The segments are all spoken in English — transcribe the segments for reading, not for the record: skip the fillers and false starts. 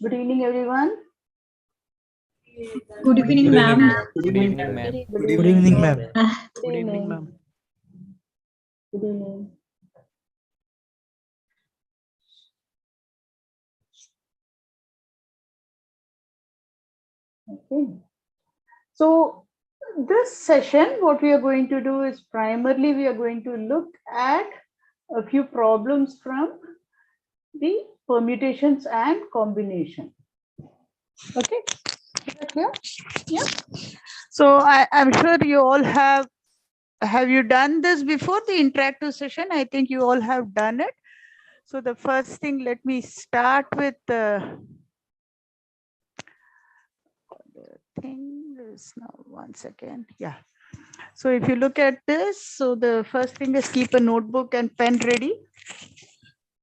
Good evening, everyone. Good evening, ma'am. Good evening, ma'am. Good Good evening, ma'am. Good evening, ma'am. Good evening. Okay. So this session, what we are going to do is primarily we are going to look at a few problems from the permutations and combination. Okay. Is that clear? Yeah. So I'm sure you all have you done this before the interactive session? I think you all have done it. So the first thing, let me start with the thing is now 1 second. Yeah. So if you look at this, so the first thing is keep a notebook and pen ready.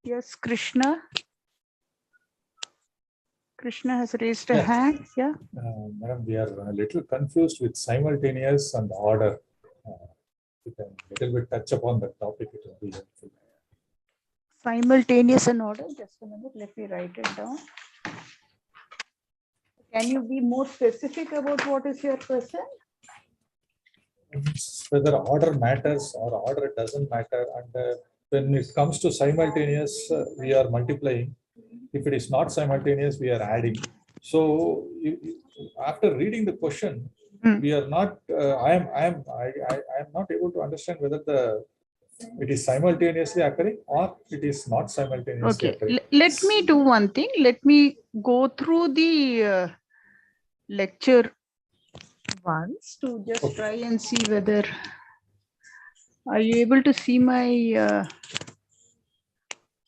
Yes, Krishna. Krishna has raised a hand. Yeah. Madam, we are a little confused with simultaneous and order. You can a little bit touch upon the topic, it will be helpful. Simultaneous and order. Just a minute. Let me write it down. Can you be more specific about what is your question? Whether order matters or order doesn't matter, and when it comes to simultaneous, we are multiplying. If it is not simultaneous, we are adding. So after reading the question, we are not. I am not able to understand whether it is simultaneously occurring or it is not simultaneously occurring. Let me do one thing. Let me go through the lecture once to just try and see whether are you able to see my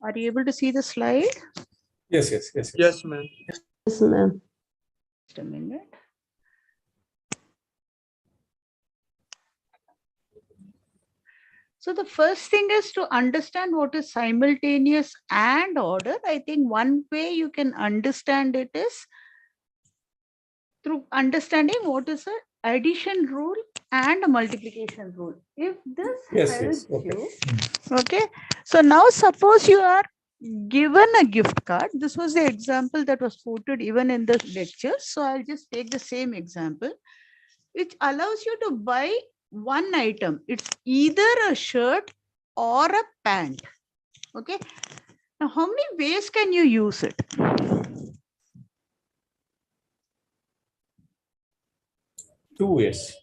are you able to see the slide? Yes, ma'am. Yes, ma'am. Just a minute. So the first thing is to understand what is simultaneous and order. I think one way you can understand it is through understanding what is an addition rule and a multiplication rule. If this helps you, okay. So now suppose you are given a gift card. This was the example that was quoted even in the lecture. So I'll just take the same example, which allows you to buy one item. It's either a shirt or a pant. Okay. Now, how many ways can you use it? Two ways.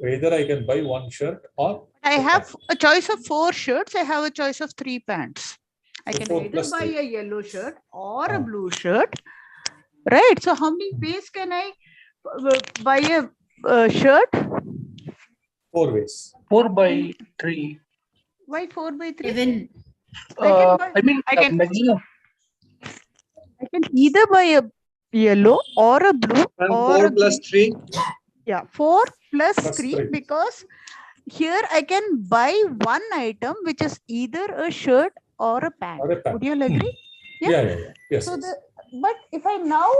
Either I can buy one shirt or I have a choice of 4 shirts. I have a choice of 3 pants. I can either buy a yellow shirt or a blue shirt. Right. So how many ways can I buy a shirt? 4 ways. 4 by 3. Why 4 by 3? Even I can either buy a yellow or a blue or 4 plus 3. Yeah, 4 plus 3 because here I can buy one item which is either a shirt or a pant. Would you agree? Yeah. Yes. So but if I now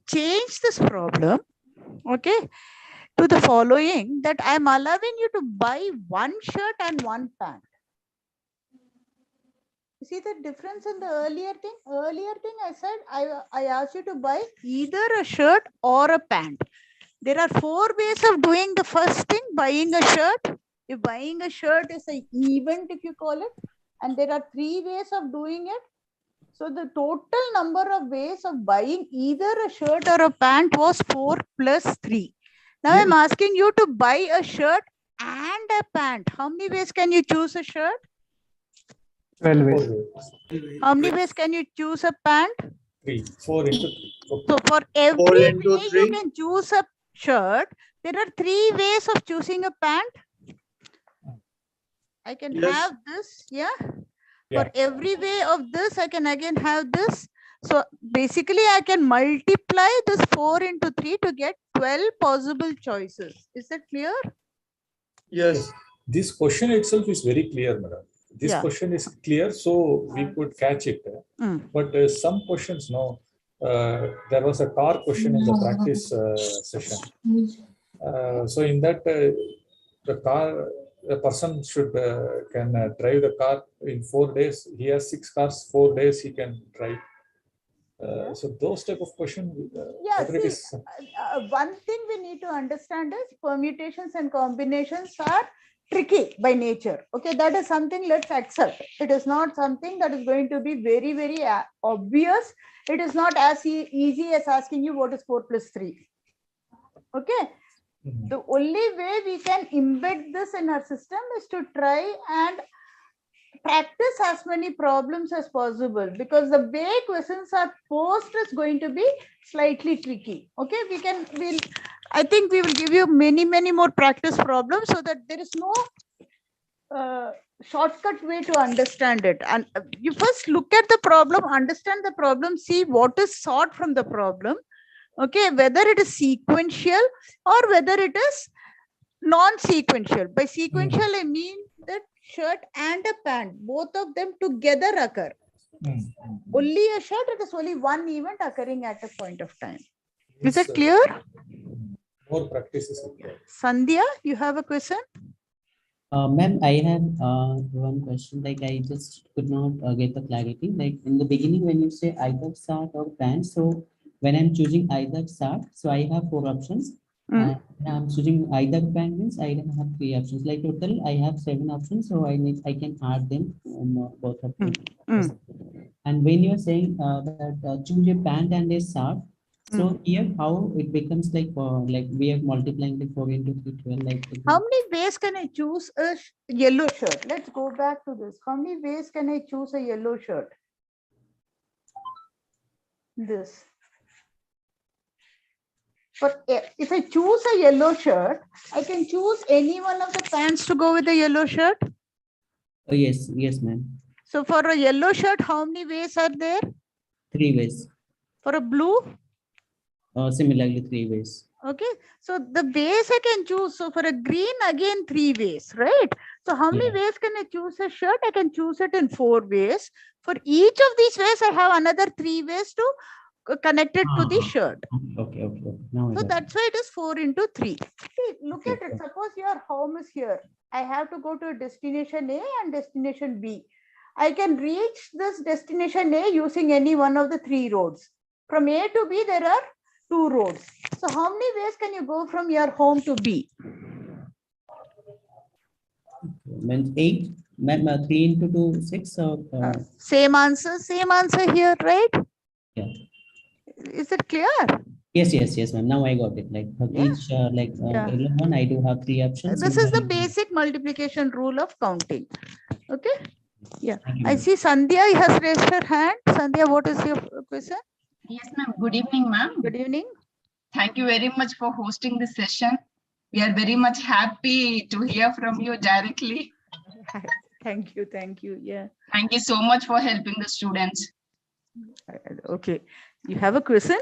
change this problem, okay, to the following, that I'm allowing you to buy one shirt and one pant. You see the difference in the earlier thing? Earlier thing I said I asked you to buy either a shirt or a pant. There are 4 ways of doing the first thing, buying a shirt. If buying a shirt is an event, if you call it, and there are 3 ways of doing it. So the total number of ways of buying either a shirt or a pant was 4 plus 3. Now I'm asking you to buy a shirt and a pant. How many ways can you choose a shirt? 12 ways. How many ways can you choose a pant? 3. 4 into 3. So for every way you can choose a shirt, there are 3 ways of choosing a pant. I can have this, yeah. For every way of this, I can again have this. So basically, I can multiply this 4 into 3 to get 12 possible choices. Is that clear? Yes. This question itself is very clear, madam. This question is clear, so we could catch it. But some questions, no. There was a car question in the practice session. So in that, the person can drive the car in 4 days. He has 6 cars, 4 days he can drive. Yeah. So those type of question, Yeah, whether it see, is one thing we need to understand is permutations and combinations are tricky by nature. Okay, that is something let's accept. It is not something that is going to be very, very obvious. It is not as easy as asking you what is 4 plus 3. Okay, the only way we can embed this in our system is to try and practice as many problems as possible, because the way questions are posed is going to be slightly tricky. Okay, I think we will give you many more practice problems so that there is no shortcut way to understand it. And you first look at the problem, understand the problem, see what is sought from the problem. Okay, whether it is sequential or whether it is non-sequential. By sequential, I mean that shirt and a pant, both of them together occur. Only a shirt, it is only one event occurring at a point of time. Is it clear? More practice is required. Sandhya, you have a question? Ma'am, I have one question. Like, I just could not get the clarity. Like, in the beginning, when you say either start or pant, so when I'm choosing either start, so I have 4 options. And I'm choosing either pant means I don't have 3 options. Like total, I have 7 options, so I can add them both of them. And when you're saying that choose a pant and a start, so here how it becomes like we are multiplying the 4 into 3, 12. Like how many ways can I choose a yellow shirt? Let's go back to this. How many ways can I choose a yellow shirt? This. But if I choose a yellow shirt, I can choose any one of the pants to go with the yellow shirt. Oh, yes, ma'am. So for a yellow shirt, how many ways are there? 3 ways. For a blue? Similarly, 3 ways. Okay, so the ways I can choose. So for a green, again 3 ways, right? So how many ways can I choose a shirt? I can choose it in 4 ways. For each of these ways, I have another 3 ways to connect it to the shirt. Okay. Now so that's why it is 4 into 3. See, look Okay, at it. Suppose your home is here. I have to go to destination A and destination B. I can reach this destination A using any one of the 3 roads. From A to B, there are 2 roads. So how many ways can you go from your home to B? Means 8. 3 into 2, 6. So, same answer here, right? Yeah. Is it clear? Yes, ma'am. Now I got it. Like for each yellow one, I do have 3 options. This is the basic multiplication rule of counting. Okay. Yeah. I see Sandhya has raised her hand. Sandhya, what is your question? Yes, ma'am. Good evening, ma'am. Good evening. Thank you very much for hosting this session. We are very much happy to hear from you directly. Thank you. Yeah. Thank you so much for helping the students. Okay. You have a question?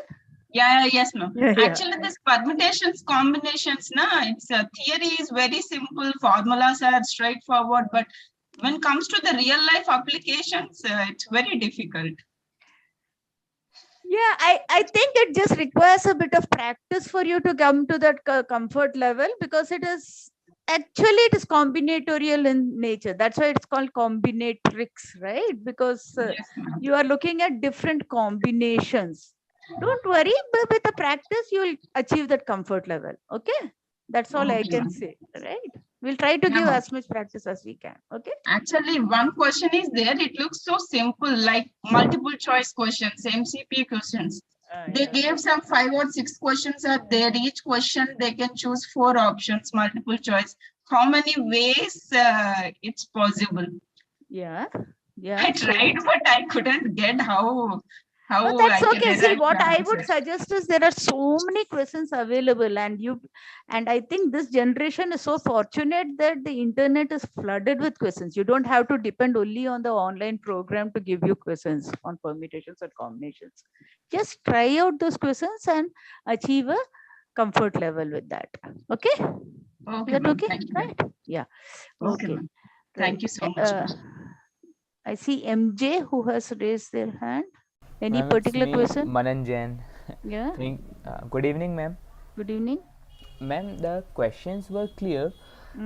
Yes, ma'am. Yeah. Actually, this permutations, combinations, it's theory is very simple. Formulas are straightforward, but when it comes to the real life applications, it's very difficult. Yeah, I think it just requires a bit of practice for you to come to that comfort level, because it is combinatorial in nature. That's why it's called combinatrix, right? Because you are looking at different combinations. Don't worry, but with the practice, you will achieve that comfort level. Okay, that's all I can say, right? We'll try to give as much practice as we can. Okay. Actually, one question is there. It looks so simple, like multiple choice questions, MCP questions. They gave some 5 or 6 questions are there. Each question they can choose 4 options, multiple choice. How many ways it's possible? Yeah. I tried, but I couldn't get how. But that's okay. See, what I would suggest is there are so many questions available, and I think this generation is so fortunate that the internet is flooded with questions. You don't have to depend only on the online program to give you questions on permutations or combinations. Just try out those questions and achieve a comfort level with that. Okay? Okay. Is that okay? Thank you. Right? Yeah. Okay. Right. Thank you so much. I see MJ who has raised their hand. Any Ma'am, particular question? Manan Jain. Yeah. Good evening, ma'am. Good evening. Ma'am, the questions were clear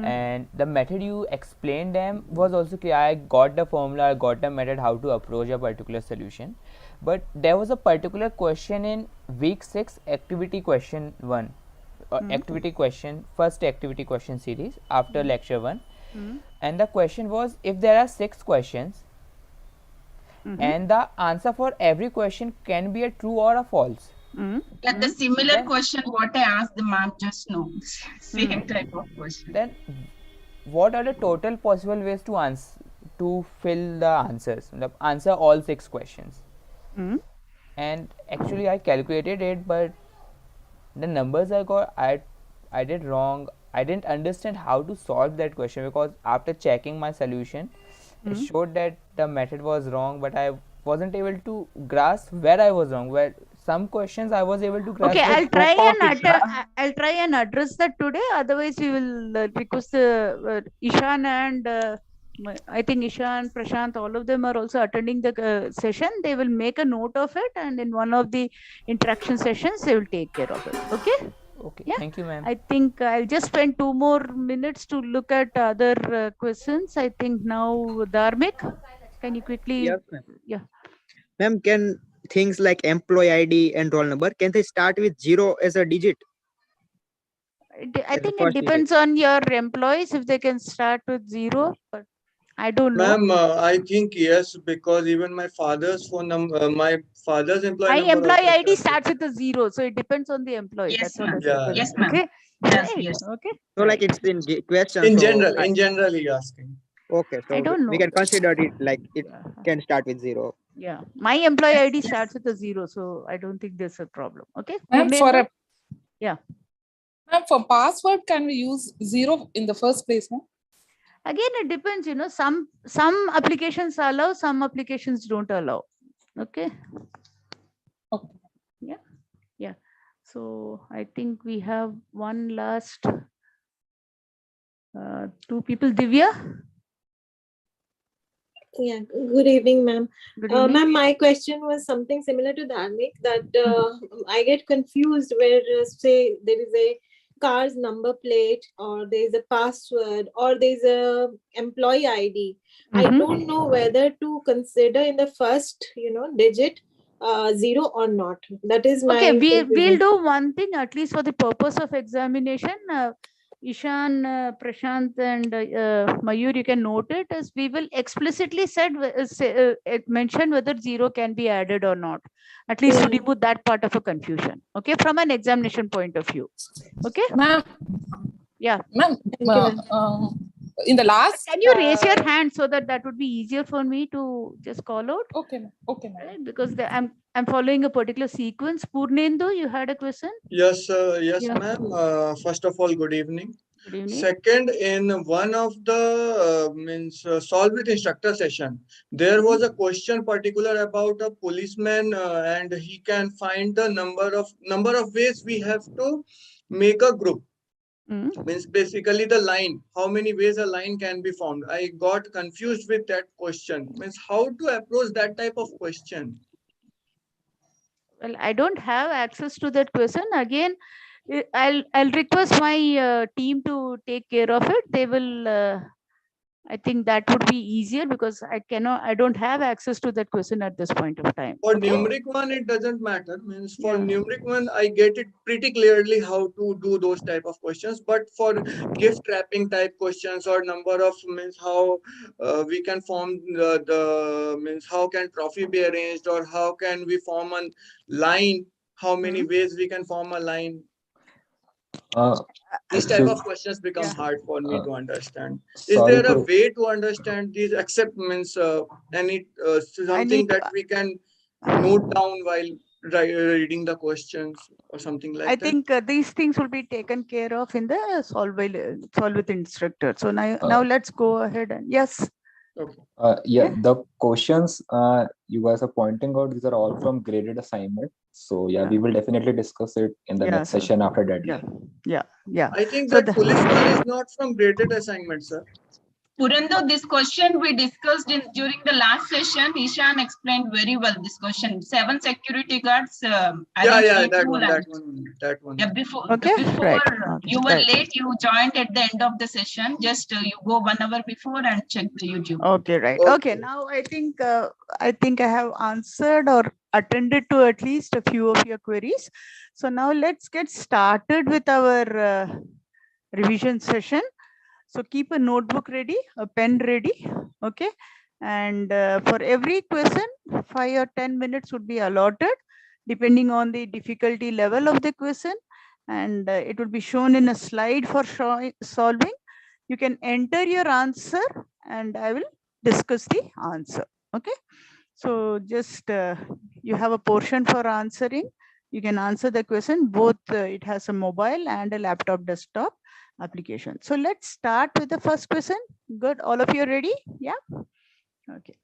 and the method you explained them was also clear. I got the formula, I got the method how to approach a particular solution. but there was a particular question in week 6 activity question 1, activity question, first activity question series after lecture 1, and the question was, if there are 6 questions and the answer for every question can be a true or a false. Yeah, the similar Then- question what I asked the ma'am just now. Same type of question. Then what are the total possible ways to answer, to fill the answers, answer all 6 questions? And actually I calculated it, but the numbers I got, I did wrong. I didn't understand how to solve that question, because after checking my solution, it showed that the method was wrong, but I wasn't able to grasp where I was wrong. Where some questions I was able to grasp. Okay, but I'll try and address that today. Otherwise, we will request Ishan and I think Ishan, Prashant, all of them are also attending the session. They will make a note of it, and in one of the interaction sessions, they will take care of it. Okay. Okay, Yeah. thank you, ma'am. I think I'll just spend 2 more minutes to look at other questions. I think now Dharmik, can you quickly? Yes, ma'am. Yeah. Ma'am, can things like employee ID and roll number, can they start with 0 as a digit? I Like the think it first digit. depends on your employees if they can start with 0, but I don't know. Ma'am, I think yes, because even my father's phone number, my father's employee My number employee also ID starts starts with a 0, so it depends on the employee. Yes, That's what I ma'am. said. Yeah, Yes, ma'am. Okay. Yes, Right. yes. Okay. So like Right. it's in question. in so general, I- in generally asking. okay, so I don't know. we can consider it like it can start with 0. Yeah. My employee ID starts with a 0, so I don't think there's a problem. Okay. Ma'am, for Purnendu? a Yeah. ma'am, for password, can we use 0 in the first place, ma'am? Again, it depends, some applications allow, some applications don't allow. Okay. Okay. Yeah. So I think we have one last 2 people. Divya? Yeah, good evening, ma'am. Good evening. Ma'am, my question was something similar to Dharmik, that I get confused where, say, there is a car's number plate, or there is a password, or there is a employee ID. I don't know whether to consider in the first, digit 0 or not. That is my Okay, we'll confusion. do one thing, at least for the purpose of examination. Ishan, Prashant, and Mayur, you can note it, as we will explicitly mention whether 0 can be added or not, at least to remove that part of a confusion. Okay, from an examination point of view. Okay. Ma'am. Yeah. Ma'am, Thank you, ma'am. in the last. Can you raise your hand so that would be easier for me to just call out? Okay, ma'am. Okay, ma'am. Right? Because I'm following a particular sequence. Purnendu, you had a question? Yes, yes, Yeah. ma'am. First of all, good evening. Good evening. Second, in one of the solve with instructor session, there was a question particular about a policeman, and he can find the number of ways we have to make a group. Means basically the line, how many ways a line can be formed. I got confused with that question. Means how to approach that type of question. Well, I don't have access to that question. Again, I'll request my team to take care of it. They will. I think that would be easier, because I don't have access to that question at this point of time. For Okay? numeric one, it doesn't matter. Means for numeric one, I get it pretty clearly how to do those type of questions. But for gift wrapping type questions, or number of, means how we can form the means how can trophy be arranged, or how can we form a line, how many ways we can form a line. These type of questions become hard for me to understand. Is there a way to understand these, except means any something that we can note down while reading the questions or something like that? I think these things will be taken care of in the solve with instructor. So now let's go ahead and yes. Yeah, the questions you guys are pointing out, these are all from graded assignment. So yeah, we will definitely discuss it in the next session after that. Yeah. I think that police one is not from graded assignment, sir. Purendo, this question we discussed during the last session. Ishan explained very well this question. 7 security guards. That one. Yeah, before right. You were late. You joined at the end of the session. Just you go 1 hour before and check the YouTube. Okay, right. Okay, now I think I have answered, or attended to at least a few of your queries. So now let's get started with our revision session. So keep a notebook ready, a pen ready, okay? And for every question, 5 or 10 minutes would be allotted, depending on the difficulty level of the question. And it will be shown in a slide for solving. You can enter your answer and I will discuss the answer, okay? So just you have a portion for answering. You can answer the question, both it has a mobile and a laptop desktop application. So let's start with the first question. Good, all of you ready? Yeah, okay.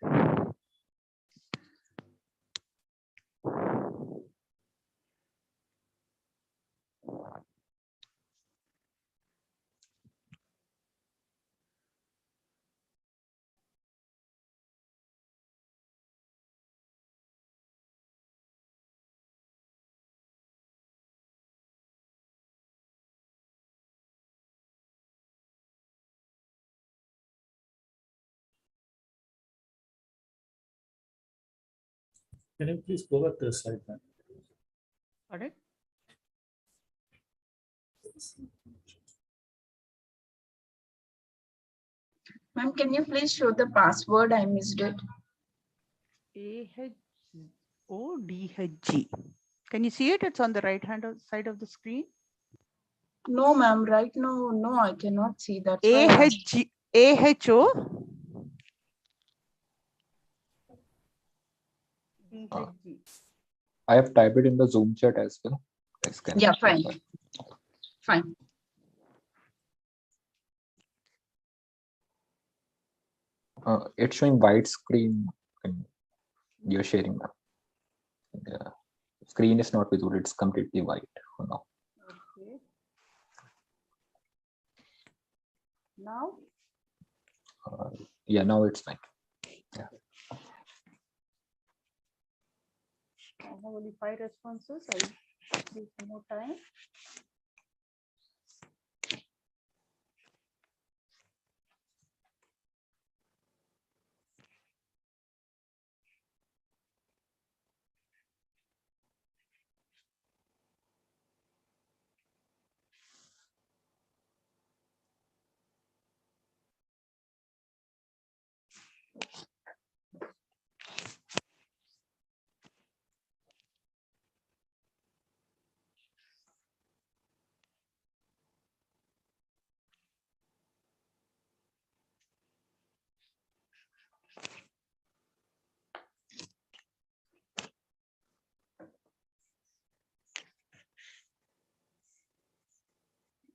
Can you please go back to the slide, ma'am? Pardon? Ma'am, can you please show the password? I missed it. AHODHG. Can you see it? It's on the right hand side of the screen. No, ma'am. Right now, no, I cannot see that. AHG, AHO. I have typed it in the Zoom chat as well. Yeah, fine. Fine. It's showing white screen and you're sharing now. The screen is not visible, it's completely white for now. Okay. Now? Yeah, now it's fine. Yeah. I have only 5 responses. I will give some more time.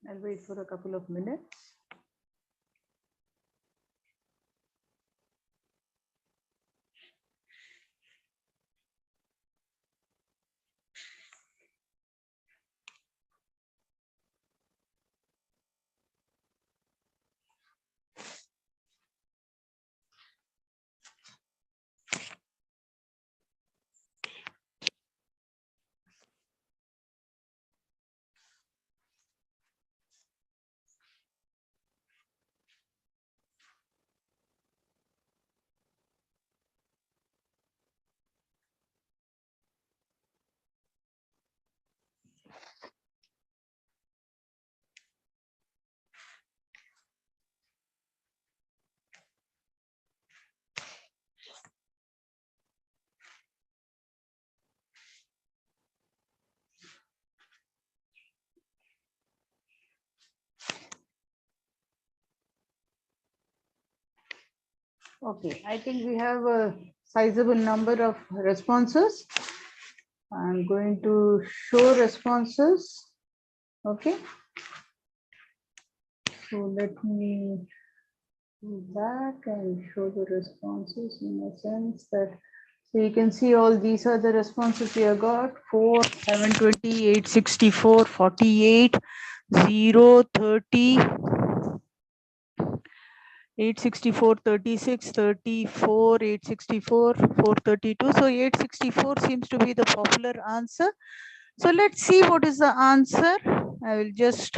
I'll wait for a couple of minutes. Okay, I think we have a sizable number of responses. I'm going to show responses. Okay. So let me go back and show the responses in a sense that, so you can see all these are the responses we have got: 4, 720, 864, 48, 0, 30, 864, 36, 34, 864, 432. So 864 seems to be the popular answer. So let's see what is the answer. I will just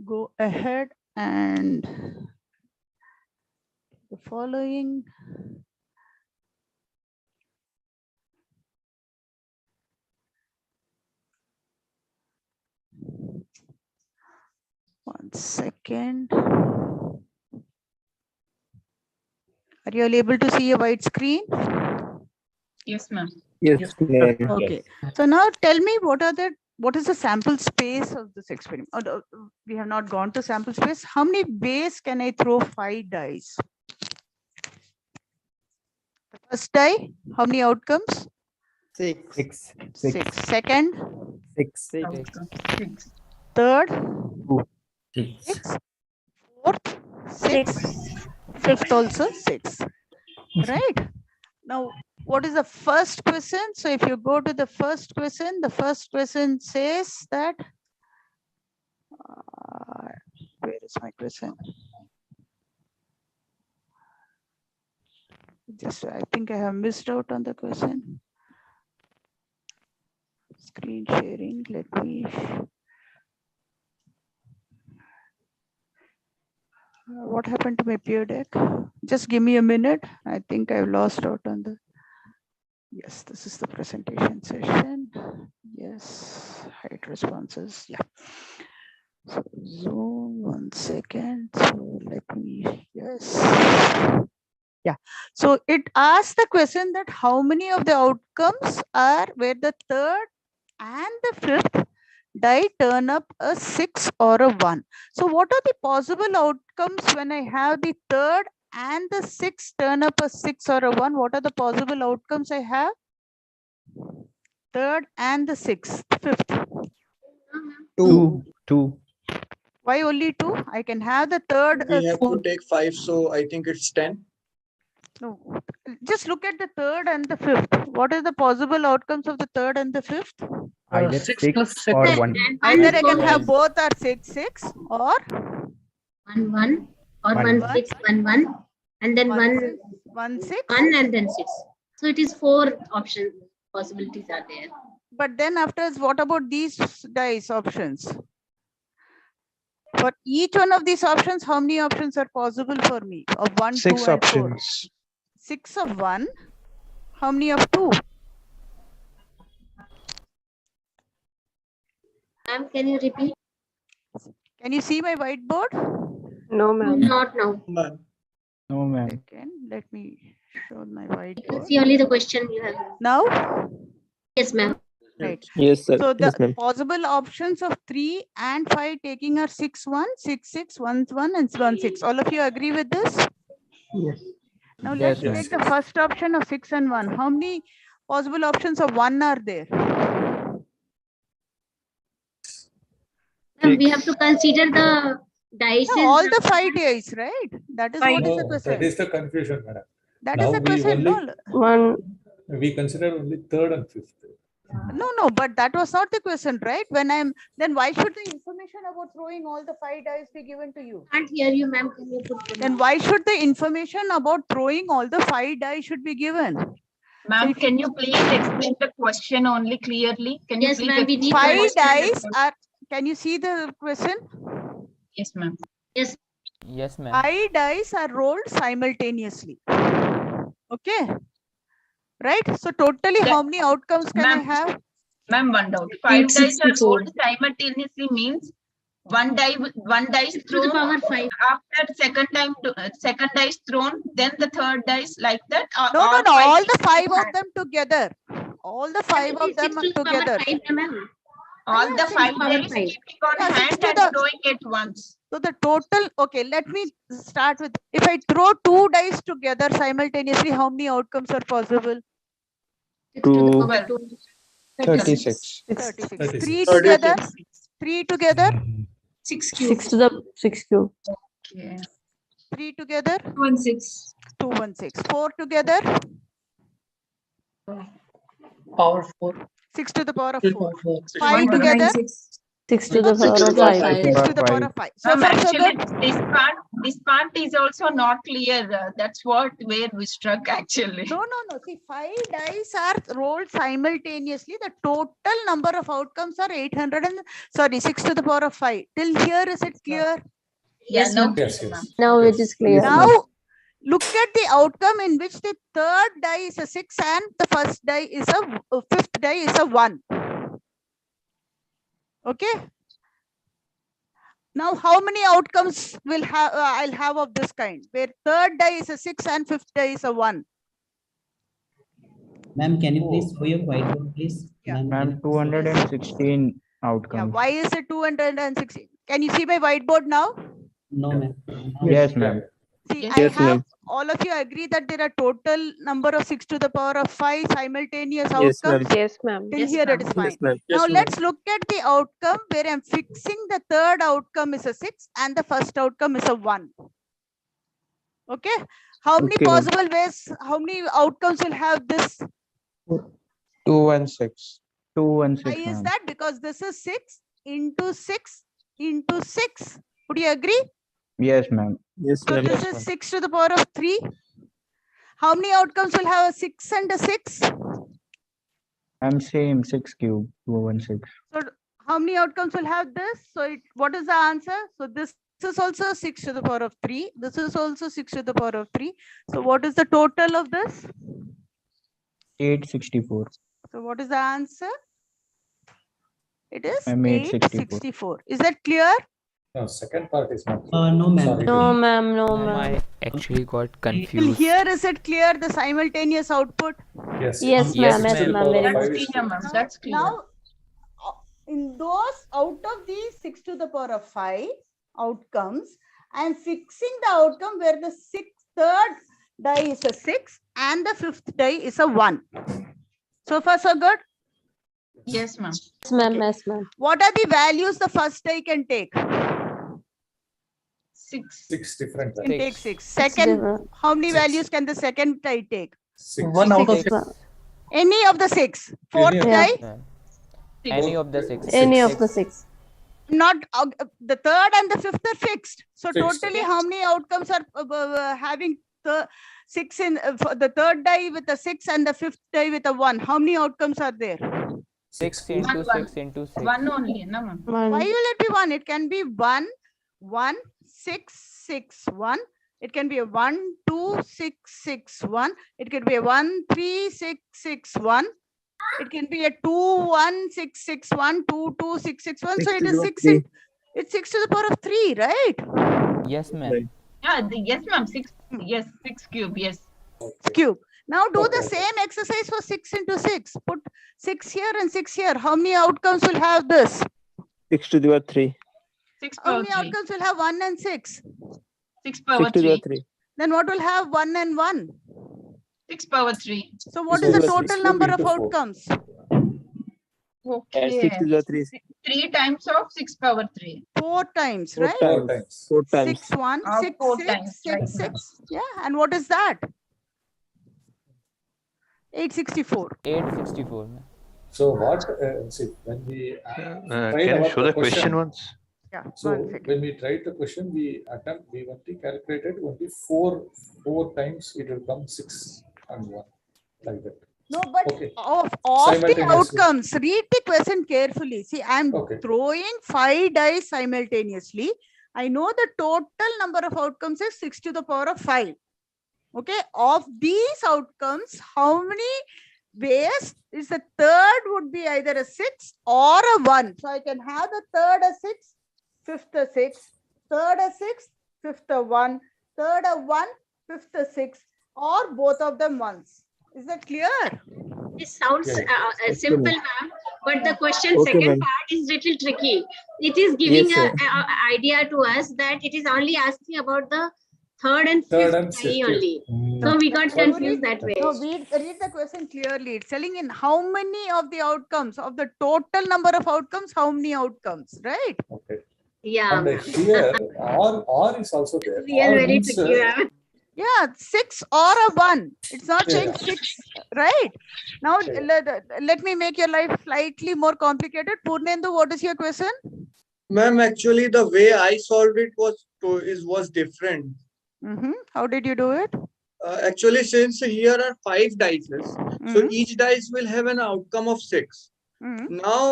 go ahead and the following. 1 second. Are you all able to see a white screen? Yes, ma'am. Yes, ma'am. Okay. So now tell me what is the sample space of this experiment? We have not gone to sample space. How many bays can I throw 5 dice? The first die, how many outcomes? 6. 6. Second? 6. Third? 6. 6. Fourth? 6. Fifth also 6. Right? Now, what is the first question? So if you go to the first question says that, where is my question? I think I have missed out on the question. Screen sharing, let me. What happened to my peer deck? Just give me a minute. I think I've lost out on the. Yes, this is the presentation session. Yes, height responses. Yeah. So 1 second. So let me, yes. Yeah. So it asks the question that how many of the outcomes are where the third and the fifth die turn up a 6 or a 1. So what are the possible outcomes when I have the third and the sixth turn up a 6 or a 1? What are the possible outcomes I have? Third and the sixth, fifth. 2. Why only 2? I can have the third. We have to take 5, so I think it's 10. No, just look at the third and the fifth. What is the possible outcomes of the third and the fifth? Either 6 plus 6 or 1. Either I can have both are 6, 6 or 1 1 or 1 6 1 1 and then 1 6 1 and then 6. So it is 4 option possibilities are there. But then afterwards, what about these dice options? For each one of these options, how many options are possible for me? Of 1, 6 2, and 4. options. 6 of 1. How many of 2? Ma'am, can you repeat? Can you see my whiteboard? No, ma'am. Not now. No, ma'am. Second, let me show my You can whiteboard. see only the question you have. Now? Yes, ma'am. Right. Yes, sir. So the Yes, ma'am. possible options of 3 and 5 taking are 6, 1, 6, 6, 1, 1, and 1, 6. All of you agree with this? Yes. Now let's Yes, take the first option of 6 and 1. How many possible options of 1 are there? Ma'am, we have to consider the dice. No, all the 5 dice, right? That is what is the No, question. that is the confusion, madam. That Now is the we question. only One. we consider only third and fifth. No, but that was not the question, right? When then why should the information about throwing all the 5 dice be given to you? Can't hear you, ma'am. Can you put Then why should the information about throwing all the 5 dice should be given? Ma'am, can you please explain the question only clearly? Can you Yes, please ma'am, we need explain 5 the question? dice are, can you see the question? Yes, ma'am. Yes. Yes, ma'am. 5 dice are rolled simultaneously. Okay. Right? So totally how many outcomes can I have? Ma'am, one doubt. 5 dice are 64. rolled simultaneously means one dice thrown power 5. after second dice thrown, then the third dice like that. No, all the 5 of them together. All the 5 It is of them 6 to the power together. 5, ma'am. All the 6 5 power dice 5. keeping on Yeah, 6 hand to and the- throwing it once. So the total, okay, let me start with, if I throw 2 dice together simultaneously, how many outcomes are possible? 6 to the Two. power 2. 36. 36. 3 36. together? 3 together? 6 cube. 6 to the 6 cube. Okay. 3 together? 216. 216. 4 together? Power 4. 6 to the power of 4. 4. 5 together? 6 to the power of 5. 6 to the power of 5. So Ma'am, far, so actually, good? this part is also not clear. That's where we struck actually. No. See, 5 dice are rolled simultaneously. The total number of outcomes are 6 to the power of 5. Till here, is it clear? Yes, no. Yes. Now it is clear. Now, look at the outcome in which the third die is a 6 and the fifth die is a 1. Okay. Now, how many outcomes will have I'll have of this kind, where third die is a 6 and fifth die is a 1? Ma'am, can you please show your whiteboard, please? Yeah. Ma'am, 216 Yeah, outcomes. why is it 216? Can you see my whiteboard now? No, ma'am. Yes, ma'am. See, Yes, I Yes, have ma'am. all of you agree that there are total number of 6 to the power of 5 simultaneous Yes, ma'am. outcomes. Yes, ma'am. Till Yes, here it ma'am. is fine. Yes, ma'am. Now Yes, ma'am. let's look at the outcome where I'm fixing the third outcome is a 6 and the first outcome is a 1. Okay. How many Okay, ma'am. possible ways, how many outcomes will have this? 216. Why 216, is ma'am. that? Because this is 6 into 6 into 6. Would you agree? Yes, ma'am. Yes, So ma'am. this is 6 to the power of 3. How many outcomes will have a 6 and a 6? I'm same 6 cube 216. So how many outcomes will have this? So what is the answer? So this is also 6 to the power of 3. This is also 6 to the power of 3. So what is the total of this? 864. So what is the answer? It is I'm 864. 864. Is that clear? No, second part is not. No, ma'am. Sorry. No, ma'am. No, Ma'am, ma'am. I actually got Till confused. here is it clear, the simultaneous output? Yes. Yes, Yes, ma'am. Yes, ma'am. ma'am. Very That's much. clear, ma'am. That's clear. Now, in those, out of these 6 to the power of 5 outcomes, I am fixing the outcome where the third die is a 6 and the fifth die is a 1. So far, so good? Yes, ma'am. Yes, ma'am. Yes, ma'am. What are the values the first die can take? 6. 6 different Can values. take 6. Second, how many Six. values can the second die take? 6. One out of Six, ma'am. Any of the 6. Fourth Any of die? Ma'am. Six. Any of the 6. Any Six. of the 6. Not the third and the fifth are fixed. So Fixed. totally, how many outcomes are having the 6 in for the third die with a 6 and the fifth die with a 1? How many outcomes are there? 6 One, into one. 6 into 6. 1 only, no, ma'am. Why will it be 1? It can be 1, 1, 6, 6, 1. It can be a 1, 2, 6, 6, 1. It could be a 1, 3, 6, 6, 1. It can be a 2, 1, 6, 6, 1, 2, 2, 6, 6, 1. So it is 6 in, it's 6 to the power of 3, right? Yes, ma'am. Yeah, yes, ma'am. 6. Yes, 6 cube. Yes. Cube. Now do the Okay. same exercise for 6 into 6. Put 6 here and 6 here. How many outcomes will have this? 6 to the power 3. 6 How power many 3. outcomes will have 1 and 6? 6 6 power to the power 3. 3. Then what will have 1 and 1? 6 power 3. So what So is the the total 6 number will of be into 4. outcomes? And 6 to Okay. the power 3 is 3 times of 6 power 3. 4 times, 4 right? 4 times. times. 4 times. 6, 1, 6, 4 6, times, 6, right, 6. Yeah. And what is that? 864. 864. ma'am. So what, see, when we tried Can you our show the question once? Yeah. So 1 second. when we tried the question, we only calculated only four times it will come 6 and 1, like that. No, but Okay. of the Simultaneously. outcomes, read the question carefully. See, I'm Okay. throwing 5 dice simultaneously. I know the total number of outcomes is 6 to the power of 5. Okay. Of these outcomes, how many ways is the third would be either a 6 or a 1. So I can have the third a 6, fifth a 6, third a 6, fifth a 1, third a 1, fifth a 6, or both of them once. Is that clear? This sounds Yeah. simple, ma'am, but the question Okay, second ma'am. part is little tricky. It is giving Yes, a idea to us that it is only asking about the third and Third fifth and die fifth. only. Mm. So we got Sorry. confused that way. No, read the question clearly. It's telling in how many of the outcomes, of the total number of outcomes, how many outcomes, right? Okay. Yeah, And ma'am. here, or is also there. Real Or very means, tricky, ma'am. Yeah, 6 or a 1. It's not Yeah, saying yeah. 6, right? Now, Yeah. let me make your life slightly more complicated. Purnendu, what is your question? Ma'am, actually, the way I solved it was different. How did you do it? Actually, since here are 5 dices, so Mhm. each dice will have an outcome of 6. Mhm. Now,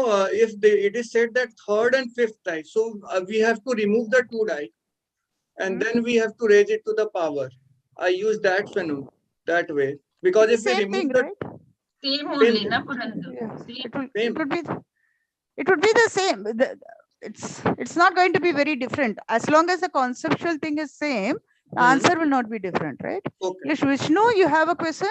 if it is said that third and fifth dice, so we have to remove the 2 dice, and then we have to raise it to the power. I use that phenomenon that way, because if we Same thing, remove the right? Same Same only, thing. na Purandu? Yeah. Same. It would be the same. it's not going to be very different. As long as the conceptual thing is same, the answer will not be different, right? Okay. Yes, Vishnu, you have a question?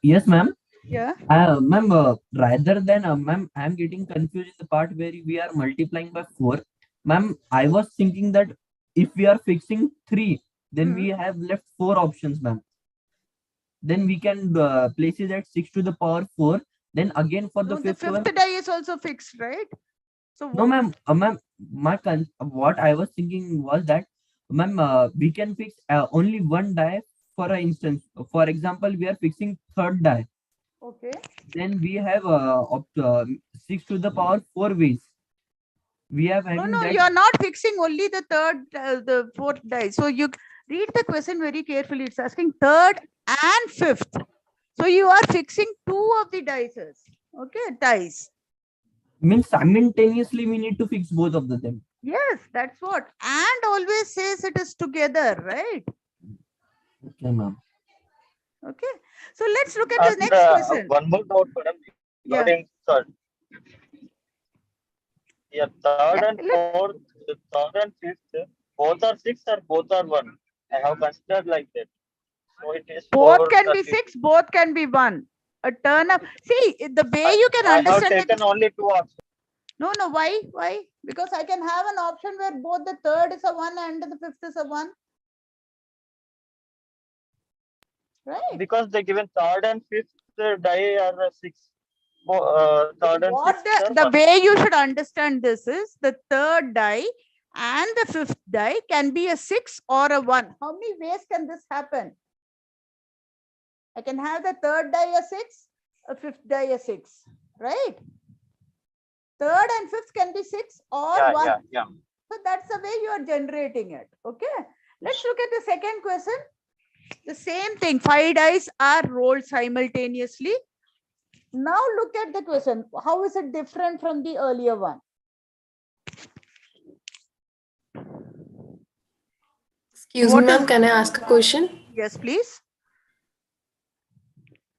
Yes, ma'am. Yeah. Ma'am, rather than, ma'am, I'm getting confused in the part where we are multiplying by 4. Ma'am, I was thinking that if we are fixing 3, then we have left 4 options, ma'am. Then we can place it at 6 to the power 4. Then again for the No, fifth one. die is also fixed, right? So No, ma'am. Ma'am, what I was thinking was that, ma'am, we can fix only one die for an instance. For example, we are fixing third die. Okay. Then we have 6 to the power 4 ways. We have having No, that. you are not fixing only the the fourth die. So you read the question very carefully. It's asking third and fifth. So you are fixing 2 of the dice. Okay, dice. Means simultaneously we need to fix both of them. Yes, that's what. And always says it is together, right? Okay, ma'am. Okay. So let's look at the next question. One more doubt, madam. Regarding third. Yeah, third and fourth, third and fifth, both are 6 or both are 1. I have considered like that. So it is Both can be 4:30. 6, both can be 1. A turn up. See, the way you can I have understand taken only 2 options. No, why? Why? Because I can have an option where both the third is a 1 and the fifth is a 1. Right? Because they given third and fifth die are 6. Third and What sixth the way you should understand this is the third die and the fifth die can be a 6 or a 1. How many ways can this happen? I can have the third die a 6, a fifth die a 6, right? Third and fifth can be 6 or 1. Yeah. So that's the way you are generating it. Okay. Let's look at the second question. The same thing. 5 dice are rolled simultaneously. Now look at the question. How is it different from the earlier one? Excuse me, ma'am. Can I ask a question? Yes, please.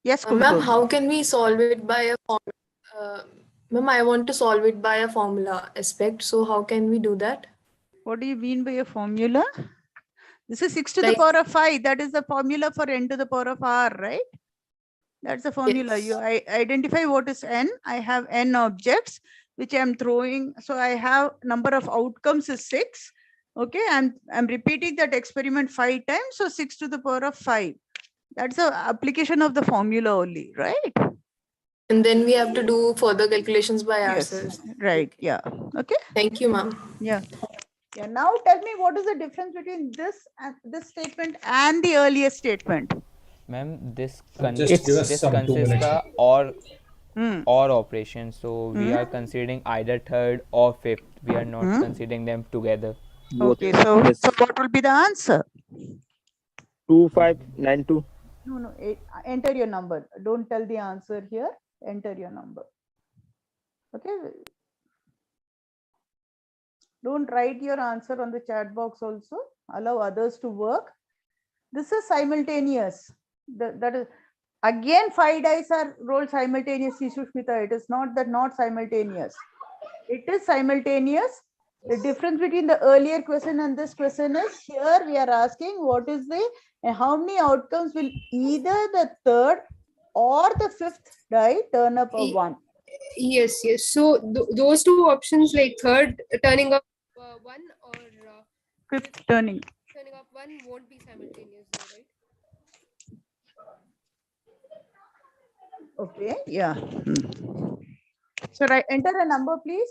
Yes, ma'am. How can we solve it by a formula? Ma'am, I want to solve it by a formula aspect. So how can we do that? What do you mean by a formula? This is 6 to the power of 5. That is the formula for n to the power of r, right? That's the formula. Yes. You identify what is n. I have n objects which I am throwing. So I have number of outcomes is 6. Okay, and I'm repeating that experiment 5 times. So 6 to the power of 5. That's the application of the formula only, right? And then we have to do further calculations by ourselves. Right. Yeah. Okay. Thank you, ma'am. Yeah. Yeah. Now tell me what is the difference between this statement and the earlier statement? Ma'am, this Just give us some 2 consists minutes. or operation. So we are considering either third or fifth. We are not considering them together. Okay. So what will be the answer? 2592. No. Enter your number. Don't tell the answer here. Enter your number. Okay. Don't write your answer on the chat box also. Allow others to work. This is simultaneous. That is again 5 dice are rolled simultaneously, Sushmita. It is not simultaneous. It is simultaneous. The difference between the earlier question and this question is here we are asking what is how many outcomes will either the third or the fifth die turn up a 1? Yes. So those two options, like third turning up 1 or fifth turning up 1, won't be simultaneous, right? Okay. Yeah. So enter a number, please.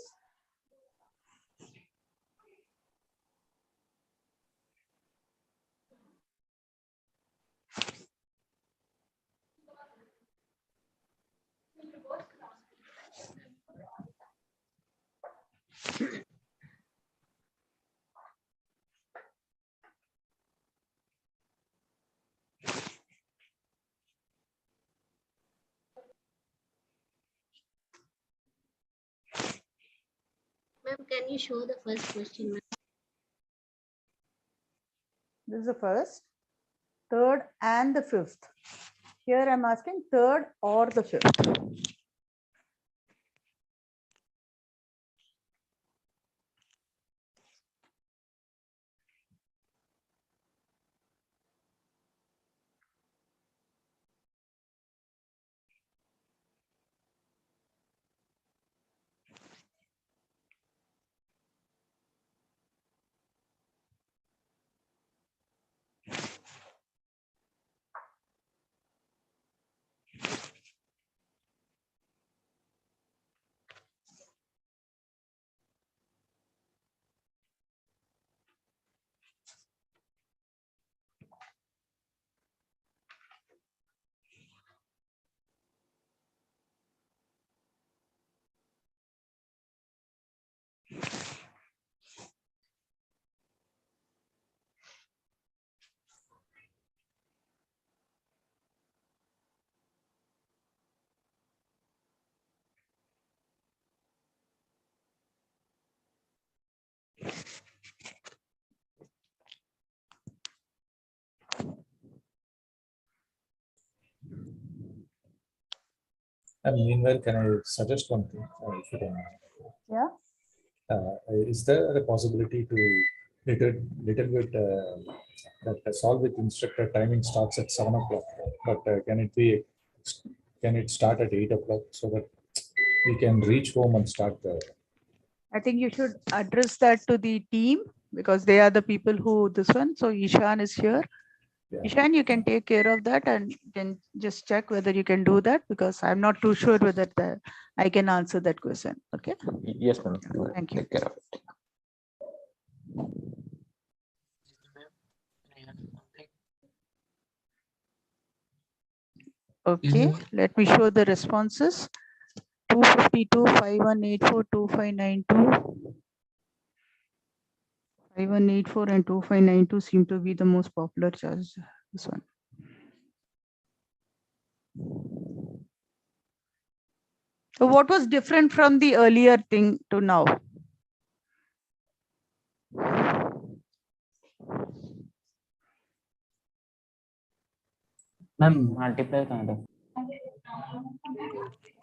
Ma'am, can you show the first question, ma'am? This is the first, third, and the fifth. Here I'm asking third or the fifth. And meanwhile, can I suggest one thing? If you don't mind? Yeah. Is there a possibility to little bit that solve with instructor timing starts at 7 o'clock, but can it start at 8 o'clock so that we can reach home and start the. I think you should address that to the team because they are the people who this one. So Ishan is here. Yeah. Ishan, you can take care of that and can just check whether you can do that because I'm not too sure whether I can answer that question. Okay. Yes, ma'am. Thank you. Take care of it. Okay, let me show the responses. 252, 5184, 2592. 5184 and 2592 seem to be the most popular choice. This one. So what was different from the earlier thing to now? Ma'am, multiply kind of.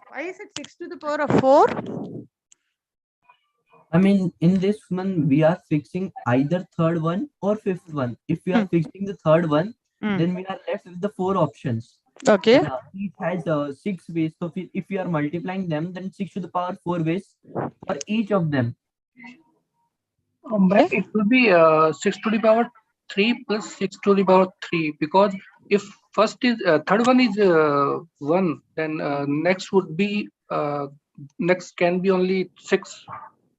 Why is it 6 to the power of 4? I mean, in this one, we are fixing either third one or fifth one. If we are fixing the third one, then we are left with the 4 options. Okay. And, each has 6 ways. So if we are multiplying them, then 6 to the power 4 ways for each of them. But it will be 6 to the power 3 plus 6 to the power 3 because if third one is 1, then next would be next can be only 6,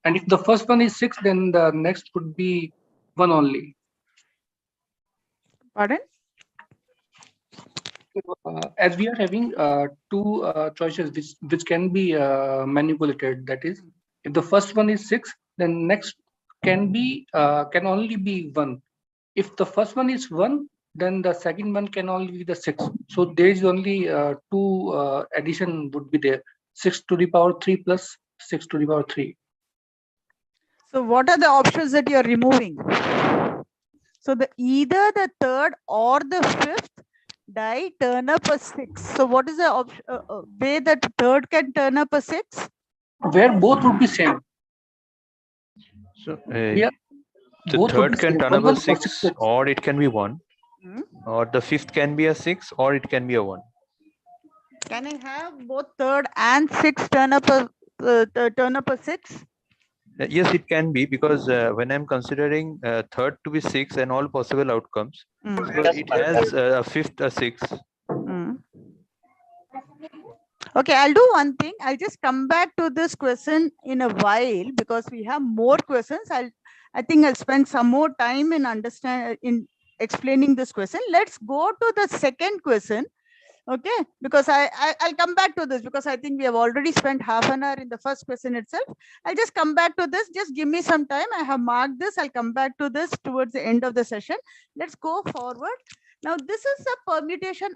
and if the first one is 6, then the next would be 1 only. Pardon? As we are having 2 choices which can be manipulated, that is, if the first one is 6, then next can only be 1. If the first one is 1, then the second one can only be the 6. So there is only 2 addition would be there. 6 to the power 3 plus 6 to the power 3. So what are the options that you are removing? So either the third or the fifth die turn up a 6. So what is the way that third can turn up a 6? Where both would be same. So the third can turn up a 6, or it can be 1, or the fifth can be a 6, or it can be a 1. Can I have both third and 6 turn up a 6? Yes, it can be, because when I'm considering third to be 6 and all possible outcomes, so it has a fifth a 6. Okay, I'll do one thing. I'll just come back to this question in a while because we have more questions. I think I'll spend some more time in explaining this question. Let's go to the second question. Okay, because I'll come back to this because I think we have already spent half an hour in the first question itself. I'll just come back to this. Just give me some time. I have marked this. I'll come back to this towards the end of the session. Let's go forward. Now, this is a permutation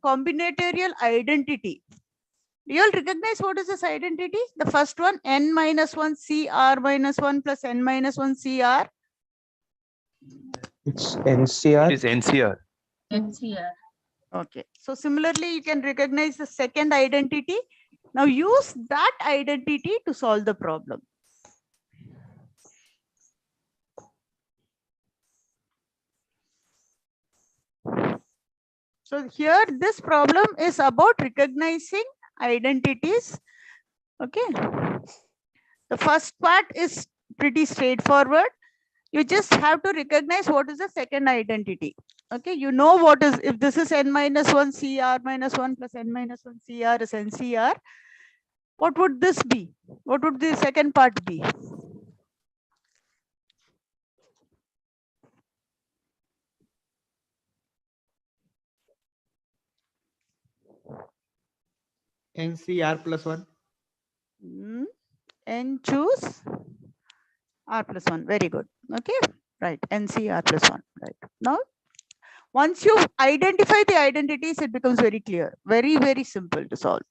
combinatorial identity. Do you all recognize what is this identity? The first one, n minus 1 CR minus 1 plus n minus 1 CR. It's NCR. It is NCR. NCR. Okay. So similarly, you can recognize the second identity. Now use that identity to solve the problem. So here, this problem is about recognizing identities. Okay. The first part is pretty straightforward. You just have to recognize what is the second identity. Okay, you know what is, if this is n minus 1 CR minus 1 plus n minus 1 CR is NCR, what would this be? What would the second part be? NCR plus 1. N choose R plus 1. Very good. Okay, right. NCR plus 1. Right. Now, once you identify the identities, it becomes very clear. Very, very simple to solve.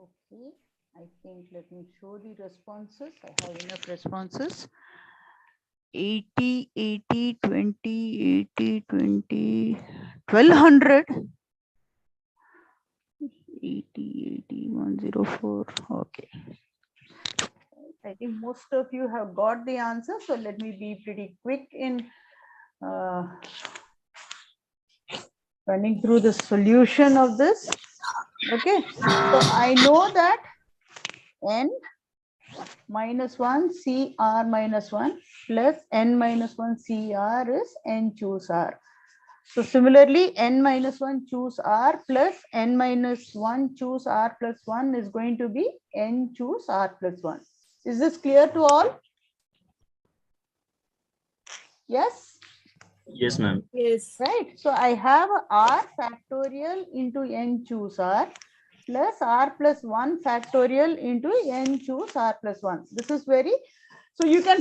Okay, I think let me show the responses. I have enough responses. 80, 80, 20, 80, 20, 1200. 80, 80, 104. Okay. I think most of you have got the answer. So let me be pretty quick in running through the solution of this. Okay. So I know that n minus 1 CR minus 1 plus n minus 1 CR is n choose R. So similarly, n minus 1 choose R plus n minus 1 choose R plus 1 is going to be n choose R plus 1. Is this clear to all? Yes? Yes, ma'am. Yes. Right. So I have R factorial into n choose R plus R plus 1 factorial into n choose R plus 1. This is very, so you can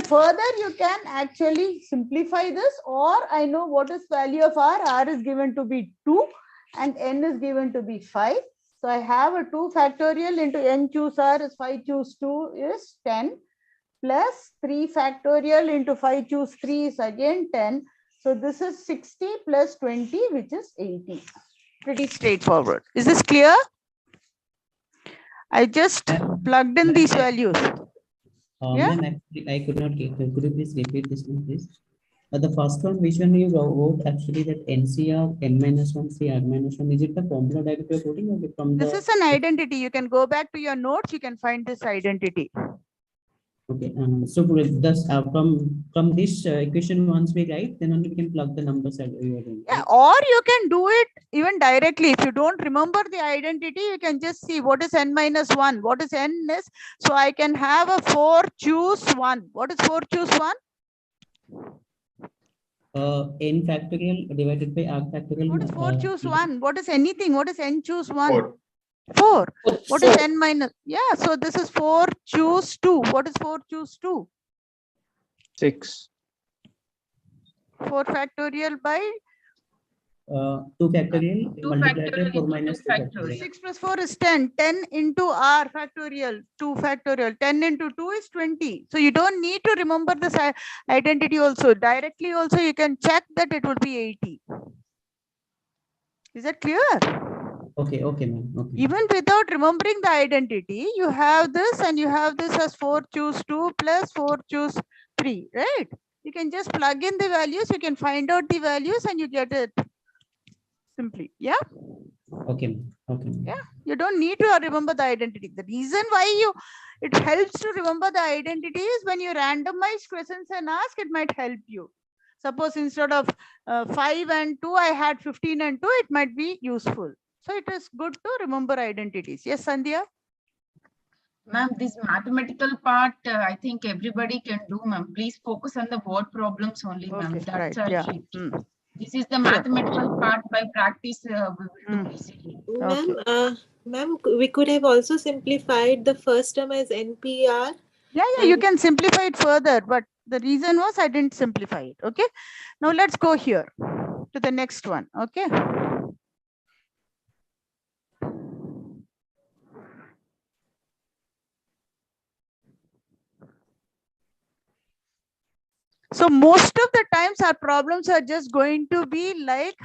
actually simplify this, or I know what is value of R. R is given to be 2 and n is given to be 5. So I have a 2 factorial into n choose R is 5 choose 2 is 10 plus 3 factorial into 5 choose 3 is again 10. So this is 60 plus 20, which is 80. Pretty straightforward. Is this clear? I just plugged in these values. Yeah? Ma'am, actually, I could not get. Could you please repeat this one, please? The first one, which one you wrote actually that NCR n minus 1 CR minus 1, is it the formula that you're putting or from This the? is an identity. You can go back to your notes. You can find this identity. Okay, so thus from this equation, once we write, then only we can plug the numbers that we are doing. Yeah, or you can do it even directly. If you don't remember the identity, you can just see what is n minus 1. What is n is? So I can have a 4 choose 1. What is 4 choose 1? N factorial divided by R factorial. What is 4 choose 1? What is anything? What is n choose 1? 4. 4. What is n minus? Yeah, so this is 4 choose 2. What is 4 choose 2? 6. 4 factorial by 2 factorial multiplied by 4 minus 2 factorial. 6 plus 4 is 10. 10 into R factorial, 2 factorial. 10 into 2 is 20. So you don't need to remember this identity also. Directly also you can check that it would be 80. Is that clear? Okay, okay, ma'am. Okay. Even without remembering the identity, you have this and you have this as 4 choose 2 plus 4 choose 3, right? You can just plug in the values, you can find out the values and you get it simply. Yeah? Okay, okay. Yeah, you don't need to remember the identity. The reason why it helps to remember the identity is when you randomize questions and ask, it might help you. Suppose instead of 5 and 2, I had 15 and 2, it might be useful. So it is good to remember identities. Yes, Sandhya? Ma'am, this mathematical part, I think everybody can do, ma'am. Please focus on the word problems only, ma'am. Okay, That's right, yeah. This is the mathematical part. By practice, we will do easily. Ma'am, we could have also simplified the first term as NPR. Yeah, you can simplify it further, but the reason was I didn't simplify it. Okay. Now let's go here to the next one. Okay. So most of the times our problems are just going to be like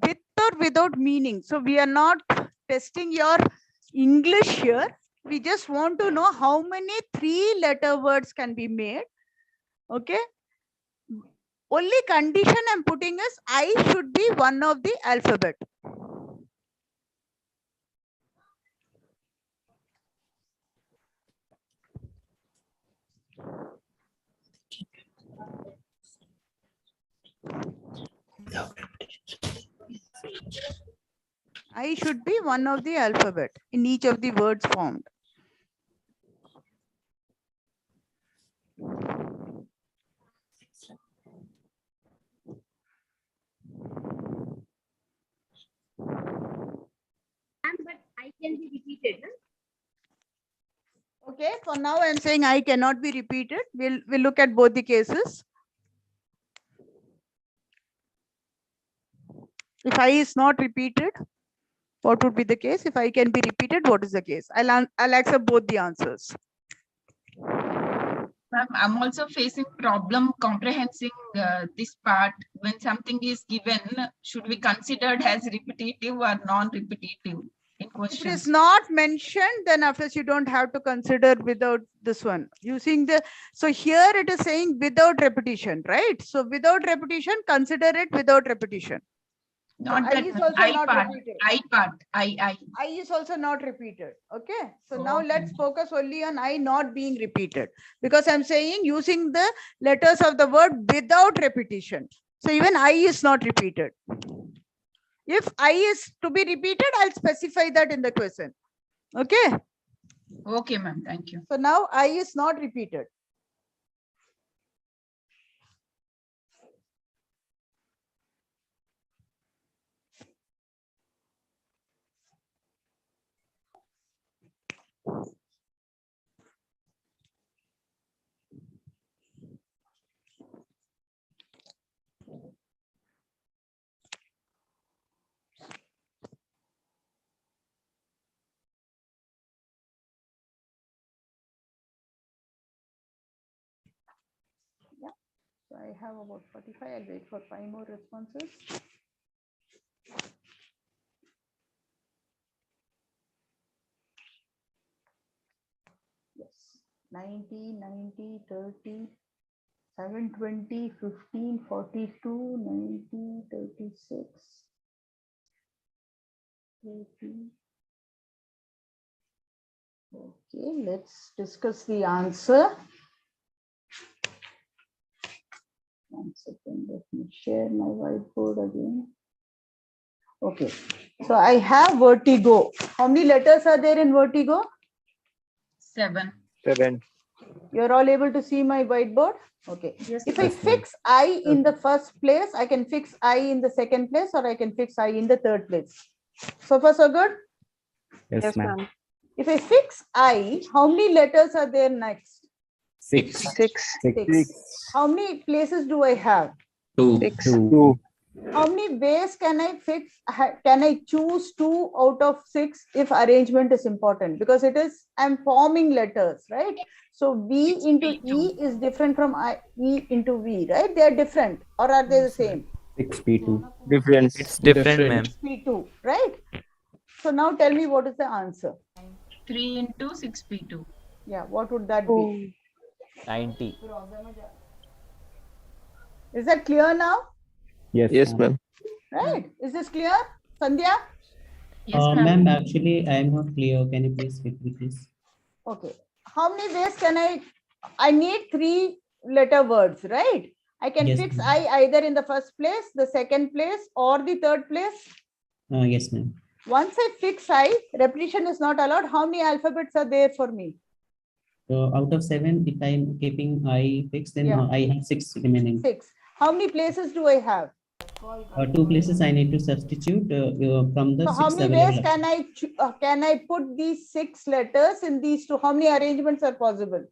with or without meaning. So we are not testing your English here. We just want to know how many 3-letter words can be made. Okay. Only condition I'm putting is I should be one of the alphabet. I should be one of the alphabet in each of the words formed. But I can be repeated. Okay, for now I'm saying I cannot be repeated. We'll look at both the cases. If I is not repeated, What would be the case? If I can be repeated, what is the case? I'll accept both the answers. Ma'am, I'm also facing problem comprehending this part. When something is given, should be considered as repetitive or non-repetitive in If questions? it is not mentioned, then after you don't have to consider without this one. Using the, so here it is saying without repetition, right? So without repetition, consider it without repetition. Not I that is also I not part, repeated. I part, I. I is also not repeated. Okay. So now Okay. let's focus only on I not being repeated, because I'm saying using the letters of the word without repetition. So even I is not repeated. If I is to be repeated, I'll specify that in the question. Okay. Okay, ma'am. Thank you. So now I is not repeated. So I have about 45. I'll wait for 5 more responses. Yes. 90, 90, 30, 720, 15, 42, 90, 36, 30. Okay, let's discuss the answer. One second, let me share my whiteboard again. Okay, so I have vertigo. How many letters are there in vertigo? 7. 7. You're all able to see my whiteboard? Okay. Yes, If I Yes, ma'am. fix I in the first place, I can fix I in the second place, or I can fix I in the third place. So far, so good? Yes, ma'am. If I fix I, how many letters are there next? 6. 6. 6. How many places do I have? 2. 2. How many ways can I fix? Can I choose 2 out of 6 if arrangement is important? Because it is, I'm forming letters, right? So V into E is different from E into V, right? They are different, or are they the same? 6P2. Difference. It's different, ma'am. P2, right? So now tell me what is the answer? 3 into 6p2. Yeah, what would that be? 90. Is that clear now? Yes, ma'am. Right? Is this clear? Sandhya? Yes, ma'am. Ma'am, actually, I am not clear. Can you please repeat this? Okay. How many ways can I need 3 letter words, right? I can Yes, fix ma'am. I either in the first place, the second place, or the third place. Yes, ma'am. Once I fix I, repetition is not allowed. How many alphabets are there for me? So out of 7, if I am keeping I fixed, then Yeah. I have 6 remaining. 6. How many places do I have? 2 places I need to substitute from the So how 6 many ways available. can I put these 6 letters in these 2? How many arrangements are possible?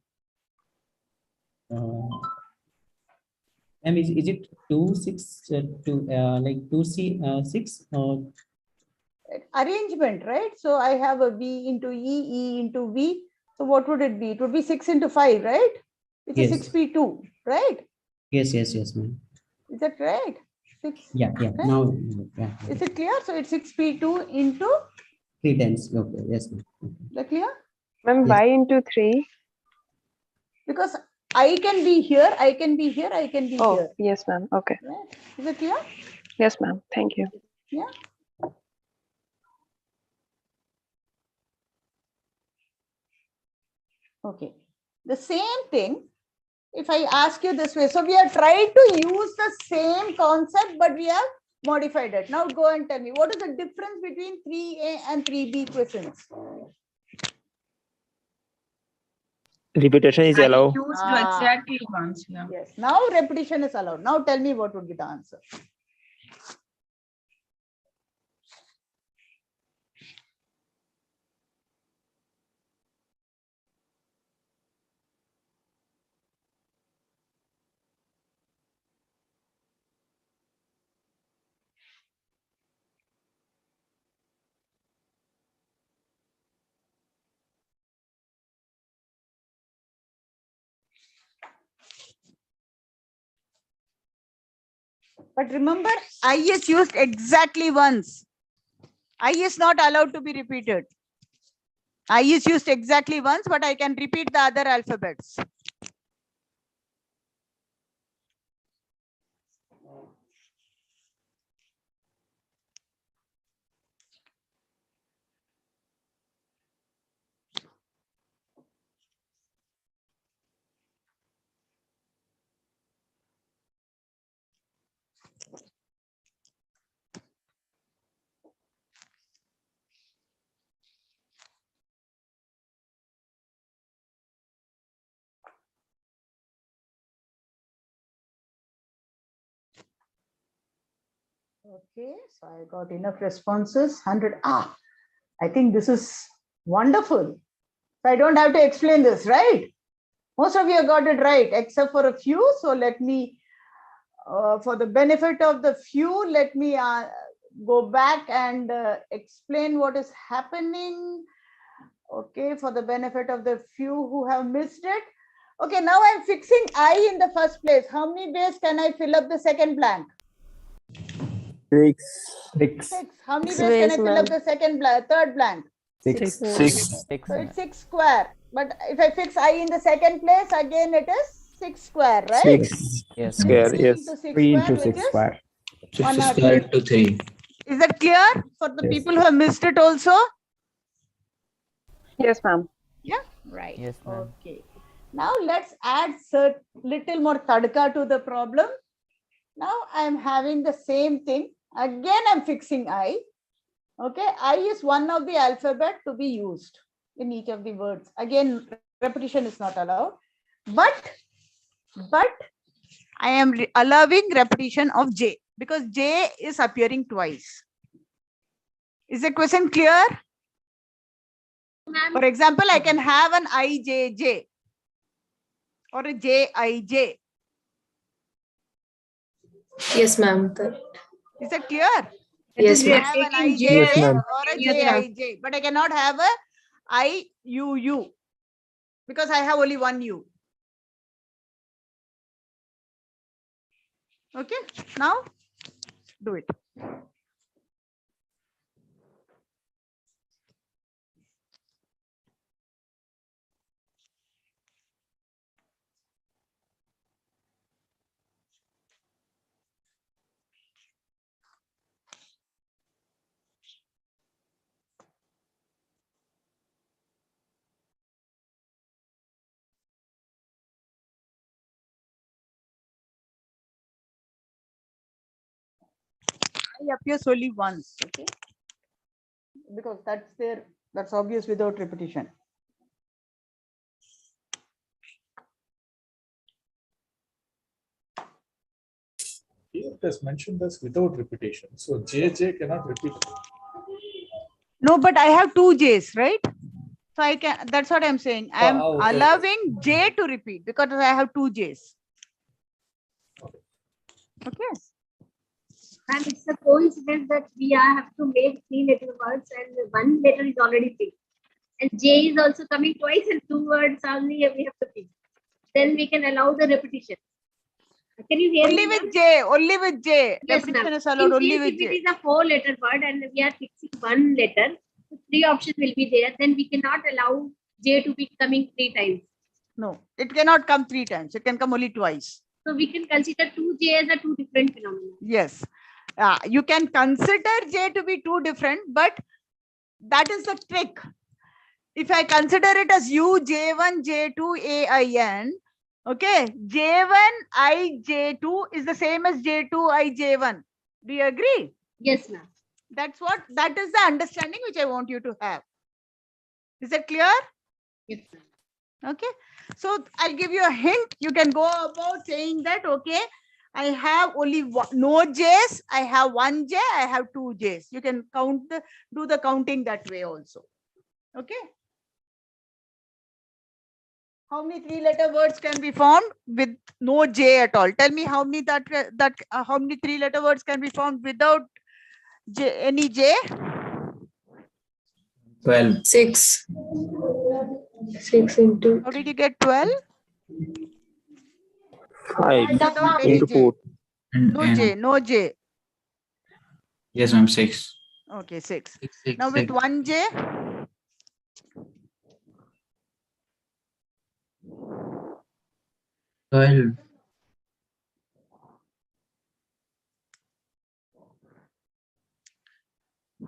Ma'am, is it 2, 6, like 2C 6 or? Arrangement, right? So I have a V into E, E into V. So what would it be? It would be 6 into 5, right? It's Yes. a 6p2, right? Yes, ma'am. Is that right? 6. Yeah. Right? Now, yeah. Is it clear? So it's 6p2 into, 3 times. Okay. Yes, ma'am. is that clear? Ma'am, Yes. why into 3? Because I can be here, I can be here, I can be Oh, here. yes, ma'am. Okay. Right? Is it clear? Yes, ma'am. Thank you. Yeah. Okay. The same thing, if I ask you this way, so we are trying to use the same concept, but we have modified it. Now go and tell me, what is the difference between 3A and 3B questions? Repetition is I allowed. used exactly once. Yeah. Yes. Now repetition is allowed. Now tell me what would be the answer. But remember, I is used exactly once. I is not allowed to be repeated. I is used exactly once, but I can repeat the other alphabets. Okay, so I got enough responses. 100. I think this is wonderful. So I don't have to explain this, right? Most of you have got it right, except for a few. So let me, for the benefit of the few, let me go back and explain what is happening. Okay, for the benefit of the few who have missed it. Okay, now I'm fixing I in the first place. How many days can I fill up the second blank? 6. 6. How many ways can I fill up the second blank, third blank? 6. 6. So it's 6 square. But if I fix I in the second place, again it is 6 square, right? 6 Yes. square. 3 Yes. into 6 3 square, into which 6 is square. 6 square into 3. Is that clear for the Yes. people who have missed it also? Yes, ma'am. Yeah, right. Yes, ma'am. Okay. Now let's add little more tadka to the problem. Now I'm having the same thing. Again, I'm fixing I. Okay, I is one of the alphabet to be used in each of the words. Again, repetition is not allowed. But I am allowing repetition of J because J is appearing twice. Is the question clear? For example, I can have an IJJ or a JIJ. Yes, ma'am. Is that clear? Yes, I ma'am. have an Yes, IJJ ma'am. or a JIJ, but I cannot have a IUU because I have only one U. Okay, now do it. I appears only once, okay? Because that's obvious without repetition. Here it has mentioned this without repetition. So JJ cannot repeat. No, but I have two J's, right? So I can, that's what I'm saying. I am okay. allowing J to repeat because I have two J's. Okay. And it's a coincidence that we have to make 3-letter words and one letter is already fixed. And J is also coming twice and 2 words only we have to fix. Then we can allow the repetition. Can you hear Only me? with J, only with J. Yes, Repetition ma'am. is allowed In only case with if J. it is a 4-letter word and we are fixing one letter, 3 options will be there. Then we cannot allow J to be coming 3 times. No, it cannot come 3 times. It can come only twice. So we can consider 2J as a 2 different phenomena. Yes. You can consider J to be 2 different, but that is the trick. If I consider it as U, J1, J2, AIN, okay, J1, I, J2 is the same as J2, I, J1. Do you agree? Yes, ma'am. That is the understanding which I want you to have. Is that clear? Yes, ma'am. Okay. So I'll give you a hint. You can go about saying that, okay, I have only no J's. I have 1 J. I have 2 J's. You can do the counting that way also. Okay. How many 3-letter words can be formed with no J at all? Tell me how many how many 3-letter words can be formed without any J? 12. 6. 6 into. How did you get 12? 5 Without any into J. 4. No And J, no J. yes, ma'am, 6. Okay, 6. Six, Now with six. 1 J. Twelve.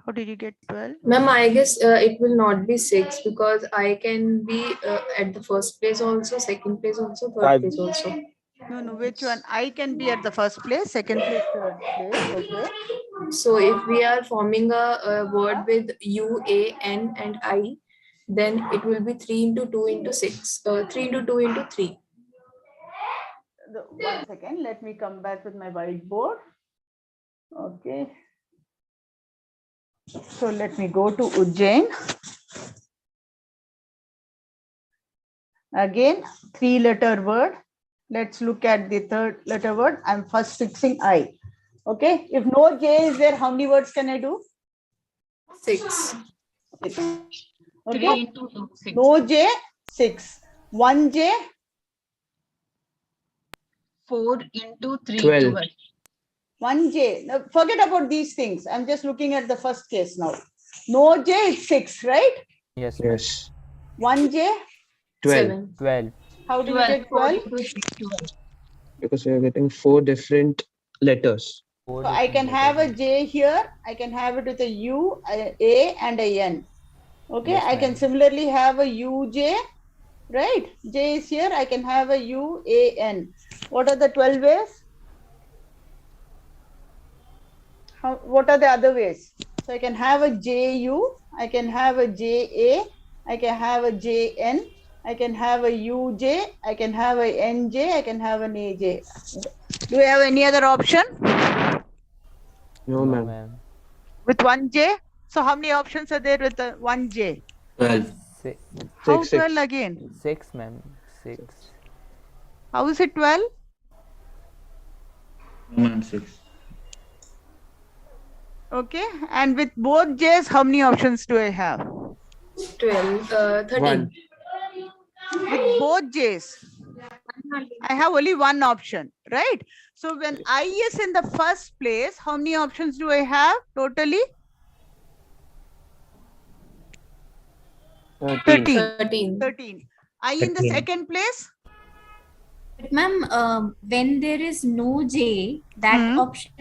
How did you get 12? Ma'am, I guess it will not be 6 because I can be at the first place also, second place also, third place also. No, which one? I can be at the first place, second place, third place. Okay. So if we are forming a word with U, A, N, and I, then it will be 3 into 2 into 6. 3 into 2 into 3. 1 second. Let me come back with my whiteboard. Okay. So let me go to Ujjain. Again, 3-letter word. Let's look at the 3rd-letter word. I'm first fixing I. Okay. If no J is there, how many words can I do? 6. 6. 3 Okay. into 2, 6. No J, 6. 1 J. 4 into 3, 12. 12. 1 J. Now, forget about these things. I'm just looking at the first case now. No J is 6, right? Yes. Yes. 1 J. 12. 12. How do you get 4 12? into 3, 12. Because we are getting 4 different letters. So I can have a J here. I can have it with a U, A, and a N. Okay. Yes, I can ma'am. similarly have a UJ, right? J is here. I can have a U, A, N. What are the 12 ways? What are the other ways? So I can have a JU, I can have a JA, I can have a JN, I can have a UJ, I can have a NJ, I can have an AJ. Do you have any other option? No, ma'am. With 1J? So how many options are there with the 1J? 12. How 6, 12 6. again? 6, ma'am. 6. How is it 12? No, ma'am, 6. Okay. And with both J's, how many options do I have? 12, 13. 1. With both J's, I have only one option, right? So when I is in the first place, how many options do I have totally? 13. 13. I in the 13. second place? Ma'am, when there is no J, that option,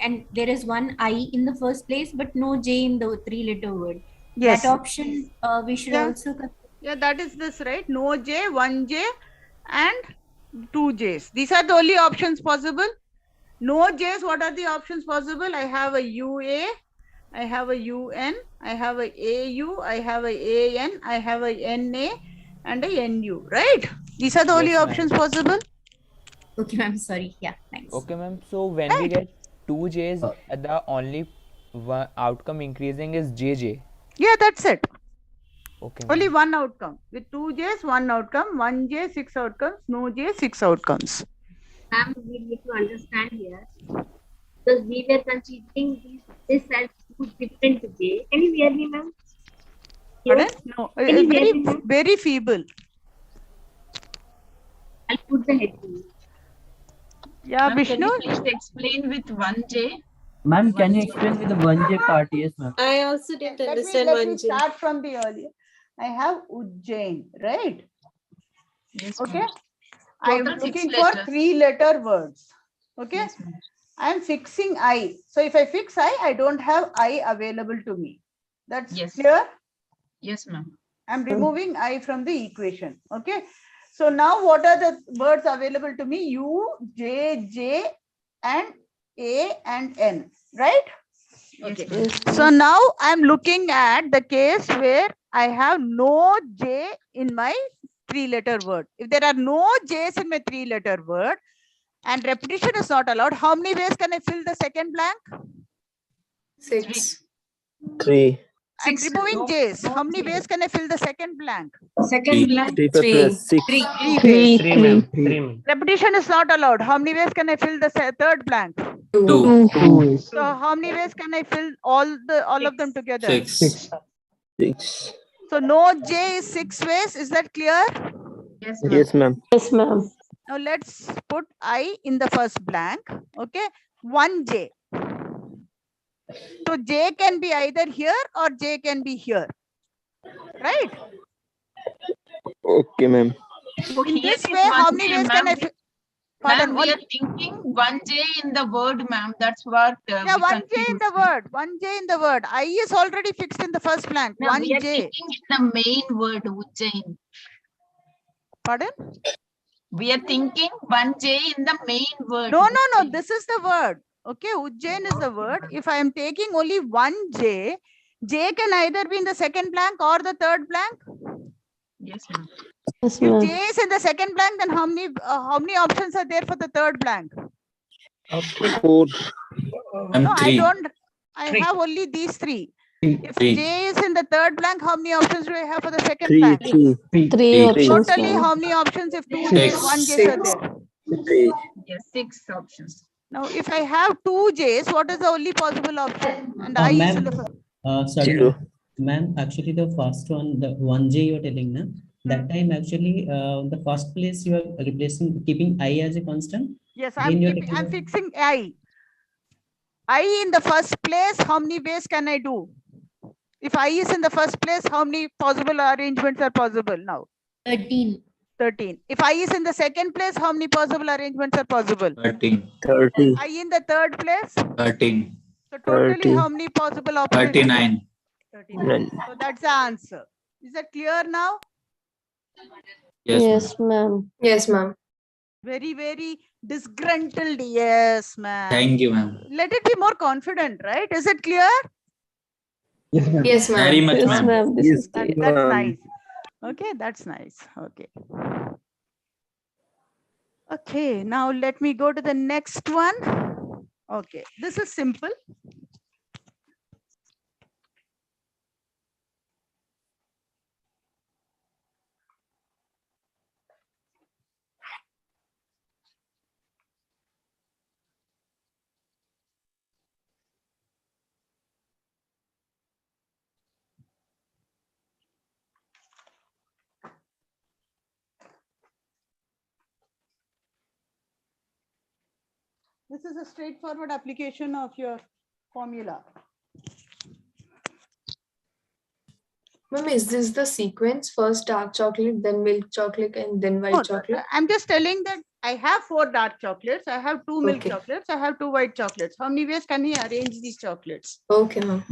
and there is one I in the first place, but no J in the 3-letter word. Yes. That option we should also consider. Yeah, that is this, right? No J, 1J, and 2 J's. These are the only options possible. No J's, what are the options possible? I have a UA, I have a UN, I have a AU, I have a AN, I have a NA, and a NU, right? These are the only Yes, ma'am. options possible. Okay, ma'am, sorry. Yeah, thanks. Okay, ma'am. So when we get 2 J's, the only one outcome increasing is JJ. Yeah, that's it. Okay, Only ma'am. one outcome. With 2 J's, one outcome. 1 J, 6 outcomes. No J, 6 outcomes. Ma'am, we need to understand here because we were considering this as two different J. Can you hear me, ma'am? Pardon? No, Can you hear me, ma'am? very feeble. I'll put the headphone. Yeah, Ma'am, can Vishnu? you please explain with 1J? Ma'am, can you explain with the 1J part? Yes, ma'am. I also didn't understand Let me 1J. start from the earlier. I have Ujjain, right? Yes, okay. ma'am. I'm Total 6 looking for letters. 3-letter words. Okay. Yes, ma'am. I'm fixing I. So if I fix I don't have I available to me. That's clear? Yes, ma'am. I'm removing I from the equation. Okay. So now what are the words available to me? U, J, J, and A and N, right? Okay. So now I'm looking at the case where I have no J in my 3-letter word. If there are no J's in my 3-letter word and repetition is not allowed, how many ways can I fill the second blank? 6. 3. I'm removing J's. How many ways can I fill the second blank? Second blank. 3 plus 6. 3 ways. 3, ma'am. 3, ma'am. Repetition is not allowed. How many ways can I fill the third blank? 2. So how many ways can I fill all of them together? 6. 6. So no J is 6 ways. Is that clear? Yes, Yes, ma'am. Yes, ma'am. Now let's put I in the first blank. Okay, 1J. So J can be either here or J can be here. Right? Okay, ma'am. So In here this is way, how 1J, many ways ma'am. can I? Pardon, Ma'am, we are thinking 1J in the word, ma'am. That's what yeah, we 1J in confused. the word. 1J in the word. I is already fixed in the first blank. No, we are 1J. thinking in the main word, Ujjain. Pardon? We are thinking 1J in the main word. No, no, no. This is the word. Okay, Ujjain is the word. If I am taking only 1J, J can either be in the second blank or the third blank. Yes, ma'am. If J is in the second blank, then how many options are there for the third blank? 4. No, I 3. don't. I have only these 3. If 3. J is in the third blank, how many options do I have for the second 3, blank? 3. 3 options, Totally, ma'am. how many options if 2 Six. J's, 1 J's are there? 3. Yes, 6 options. Now, if I have 2 J's, what is the only possible option? And I is in the first. Sorry, 0. ma'am. Actually, the first one, the 1J you're telling now. That time, actually, the first place you are replacing, keeping I as a constant. Yes, Then you're I'm fixing I. I in the first place, how many ways can I do? If I is in the first place, how many possible arrangements are possible now? 13. 13. If I is in the second place, how many possible arrangements are possible? 13. 30. I in the third place? 13. So totally 30. how many possible operations? 39. 39. So that's the answer. Is that clear now? Yes, ma'am. ma'am. Yes, ma'am. Very, very disgruntled. Yes, ma'am. Thank you, ma'am. Let it be more confident, right? Is it clear? Yes, ma'am. Yes, ma'am. Very much, Yes, ma'am. ma'am. This Yes, is clear. That's ma'am. nice. Okay, that's nice. Okay. Okay, now let me go to the next one. Okay, this is simple. This is a straightforward application of your formula. Ma'am, is this the sequence? First dark chocolate, then milk chocolate, and then white chocolate? I'm just telling that I have 4 dark chocolates. I have 2 milk Okay. chocolates. I have 2 white chocolates. How many ways can we arrange these chocolates? Okay, ma'am.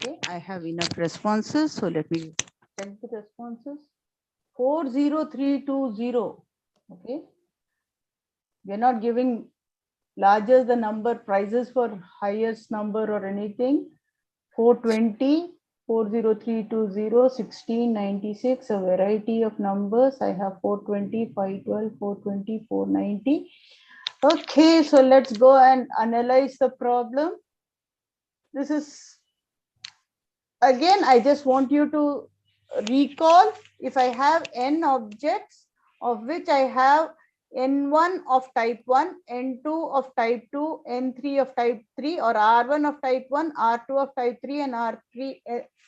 Okay, I have enough responses. So let me check the responses. 40320. Okay. We're not giving larger the number prizes for highest number or anything. 420, 40320, 1696, a variety of numbers. I have 420, 512, 420, 490. Okay, so let's go and analyze the problem. This is, again, I just want you to recall, if I have n objects of which I have n1 of type 1, n2 of type 2, n3 of type 3, or r1 of type 1, r2 of type 3, and r3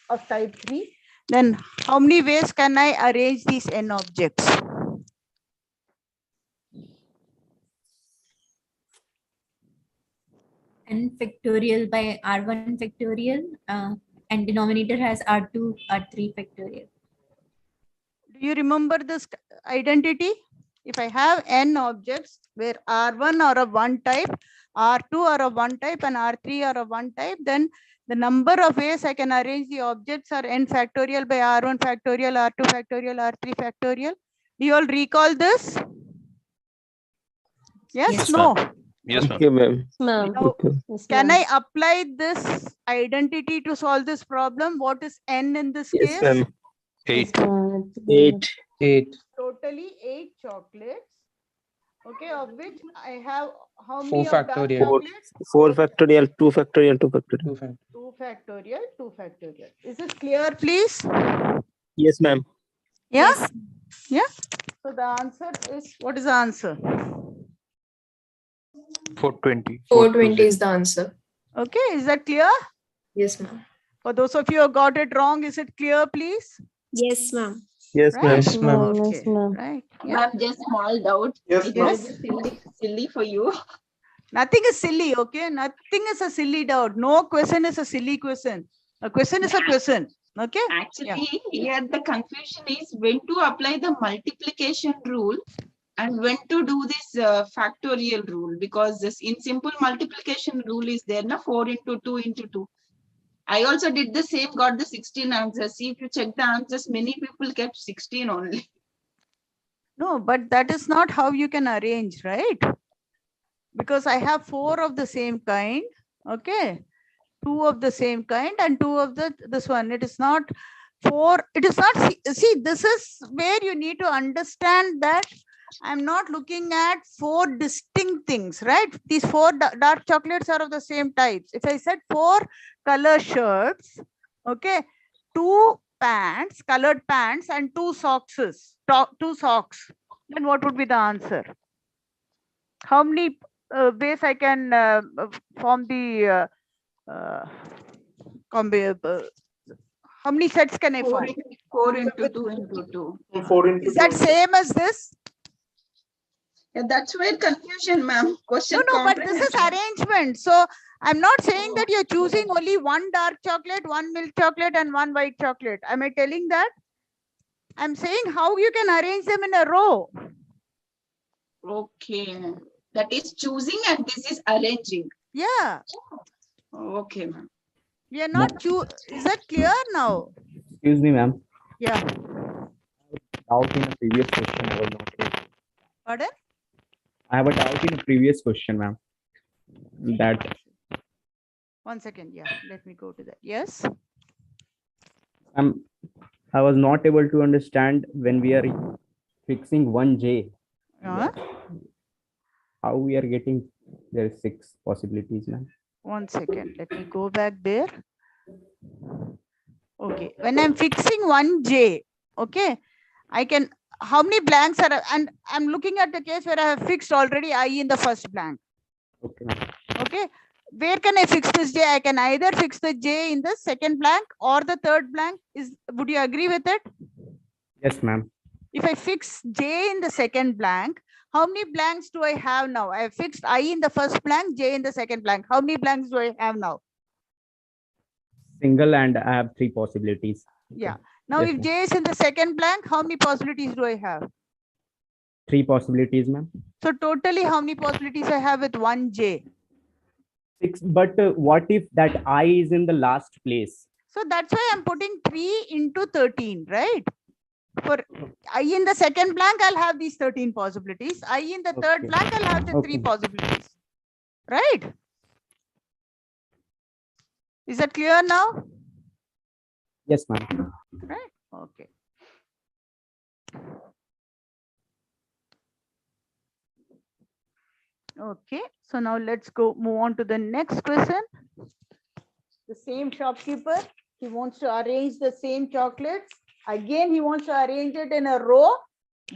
of type 3, then how many ways can I arrange these n objects? N factorial by R1 factorial, and denominator has R2, R3 factorial. Do you remember this identity? If I have n objects where R1 are of one type, R2 are of one type, and R3 are of one type, then the number of ways I can arrange the objects are n factorial by R1 factorial, R2 factorial, R3 factorial. Do you all recall this? Yes, Yes, no? ma'am. Yes, ma'am. Okay, ma'am. Now, Okay. can I apply this identity to solve this problem? What is n in this Yes, case? ma'am. 8. 8. Totally 8 chocolates. Okay, of which I have how 4 many of dark factorial. chocolates? 4 factorial, 2 factorial, 2 factorial. 2 factorial, 2 factorial. Is this clear, please? Yes, ma'am. Yeah? Yeah? So the answer is, what is the answer? 420. 420 is the answer. Okay, is that clear? Yes, ma'am. For those of you who got it wrong, is it clear, please? Yes, ma'am. Yes, Right? ma'am. Yes, ma'am. Okay, right. Yeah. Ma'am, just small doubt. Yes, It ma'am. was silly for you. Nothing is silly, okay? Nothing is a silly doubt. No question is a silly question. A question is a question. Okay? Actually, here the confusion is when to apply the multiplication rule and when to do this factorial rule, because this in simple multiplication rule is there, na 4 into 2 into 2. I also did the same, got the 16 answers. See, if you check the answers, many people kept 16 only. No, but that is not how you can arrange, right? Because I have 4 of the same kind, okay? 2 of the same kind and 2 of this one. It is not 4. It is not, see, this is where you need to understand that I'm not looking at 4 distinct things, right? These 4 dark chocolates are of the same types. If I said 4 color shirts, okay, 2 pants, colored pants, and 2 socks, then what would be the answer? How many ways I can form the how many sets can I form? 4 into 2 into 2. 4 into Is that 2. same as this? Yeah, that's where confusion, ma'am. Question No, but this is comprehension. arrangement. So I'm not saying that you're choosing only 1 dark chocolate, 1 milk chocolate, and 1 white chocolate. Am I telling that? I'm saying how you can arrange them in a row. Okay. That is choosing and this is arranging. Yeah. Okay, ma'am. We are not is that clear now? Excuse me, ma'am. Yeah. Doubt in a previous question I was not able. Pardon? I have a doubt in a previous question, ma'am. That 1 second. Yeah, let me go to that. Yes. I was not able to understand when we are fixing 1J. How we are getting there are 6 possibilities, ma'am. 1 second. Let me go back there. Okay. When I'm fixing 1J, okay, I can, how many blanks are, and I'm looking at the case where I have fixed already I in the first blank. Okay. Okay. Where can I fix this J? I can either fix the J in the second blank or the third blank. Would you agree with it? Yes, ma'am. If I fix J in the second blank, how many blanks do I have now? I have fixed I in the first blank, J in the second blank. How many blanks do I have now? Single, and I have 3 possibilities. Yeah. Now, Yes, if J is in the second blank, how many possibilities do I have? 3 possibilities, ma'am. So totally, how many possibilities I have with 1J? 6. But what if that I is in the last place? So that's why I'm putting 3 into 13, right? For I in the second blank, I'll have these 13 possibilities. I in the third blank, I'll have the 3 possibilities. Right? Is that clear now? Yes, ma'am. Right? Okay. Okay. So now let's move on to the next question. The same shopkeeper, he wants to arrange the same chocolates. Again, he wants to arrange it in a row,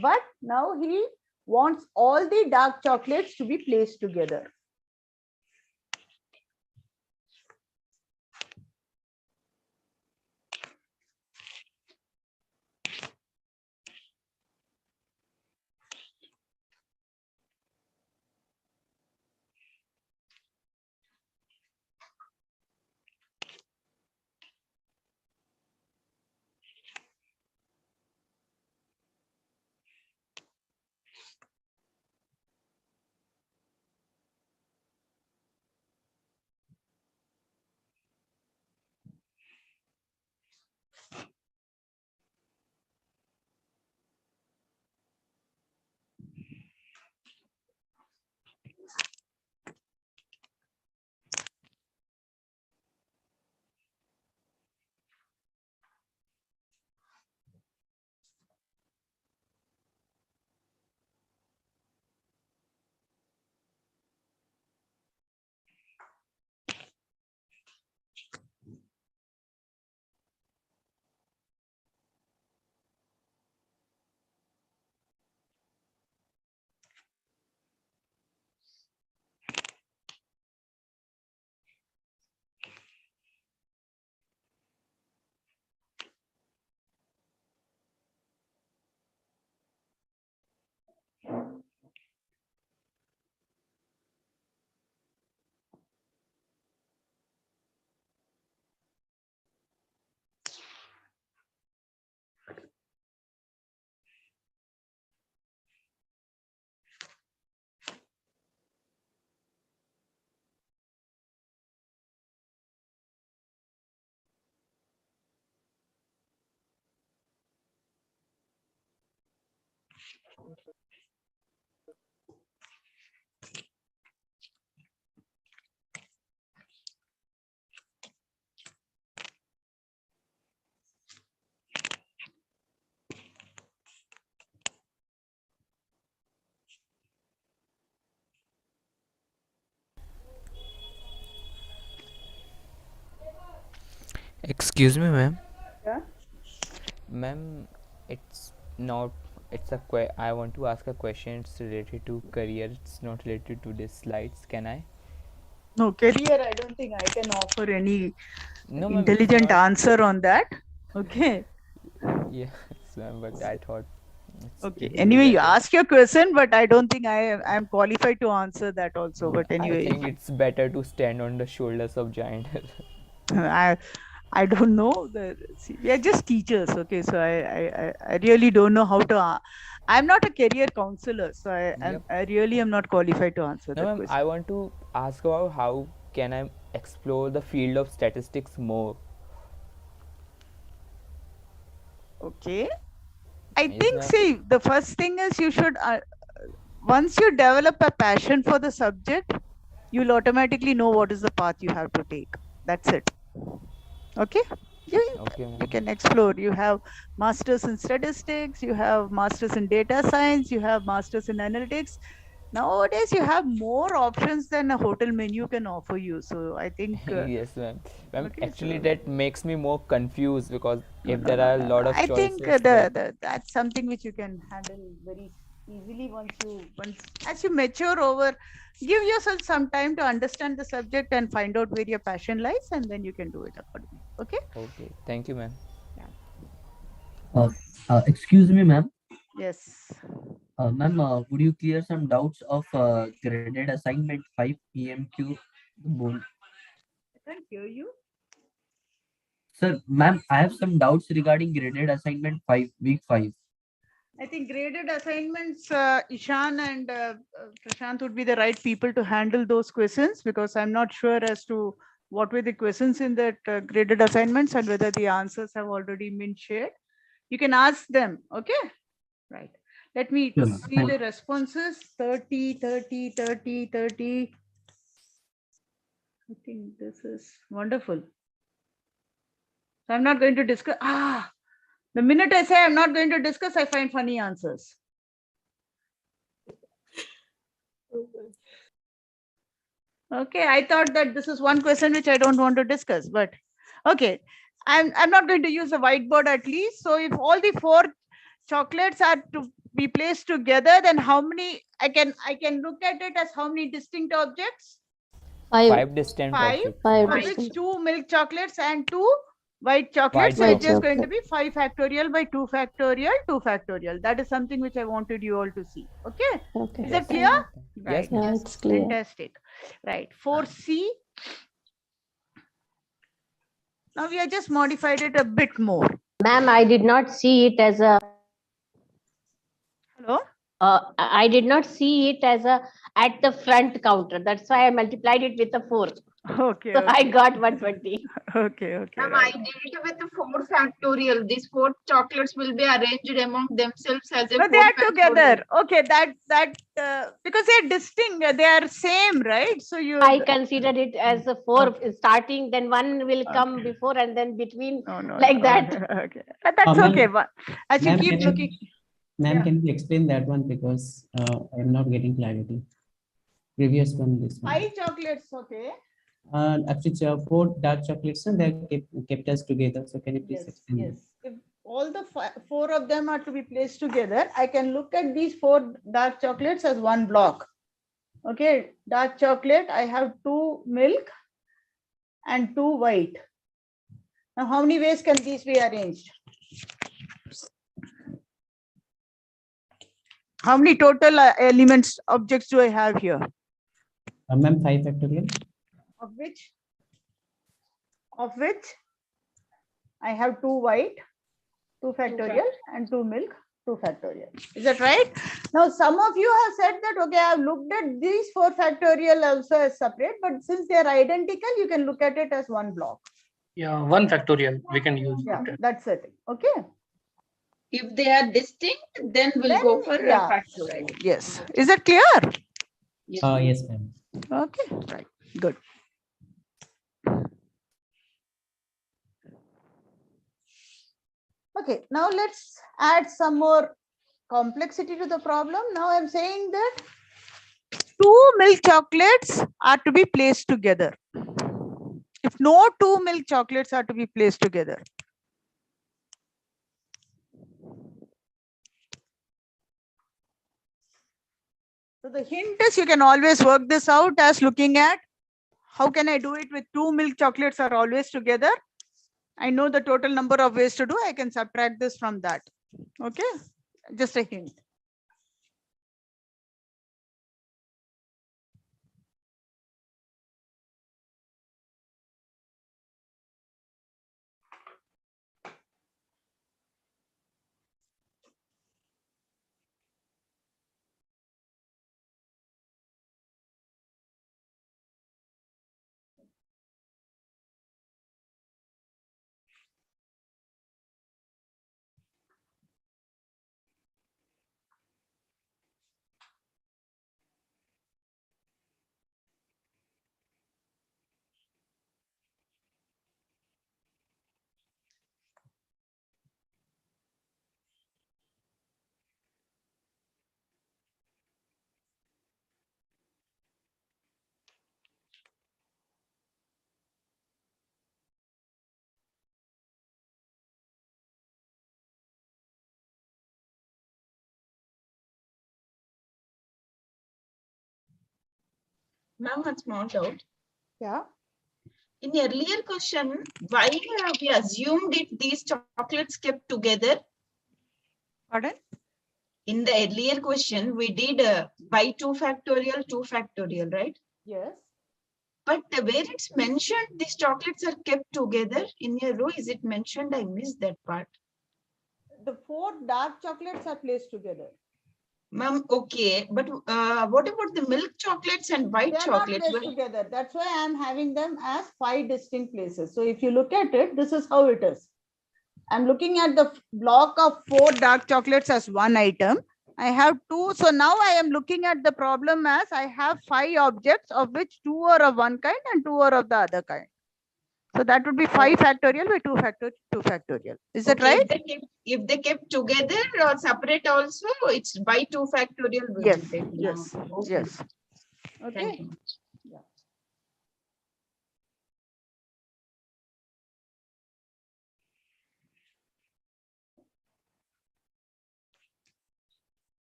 but now he wants all the dark chocolates to be placed together. Excuse me, ma'am. Yeah. Ma'am, it's not. I want to ask a question. It's related to career. It's not related to these slides. Can I? No, career, I don't think I can offer any No, ma'am, intelligent answer on that. Okay. Yes, ma'am, but I thought. Okay. It will be Anyway, you better. ask your question, but I don't think I am qualified to answer that also. But I anyway, think it's better to stand on the shoulders of giant. I don't know. See, we are just teachers, okay? So I really don't know how to. I'm not a career counselor, so Yep. I really am not qualified to answer No, that ma'am, question. I want to ask about how can I explore the field of statistics more. Okay. I Yes, think, ma'am. see, the first thing is you should, once you develop a passion for the subject, you'll automatically know what is the path you have to take. That's it. Okay. Okay, You ma'am. can explore. You have masters in statistics, you have masters in data science, you have masters in analytics. Nowadays, you have more options than a hotel menu can offer you. So I think. Yes, ma'am. Ma'am, Okay, actually, so that makes me more confused because if no, there are a lot of I think choices, then that's something which you can handle very easily once as you mature over. Give yourself some time to understand the subject and find out where your passion lies, and then you can do it accordingly. Okay. Okay. Thank you, ma'am. Excuse me, ma'am. Yes. Ma'am, would you clear some doubts of graded assignment 5 EMQ? I can't hear you. Sir, ma'am, I have some doubts regarding graded assignment 5, week 5. I think graded assignments, Ishan and Prashant would be the right people to handle those questions, because I'm not sure as to what were the questions in that graded assignments and whether the answers have already been shared. You can ask them. Okay. Right. Let me Sure. see the responses. 30, 30, 30, 30. I think this is wonderful. So I'm not going to discuss. The minute I say I'm not going to discuss, I find funny answers. Okay, I thought that this is one question which I don't want to discuss, but okay. I'm not going to use a whiteboard at least. So if all the 4 chocolates are to be placed together, then how many I can look at it as how many distinct objects? 5 distinct 5, objects. of which 2 milk chocolates and 2 white chocolates. So it's just going to be 5 factorial by 2 factorial, 2 factorial. That is something which I wanted you all to see. Okay. Okay. Is it clear? Yes, Right. Yeah, it's clear. Fantastic. Right. 4C. Now we have just modified it a bit more. Ma'am, I did not see it as a. Hello? I did not see it as a at the front counter. That's why I multiplied it with a 4. Okay. So I got 120. Okay. Ma'am, I did it with the 4 factorial. These 4 chocolates will be arranged among themselves as a No, 4 they are factorial. together. Okay, that because they are distinct, they are same, right? So you. I considered it as a 4 starting, then 1 will come before and then between, like that. Okay, that's okay. But as you keep looking. Ma'am, can you explain that one because I'm not getting clarity. Previous one, this one. 5 chocolates, okay. Actually, 4 dark chocolates, and they're kept us together. So can you please explain? Yes. If all the 4 of them are to be placed together, I can look at these 4 dark chocolates as one block. Okay, dark chocolate, I have 2 milk and 2 white. Now, how many ways can these be arranged? How many total elements, objects do I have here? Ma'am, 5 factorial. Of which I have 2 white, 2 factorial, and 2 milk, 2 factorial. Is that right? Now, some of you have said that, okay, I have looked at these 4 factorial also as separate, but since they are identical, you can look at it as one block. Yeah, 1 factorial we can use. Yeah, that's it. Okay. If they are distinct, then we'll go for a factorial. Yes. Is that clear? Yes, ma'am. Okay, right. Good. Okay, now let's add some more complexity to the problem. Now I'm saying that 2 milk chocolates are to be placed together. If no 2 milk chocolates are to be placed together. So the hint is you can always work this out as looking at how can I do it with 2 milk chocolates are always together. I know the total number of ways to do. I can subtract this from that. Okay, just a hint. Ma'am, one small doubt. Yeah. In the earlier question, why we assumed these chocolates kept together? Pardon? In the earlier question, we did by 2 factorial, right? Yes. But where it's mentioned, these chocolates are kept together in a row, is it mentioned? I missed that part. The 4 dark chocolates are placed together. Ma'am, okay, but what about the milk chocolates and white They are chocolates? not placed together. That's why I am having them as 5 distinct places. So if you look at it, this is how it is. I'm looking at the block of 4 dark chocolates as one item. I have 2. So now I am looking at the problem as I have 5 objects, of which 2 are of one kind and 2 are of the other kind. So that would be 5 factorial by 2 factorial, 2 factorial. Is that right? If they kept together or separate also, it's by 2 factorial. Will Yes, be taken. yes, Okay. yes. Okay. Thank you. Yeah.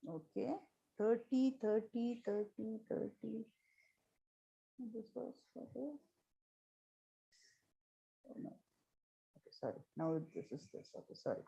Okay. 30, 30, 30, 30. This was for this. Oh, no. Okay, sorry. Now this is this. Okay, sorry.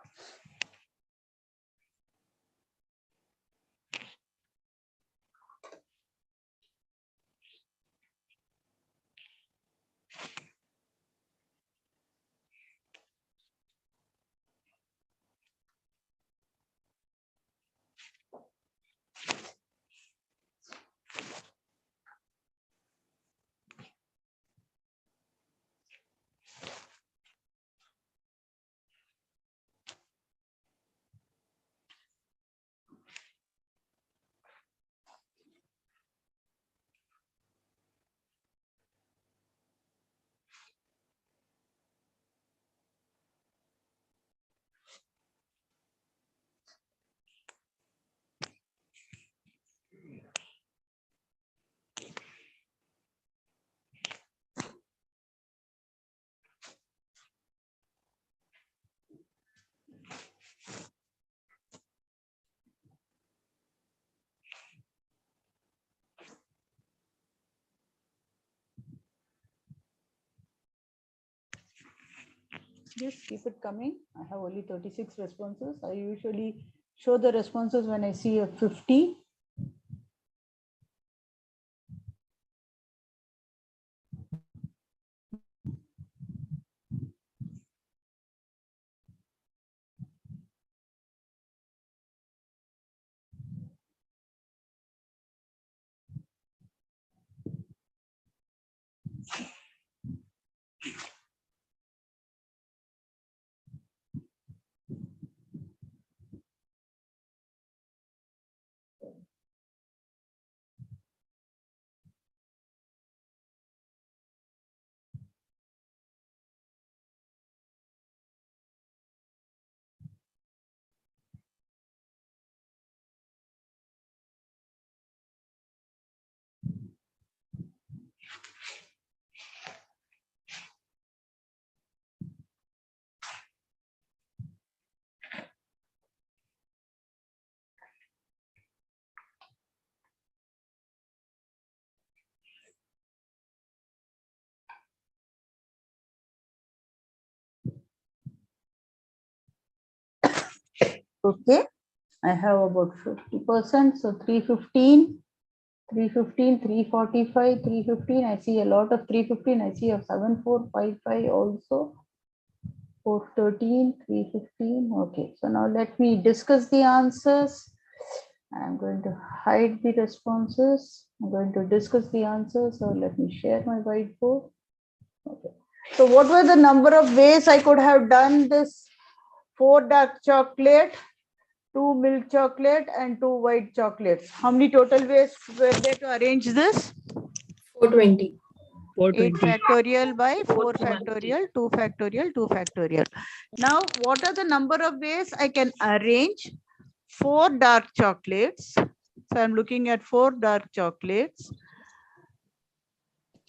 Just keep it coming. I have only 36 responses. I usually show the responses when I see a 50. Okay, I have about 50%. So 315, 315, 345, 315. I see a lot of 315. I see a 7455 also. 413, 315. Okay, so now let me discuss the answers. I'm going to hide the responses. I'm going to discuss the answers. So let me share my whiteboard. Okay. So what were the number of ways I could have done this? 4 dark chocolate, 2 milk chocolate, and 2 white chocolates. How many total ways were there to arrange this? 420. 8 factorial by 4 factorial, 2 factorial, 2 factorial. Now, what are the number of ways I can arrange 4 dark chocolates? So I'm looking at 4 dark chocolates,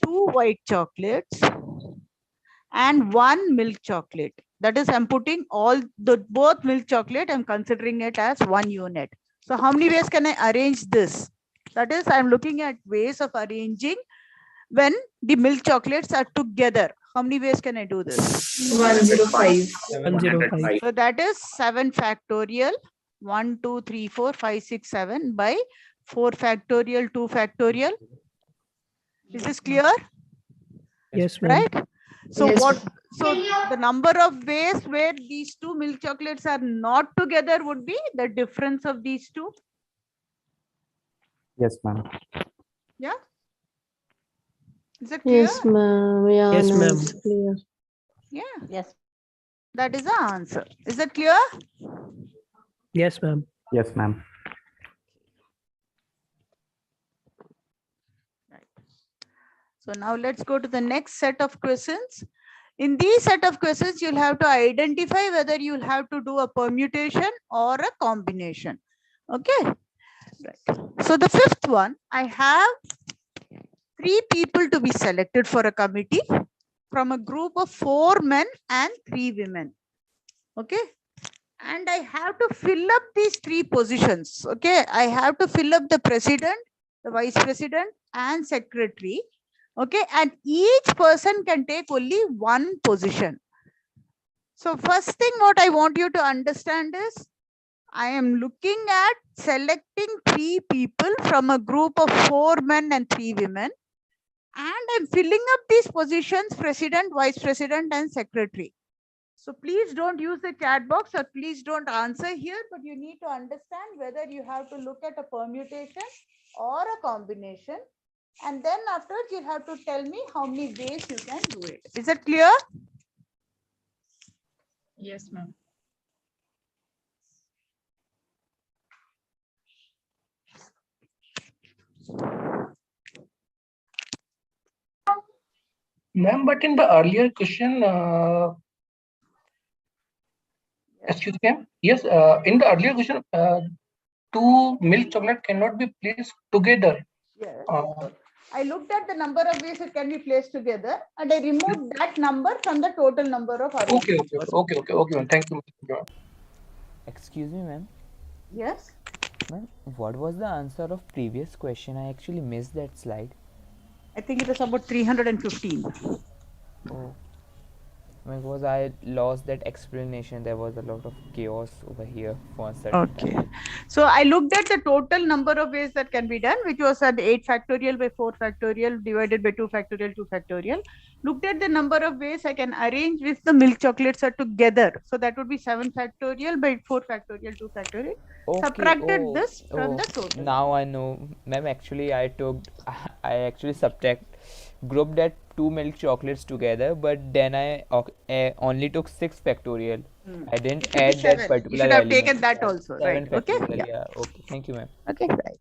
2 white chocolates, and 1 milk chocolate. That is, I'm putting all the both milk chocolate, I'm considering it as one unit. So how many ways can I arrange this? That is, I'm looking at ways of arranging when the milk chocolates are together. How many ways can I do this? 105. 105. So that is 7 factorial, 1, 2, 3, 4, 5, 6, 7 by 4 factorial, 2 factorial. Is this clear? Yes, ma'am. Right? So Yes, what? So the number of ways where these 2 milk chocolates are not together would be the difference of these 2. Yes, ma'am. Yeah. Is it clear? Yes, ma'am. Yeah, Yes, now ma'am. it's clear. Yeah. Yes. That is the answer. Is that clear? Yes, ma'am. Yes, ma'am. So now let's go to the next set of questions. In these set of questions, you'll have to identify whether you'll have to do a permutation or a combination. Okay. Right. So the fifth one, I have 3 people to be selected for a committee from a group of 4 men and 3 women. Okay. And I have to fill up these 3 positions. Okay. I have to fill up the president, the vice president, and secretary. Okay. And each person can take only 1 position. So first thing what I want you to understand is I am looking at selecting 3 people from a group of 4 men and 3 women. And I'm filling up these positions, president, vice president, and secretary. So please don't use the chat box or please don't answer here, but you need to understand whether you have to look at a permutation or a combination. And then afterwards, you have to tell me how many ways you can do it. Is that clear? Yes, ma'am. Ma'am, but in the earlier question, excuse me, ma'am. Yes, in the earlier question, 2 milk chocolate cannot be placed together. Yes. I looked at the number of ways it can be placed together and I removed that number from the total number of arrangements. Okay, ma'am. Thank you. Excuse me, ma'am. Yes. Ma'am, what was the answer of previous question? I actually missed that slide. I think it was about 315. Oh, because I lost that explanation. There was a lot of chaos over here for a certain time. So I looked at the total number of ways that can be done, which was at 8 factorial by 4 factorial divided by 2 factorial, 2 factorial. Looked at the number of ways I can arrange with the milk chocolates are together. So that would be 7 factorial by 4 factorial, 2 factorial. Okay. Subtracted this from the total. Now I know, ma'am. Actually, I grouped that 2 milk chocolates together, but then I only took 6 factorial. I didn't add that particular You should have element. taken that also, 7 right? Okay. factorial, yeah. Okay. Thank you, ma'am. Okay, right.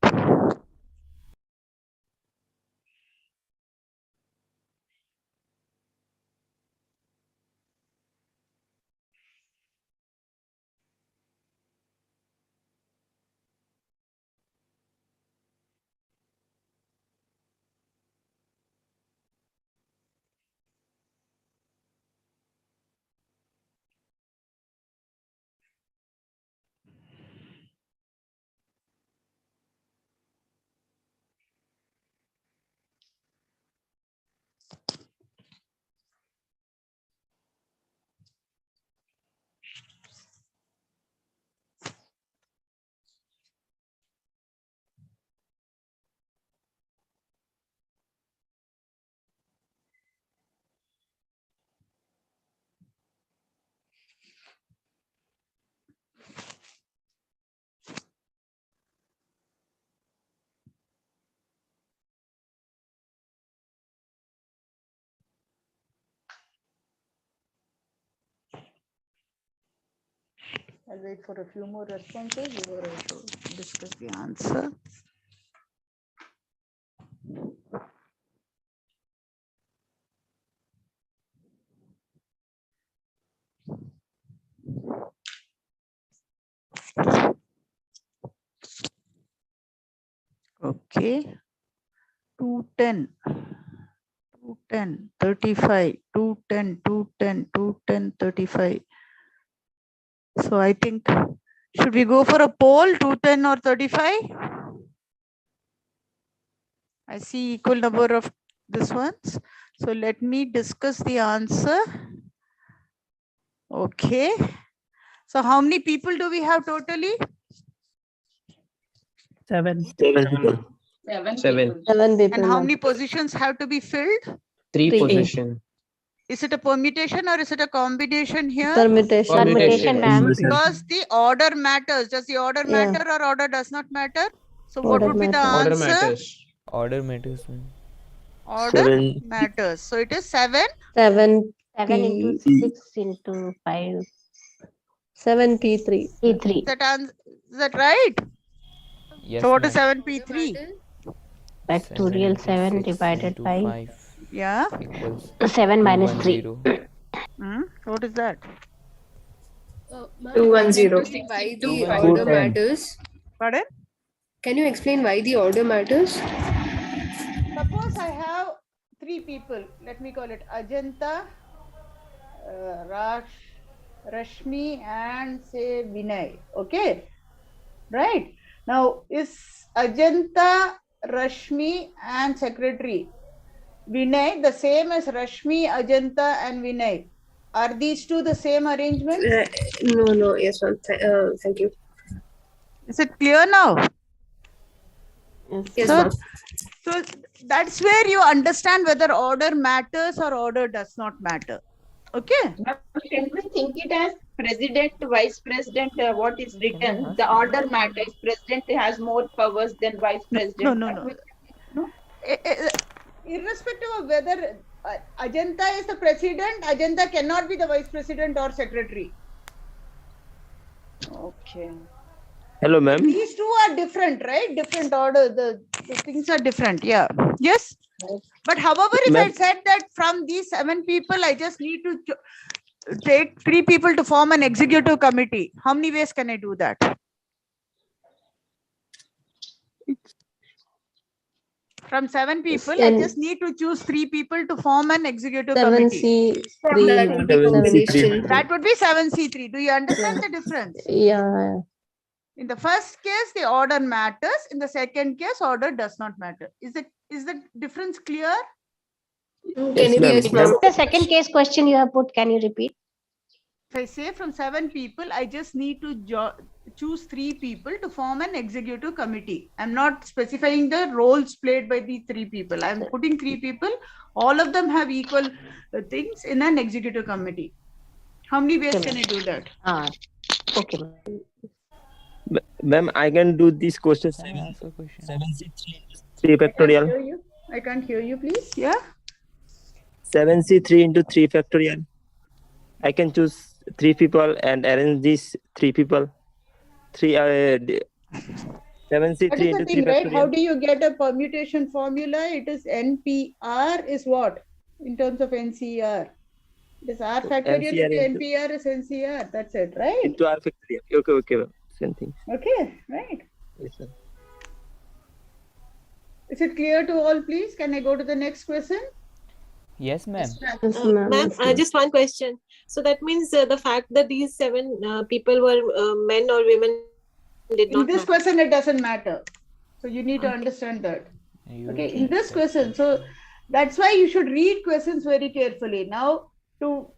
I'll wait for a few more responses. We were also discuss the answer. Okay. 210, 210, 35, 210, 210, 210, 35. So I think, should we go for a poll, 210 or 35? I see equal number of this ones. So let me discuss the answer. Okay. So how many people do we have totally? 7. 7 7. And how many positions have to be filled? 3 position. Is it a permutation or is it a combination here? Permutation. Permutation, ma'am. Because the order matters. Does the order matter or order does not matter? So what would be the Order answer? matters. Order matters, ma'am. Order 7. matters. So it is 7. 7 7 into P 6 into 5. 7 P3. P3. Is that right? Yes, So what is ma'am. 7P3? Factorial 7 6 divided into by 5 Yeah. equals 7 minus 3. 210. What is that? 210. Why the order 210. matters? Pardon? Can you explain why the order matters? Suppose I have 3 people. Let me call it Ajanta, Rashmi, and say Vinay. Okay. Right. Now, is Ajanta, Rashmi, and secretary Vinay the same as Rashmi, Ajanta, and Vinay? Are these two the same arrangement? No. Yes, ma'am. Thank you. Is it clear now? Yes, So, ma'am. so that's where you understand whether order matters or order does not matter. Okay. Can we think it as president, vice president, what is written? The order matters. President has more powers than vice president. No. Irrespective of whether Ajanta is the president, Ajanta cannot be the vice president or secretary. Okay. Hello, ma'am. These two are different, right? Different order. The things are different. Yeah. Yes. But however, if I said that from these 7 people, I just need to take 3 people to form an executive committee. How many ways can I do that? From 7 people, I just need to choose 3 people to form an executive committee. 7C3. That would be 7C3. Do you understand the difference? Yeah. In the first case, the order matters. In the second case, order does not matter. Is the difference clear? Yes, ma'am. The second case question you have put, can you repeat? If I say from 7 people, I just need to choose 3 people to form an executive committee. I'm not specifying the roles played by the 3 people. I'm putting 3 people. All of them have equal things in an executive committee. How many ways can I do that? Okay. Ma'am, I can do this question 7C3 factorial. I can't hear you, please. Yeah. 7C3 into 3 factorial. I can choose 3 people and arrange these 3 people. 7C3 That is the into 3 thing, right? How factorial. do you get a permutation formula? It is NPR is what in terms of NCR? It is R factorial NCR into NPR is NCR. That's it, right? Into R factorial. Okay, ma'am. Same thing. Okay, right. Yes, sir. Is it clear to all, please? Can I go to the next question? Yes, ma'am. Ma'am, just one question. So that means the fact that these 7 people were men or women did not In this matter. question, it doesn't matter. So you need to understand that. Okay, in this question, so that's why you should read questions very carefully. Now, to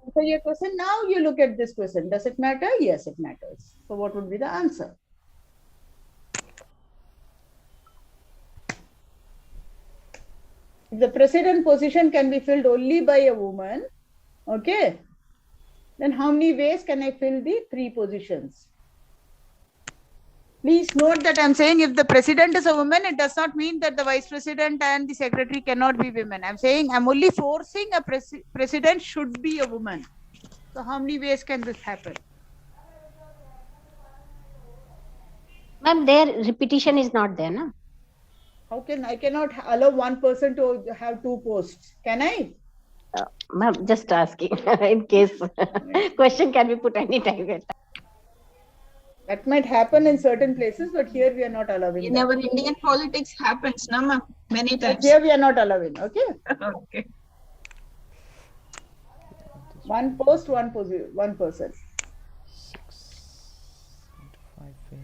answer your question, now you look at this question. Does it matter? Yes, it matters. So what would be the answer? If the president position can be filled only by a woman, okay, then how many ways can I fill the 3 positions? Please note that I'm saying if the president is a woman, it does not mean that the vice president and the secretary cannot be women. I'm saying I'm only forcing a president should be a woman. So how many ways can this happen? Ma'am, their repetition is not there, no? How can I cannot allow one person to have 2 posts? Can I? Ma'am, just asking in case question can be put anytime. That might happen in certain places, but here we are not allowing In that. our Indian politics happens, no, ma'am, many But times. here we are not allowing, okay? Okay. One post, one person. 5 ways.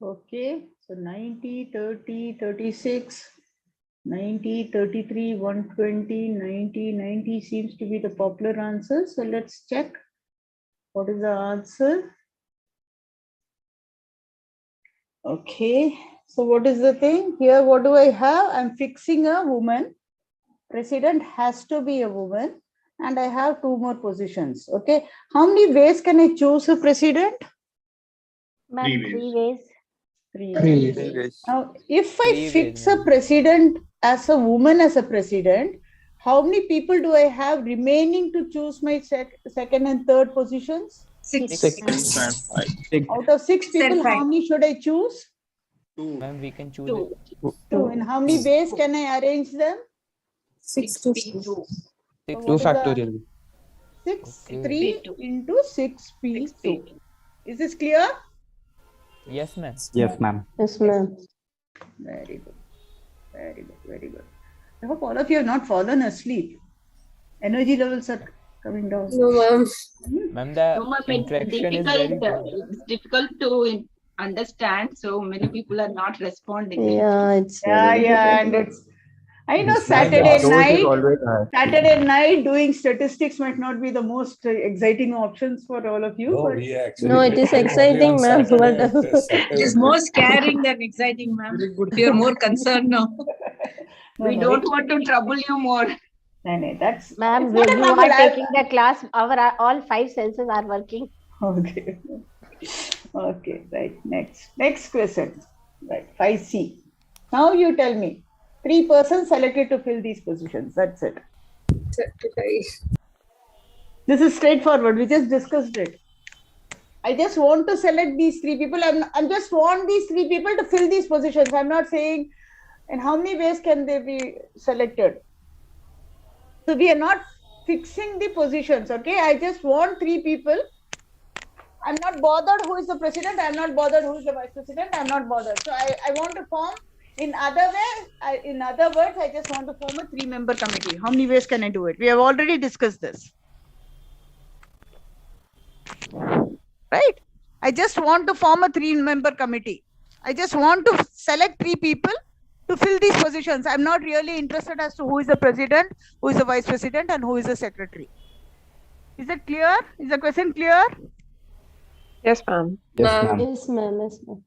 Okay, so 90, 30, 36, 90, 33, 120, 90, 90 seems to be the popular answer. So let's check what is the answer. Okay, so what is the thing here? What do I have? I'm fixing a woman. President has to be a woman, and I have two more positions. Okay, how many ways can I choose a president? Ma'am, 3 ways. Three Three ways. Now, if I Three ways, fix a ma'am. president as a woman as a president, how many people do I have remaining to choose my second and third positions? Six. Out of 6 people, how many should I choose? Ma'am, we can choose Two. it. Two. In how many ways can I arrange them? 6 to 6. 6 2 factorial. 6, Okay. 3 into 6p2. Is this clear? Yes, ma'am. Yes, ma'am. Yes, ma'am. Very good. Very good. Very good. I hope all of you have not fallen asleep. Energy levels are coming down. No, ma'am. Ma'am, the No, ma'am, interaction is very good. it's difficult to understand. So many people are not responding. Yeah, it's Yeah, very yeah, and difficult. it's. I know This Saturday dose is night. always high. Saturday night doing statistics might not be the most exciting options for all of you. No, but we actually. No, it is prepare only exciting, on ma'am. Saturday But and Sunday It is only. more scaring than exciting, ma'am. We are more concerned now. We don't want to trouble you more. No, that's. Ma'am, it's not a you trouble. are taking the class. Our all 5 senses are working. Okay. Okay, right. Next question. Right. 5C. Now you tell me. 3 persons selected to fill these positions. That's it. 35. This is straightforward. We just discussed it. I just want to select these 3 people. I just want these 3 people to fill these positions. I'm not saying in how many ways can they be selected. So we are not fixing the positions. Okay. I just want 3 people. I'm not bothered who is the president. I'm not bothered who is the vice president. I'm not bothered. So I want to form. In other words, I just want to form a 3-member committee. How many ways can I do it? We have already discussed this. Right? I just want to form a 3-member committee. I just want to select 3 people to fill these positions. I'm not really interested as to who is the president, who is the vice president, and who is the secretary. Is it clear? Is the question clear? Yes, ma'am. Yes, ma'am. yes, ma'am. Yes, ma'am.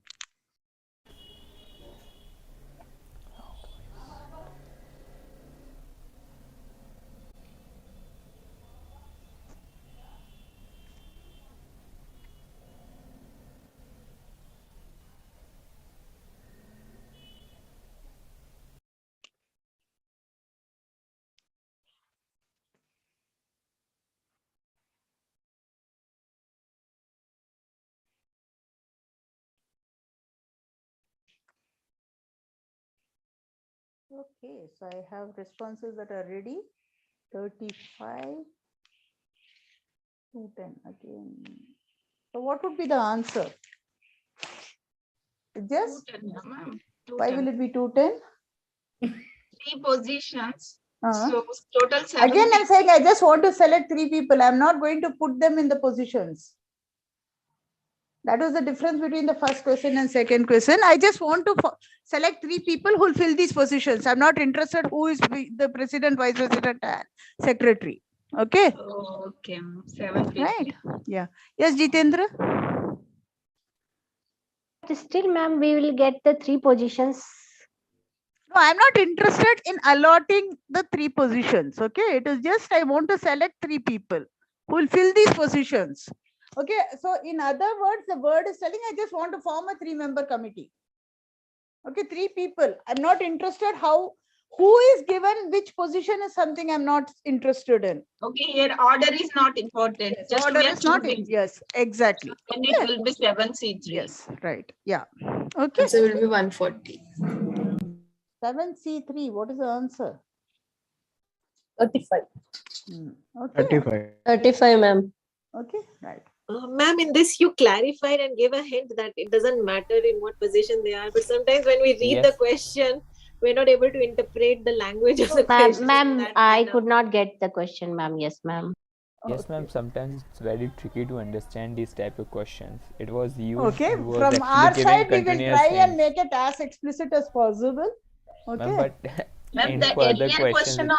Okay, so I have responses that are ready. 35 to 10 again. So what would be the answer? Just 210, ma'am. why will it be 210? 3 positions. Uh-huh. So total 7. Again, I'm saying I just want to select 3 people. I'm not going to put them in the positions. That was the difference between the first question and second question. I just want to select 3 people who will fill these positions. I'm not interested who is the president, vice president, and secretary. Okay. Okay, 7 people. Right. Yeah. Yes, Jitendra. Still, ma'am, we will get the 3 positions. No, I'm not interested in allotting the 3 positions. Okay. It is just I want to select 3 people who will fill these positions. Okay. So in other words, the word is telling I just want to form a 3-member committee. Okay. 3 people. I'm not interested who is given which position is something I'm not interested in. Okay, here order is not important. Yes, Just order we are is not. choosing. Yes, exactly. Then it will be 7C3. Yes, right. Yeah. Okay. Answer will be 140. 7C3. What is the answer? 35. Okay. 35. 35, ma'am. Okay, right. Ma'am, in this you clarified and gave a hint that it doesn't matter in what position they are. But sometimes when we read the question, we're not able to interpret the language of the question. Ma'am, I could not get the question, ma'am. Yes, ma'am. Yes, ma'am. Sometimes it's very tricky to understand these type of questions. It was you Okay, who was from actually our giving side, we will continuous try and hints. make it as explicit as possible. Okay. Ma'am, but Ma'am, in the further earlier questions,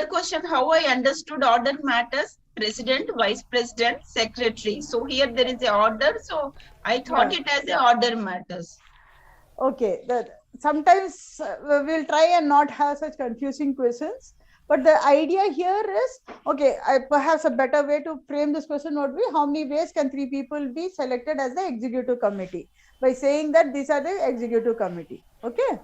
question, how I understood order matters, president, vice president, secretary. So here there is a order. So I thought it as a order matters. Okay, sometimes we'll try and not have such confusing questions. But the idea here is, okay, perhaps a better way to frame this question would be, how many ways can 3 people be selected as the executive committee? By saying that these are the executive committee. Okay.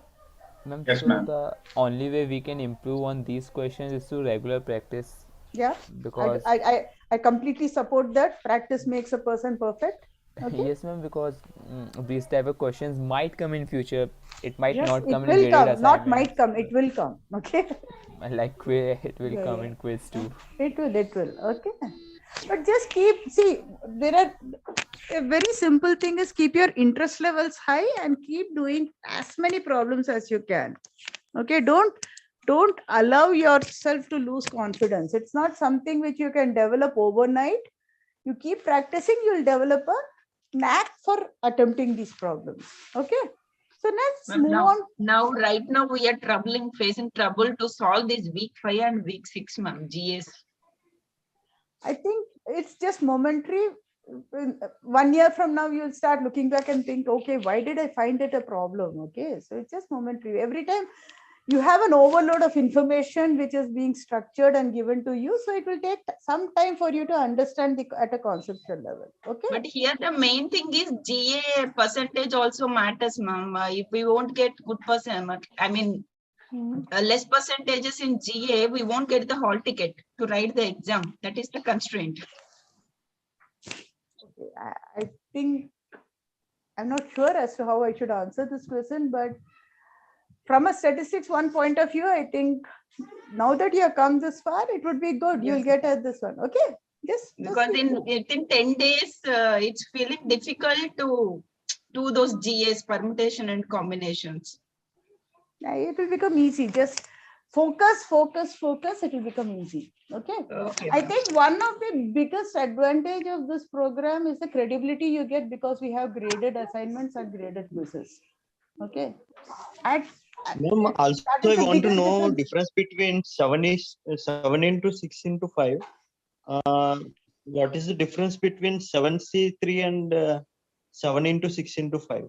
ma'am, Yes, so ma'am. the only way we can improve on these questions is to regular practice. Yeah, Because I completely support that. Practice makes a person perfect. Okay. yes, ma'am, because these type of questions might come in future. It might Yes, not it come in will graded come, not assignments. might come, it will come. Okay. Like it will Yeah, come yeah. in quiz too. It will. Okay. But just there are a very simple thing is keep your interest levels high and keep doing as many problems as you can. Okay. Don't allow yourself to lose confidence. It's not something which you can develop overnight. You keep practicing, you'll develop a knack for attempting these problems. Okay. So let's move on. Right now we are facing trouble to solve this week 5 and week 6, ma'am, GS. I think it's just momentary. 1 year from now, you'll start looking back and think, okay, why did I find it a problem? Okay, so it's just momentary. Every time you have an overload of information which is being structured and given to you, so it will take some time for you to understand at a conceptual level. Okay. But here the main thing is GA percentage also matters, ma'am. If we won't get good percent, I mean, less percentages in GA, we won't get the hall ticket to write the exam. That is the constraint. Okay, I think I'm not sure as to how I should answer this question, but from a statistics one point of view, I think now that you have come this far, it would be good. You'll get at this one. Okay. Because in 10 days, it's feeling difficult to do those GAs, permutation and combinations. Yeah, it will become easy. Just focus. It will become easy. Okay. I think one of the biggest advantage of this program is the credibility you get because we have graded assignments and graded quizzes. Okay. Ma'am, also I want to know difference between 7 into 6 into 5. What is the difference between 7C3 and 7 into 6 into 5?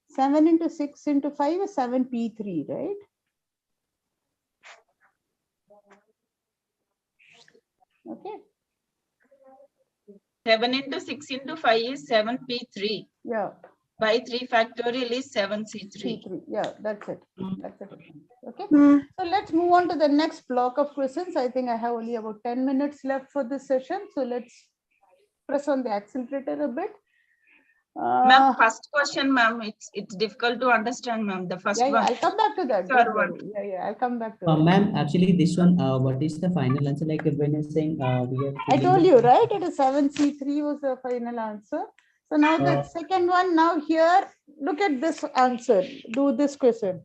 7 into 6 into 5 is 7P3, right? Okay. 7 into 6 into 5 is 7P3. Yeah. By 3 factorial is 7C3. Yeah, that's it. That's it. Okay. So let's move on to the next block of questions. I think I have only about 10 minutes left for this session. So let's press on the accelerator a bit. Ma'am, first question, ma'am, it's difficult to understand, ma'am. The first one. I'll come back to that. I'll come back to that. Ma'am, actually, this one, what is the final answer? Like when you're saying we have. I told you, right? It is 7C3 was the final answer. So now the second one. Now here, look at this answer. Do this question.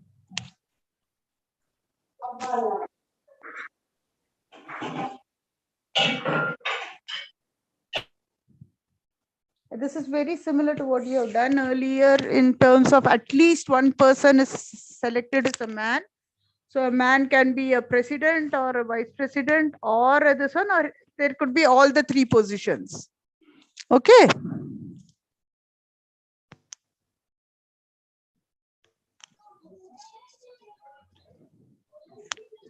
This is very similar to what you have done earlier in terms of at least one person is selected as a man. So a man can be a president or a vice president or this one, or there could be all the 3 positions. Okay.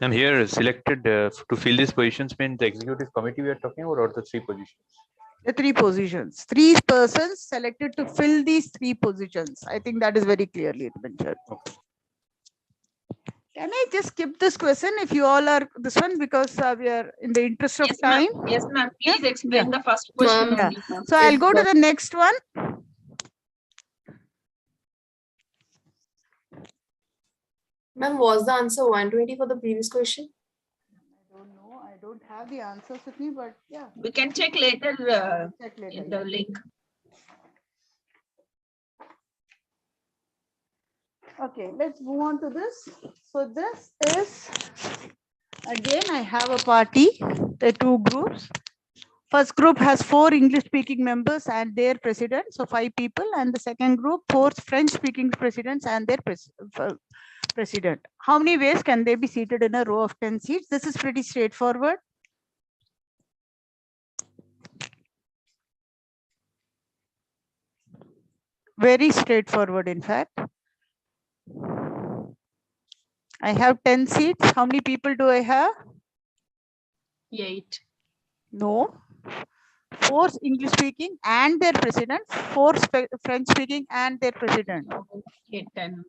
And here selected to fill these positions means the executive committee we are talking about or the 3 positions? The 3 positions. 3 persons selected to fill these 3 positions. I think that is very clearly mentioned. Okay. Can I just skip this question if you all are this one because we are in the interest of time? Yes, ma'am. Please explain the first question. Yeah. So I'll go to the next one. Ma'am, was the answer 120 for the previous question? I don't know. I don't have the answers with me, but yeah. We can check later, in the link. Okay, let's move on to this. So this is, again, I have a party, the 2 groups. First group has 4 English-speaking members and their president, so 5 people, and the second group 4 French-speaking presidents and their president. How many ways can they be seated in a row of 10 seats? This is pretty straightforward. Very straightforward, in fact. I have 10 seats. How many people do I have? 8. No. 4 English speaking and their president, 4 French speaking and their president. Okay, 10.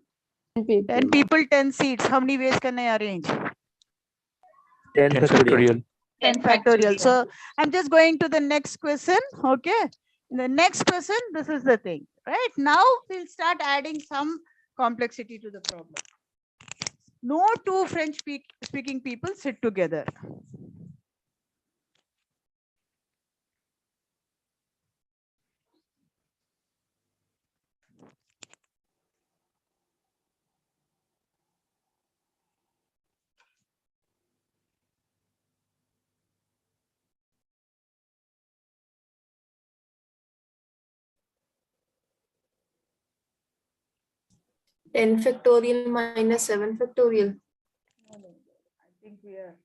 10 people, 10 seats. How many ways can I arrange? 10 factorial. 10 factorial. So I'm just going to the next question. Okay. In the next question, this is the thing, right? Now we'll start adding some complexity to the problem. No 2 French speaking people sit together. Ten factorial minus 7 factorial. I think we are.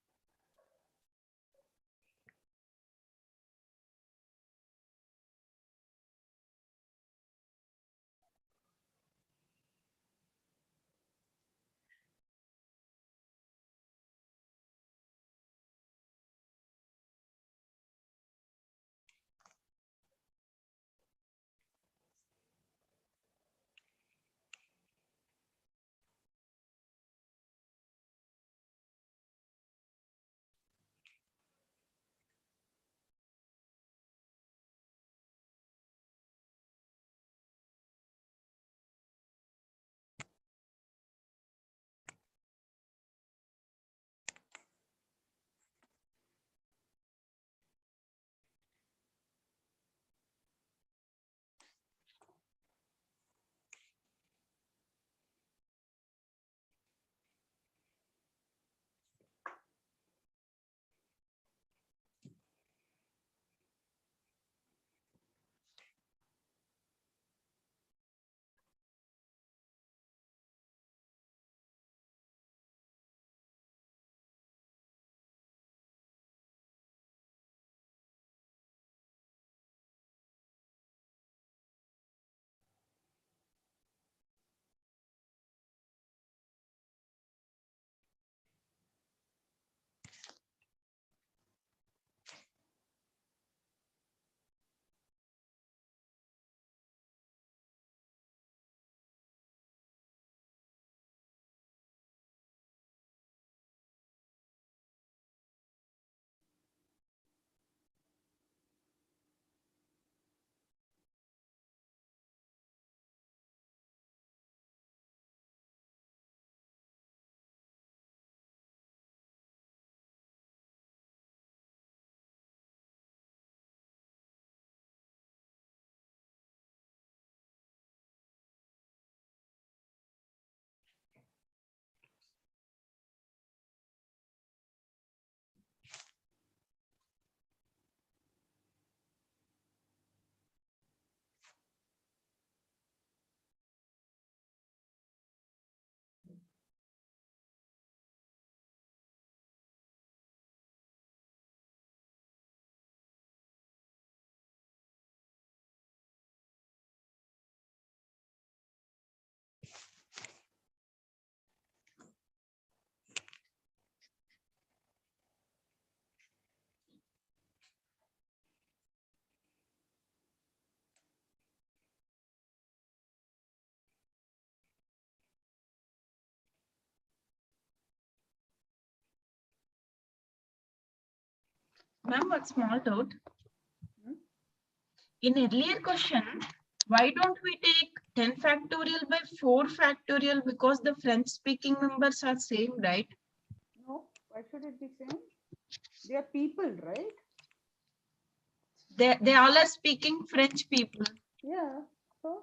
Ma'am, one small doubt. In earlier question, why don't we take 10 factorial by 4 factorial because the French speaking members are same, right? No, why should it be same? They are people, right? They all are speaking French people. Yeah. So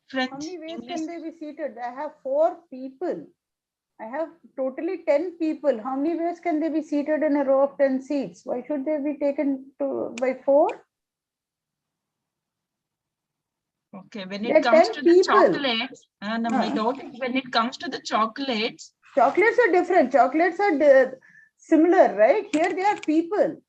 French, how many ways English. can they be seated? I have 4 people. I have totally 10 people. How many ways can they be seated in a row of 10 seats? Why should they be taken by 4? Okay, when There are it comes 10 to the people. chocolates, and my doubt is when it comes to the chocolates. Chocolates are different. Chocolates are similar, right? Here they are people.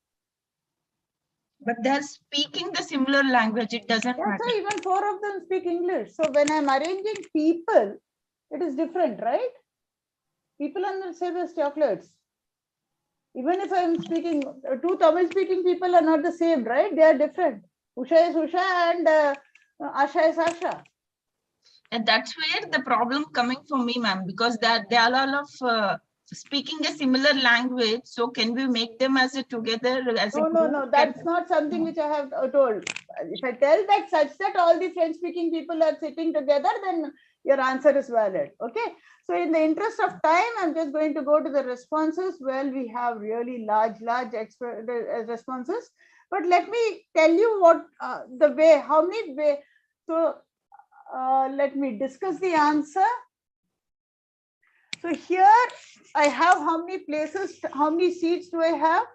But they're speaking the similar language. It doesn't Yeah, matter. so even 4 of them speak English. So when I'm arranging people, it is different, right? People are the same as chocolates. Even if I'm speaking, 2 Tamil speaking people are not the same, right? They are different. Usha is Usha and Asha is Asha. And that's where the problem coming for me, ma'am, because they are all of speaking a similar language. So can we make them as a together as a group? No. That's not something which I have told. If I tell that such that all the French speaking people are sitting together, then your answer is valid. Okay. So in the interest of time, I'm just going to go to the responses. Well, we have really large responses. But let me tell you what the way, how many way. So let me discuss the answer. So here I have how many places, how many seats do I have?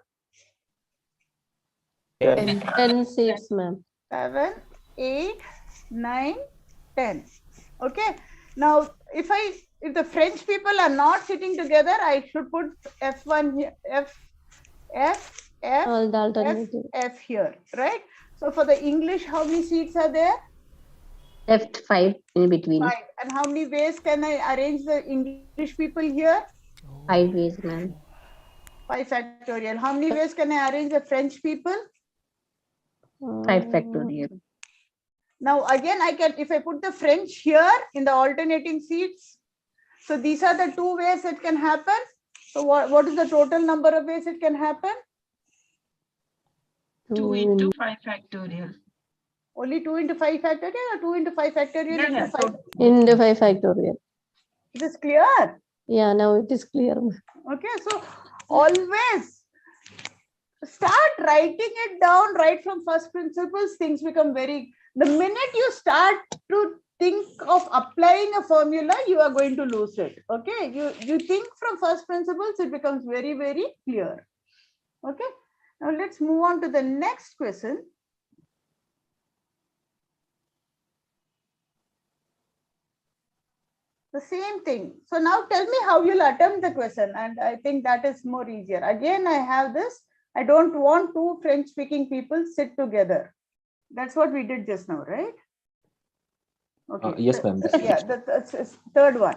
10 seats, ma'am. 7, 8, 9, 10. Okay. Now, if the French people are not sitting together, I should put F1 here, All the alternative. F here, right? So for the English, how many seats are there? Left 5 in between. 5. And how many ways can I arrange the English people here? 5 ways, ma'am. 5 factorial. How many ways can I arrange the French people? 5 factorial. Now again, I can, if I put the French here in the alternating seats, so these are the 2 ways it can happen. So what is the total number of ways it can happen? 2 into 5 factorial. Only 2 into 5 factorial or 2 into 5 factorial into 5? Into 5 factorial. Is this clear? Yeah, now it is clear. Okay, so always start writing it down right from first principles. Things become very, the minute you start to think of applying a formula, you are going to lose it. Okay, you think from first principles, it becomes very, very clear. Okay, now let's move on to the next question. The same thing. So now tell me how you'll attempt the question, and I think that is more easier. Again, I have this. I don't want 2 French speaking people sit together. That's what we did just now, right? Okay. Yes, ma'am. Yeah, that's third one.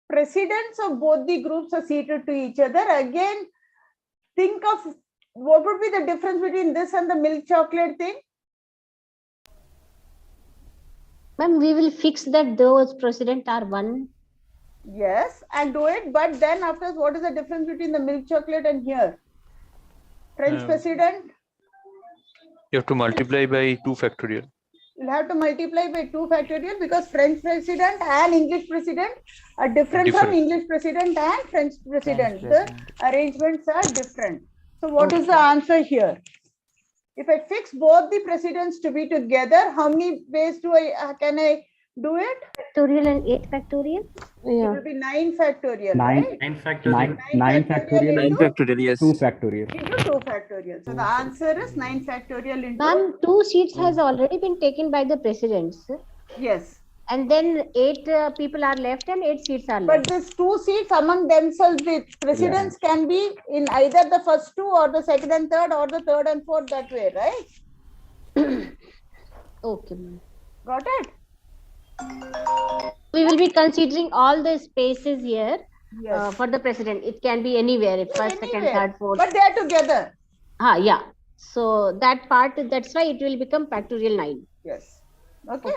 Presidents of both the groups are seated to each other. Again, think of what would be the difference between this and the milk chocolate thing? Ma'am, we will fix that those presidents are one. Yes, and do it. But then after, what is the difference between the milk chocolate and here? French president? You have to multiply by 2 factorial. You'll have to multiply by 2 factorial because French president and English president are different from English president and French president. The arrangements are different. So what is the answer here? If I fix both the presidents to be together, how many ways can I do it? Factorial and 8 factorial? Yeah. It will be 9 factorial, 9 right? 9 factorial. 9 factorial. 9 factorial, yes. 2 factorial. Into 2 factorial. So the answer is 9 factorial into. Ma'am, 2 seats has already been taken by the presidents. Yes. And then 8 people are left and 8 seats are But left. these 2 seats among themselves, the presidents can be in either the first 2 or the second and third or the third and fourth that way, right? Okay, ma'am. Got it? We will be considering all the spaces here Yes. for the president. It can be anywhere, if first, second, Anywhere. third, fourth. But they are together. Yeah. So that part, that's why it will become factorial 9. Yes. Okay.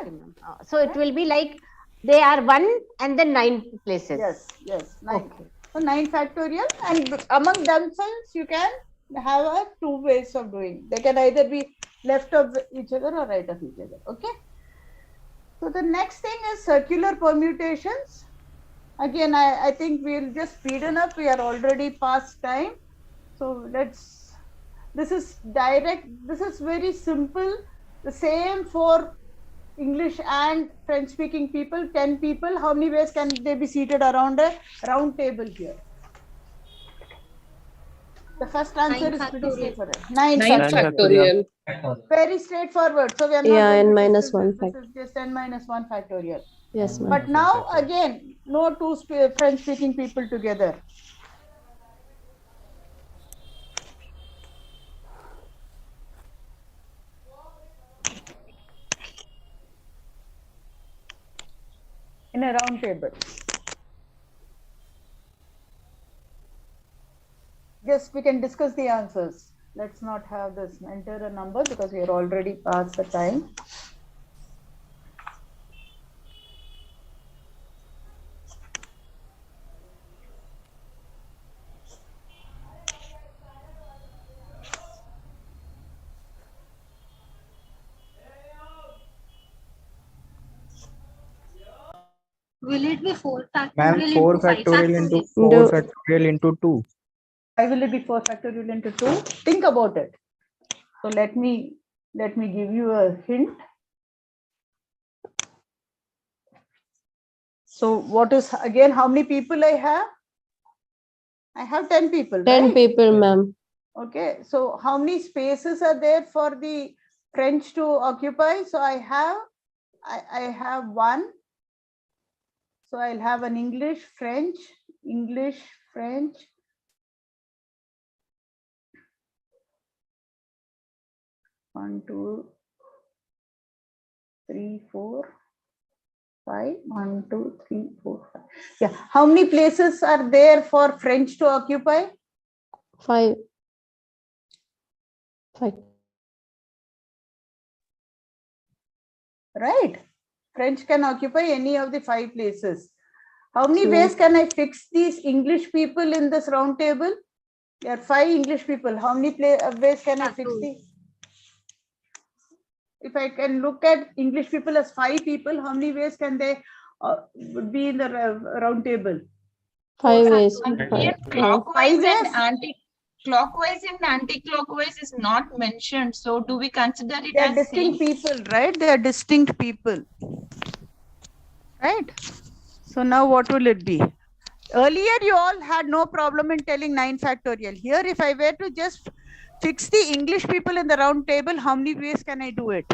So it will be like they are 1 and then 9 places. Yes. 9. Okay. So 9 factorial, and among themselves you can have 2 ways of doing. They can either be left of each other or right of each other. Okay. So the next thing is circular permutations. Again, I think we'll just speeden up. We are already past time. So this is direct. This is very simple. The same 4 English and French speaking people, 10 people, how many ways can they be seated around a round table here? The first answer is pretty straightforward. 9 factorial. Very straightforward. So we are not Yeah, going n to minus discuss 1 this. This factor. is just n minus 1 factorial. Yes, ma'am. But now again, no two French speaking people together. In a round table. Just we can discuss the answers. Let's not have this enter a number because we are already past the time. Will it be 4 Ma'am, factorial 4 into 5 factorial into factorial? 4 factorial into 2. Why will it be 4 factorial into 2? Think about it. So let me give you a hint. So what is again how many people I have? I have 10 people. 10 right? people, ma'am. Okay. So how many spaces are there for the French to occupy? So I have one. So I'll have an English, French, 1, 2, 3, 4, 5. 1, 2, 3, 4, 5. Yeah. How many places are there for French to occupy? 5. 5. Right. French can occupy any of the 5 places. How many ways can I fix these English people in this round table? There are 5 English people. How many ways can I fix these? If I can look at English people as 5 people, how many ways can they be in the round table? 5 ways. Here, clockwise and anti-clockwise and anti-clockwise is not mentioned. So do we consider it They are as distinct same? people, right? They are distinct people. Right? So now what will it be? Earlier you all had no problem in telling 9 factorial. Here if I were to just fix the English people in the round table, how many ways can I do it?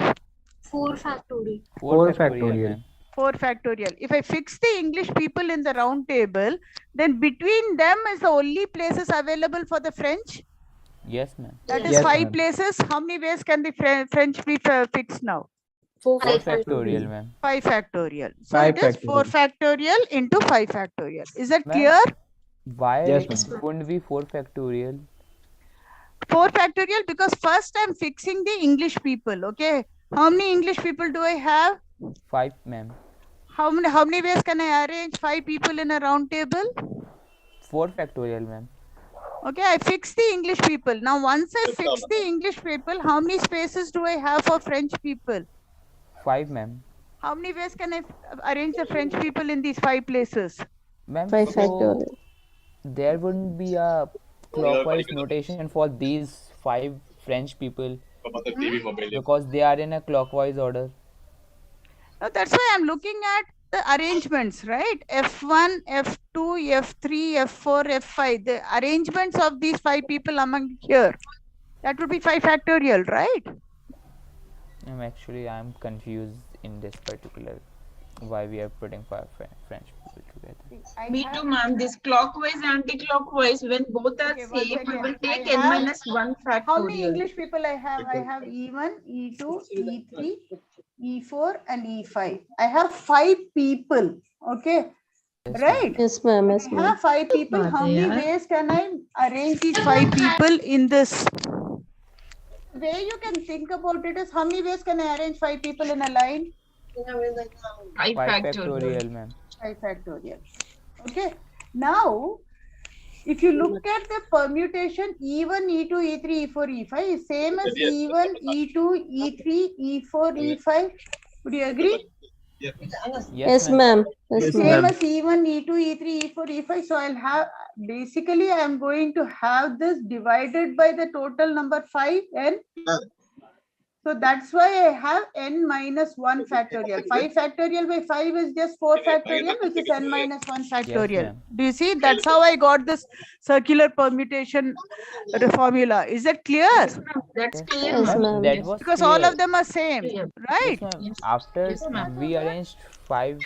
4 factorial. 4 factorial. 4 factorial. If I fix the English people in the round table, then between them is the only places available for the French. Yes, ma'am. That is Yes, 5 ma'am. places. How many ways can the French be fixed now? 4 factorial, ma'am. 5 factorial. So 5 it is 4 factorial into 5 factorial. Is that Ma'am, clear? Why Yes, ma'am. wouldn't be 4 factorial? 4 factorial because first I'm fixing the English people. Okay. How many English people do I have? 5, ma'am. How many ways can I arrange 5 people in a round table? 4 factorial, ma'am. Okay, I fix the English people. Now, once I fix the English people, how many spaces do I have for French people? 5, ma'am. How many ways can I arrange the French people in these 5 places? Ma'am, 5 so factorial. there wouldn't be a clockwise notation for these 5 French people because they are in a clockwise order. Now, that's why I'm looking at the arrangements, right? F1, F2, F3, F4, F5. The arrangements of these 5 people among here. That would be 5 factorial, right? Actually, I'm confused in this particular why we are putting 5 French people together. Me too, ma'am. This clockwise, anti-clockwise, when both are same, we will take n minus 1 factorial. How many English people I have? I have E1, E2, E3, E4 and E5. I have 5 people. Okay. Yes, right? Yes, ma'am. Yes, I ma'am. have 5 people. How many ways can I arrange these 5 people in this? The way you can think about it is how many ways can I arrange 5 people in a line? 5 factorial, ma'am. 5 factorial. Okay. Now, if you look at the permutation E1, E2, E3, E4, E5 is same as E1, E2, E3, E4, E5. Would you agree? Yes, ma'am. Yes, Same ma'am. as E1, E2, E3, E4, E5. So I'll have, basically I am going to have this divided by the total number 5 and So that's why I have n minus 1 factorial. 5 factorial by 5 is just 4 factorial, which is n minus 1 factorial. ma'am. Do you see? That's how I got this circular permutation formula. Is that clear? That's clear. Yes, Ma'am, ma'am. that was Because all clear. of them are same, right? Yes, ma'am. After we arranged 5.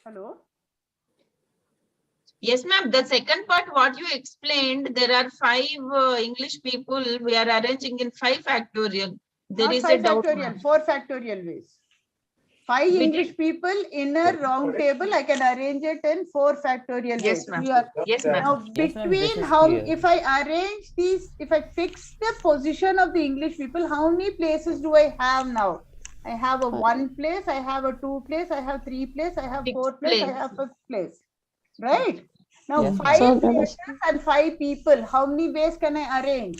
Hello? Yes, ma'am. The second part, what you explained, there are 5 English people. We are arranging in 5 factorial. There Not is 5 a doubt. factorial, 4 factorial ways. 5 English people in a round table, I can arrange it in 4 factorial Yes, ways. ma'am. You are, Yes, ma'am. now Yes, ma'am, this between is how, clear. if I arrange these, if I fix the position of the English people, how many places do I have now? I have a 1 place, I have a 2 place, I have 3 place, I have 4 place, I have 5th place. Right? Now Yes, 5 So that places is and 5 people, how many ways can I arrange?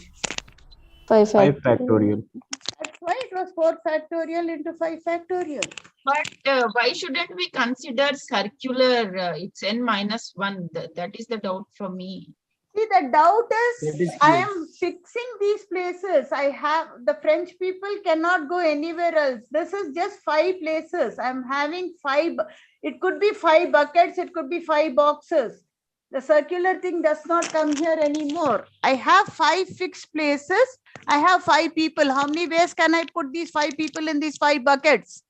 5 5 factorial. factorial. That's why it was 4 factorial into 5 factorial. But why shouldn't we consider circular? It's n minus 1. That is the doubt for me. See, the doubt That is is I clear. am fixing these places. I have the French people cannot go anywhere else. This is just 5 places. I'm having 5. It could be 5 buckets. It could be 5 boxes. The circular thing does not come here anymore. I have 5 fixed places. I have 5 people. How many ways can I put these 5 people in these 5 buckets?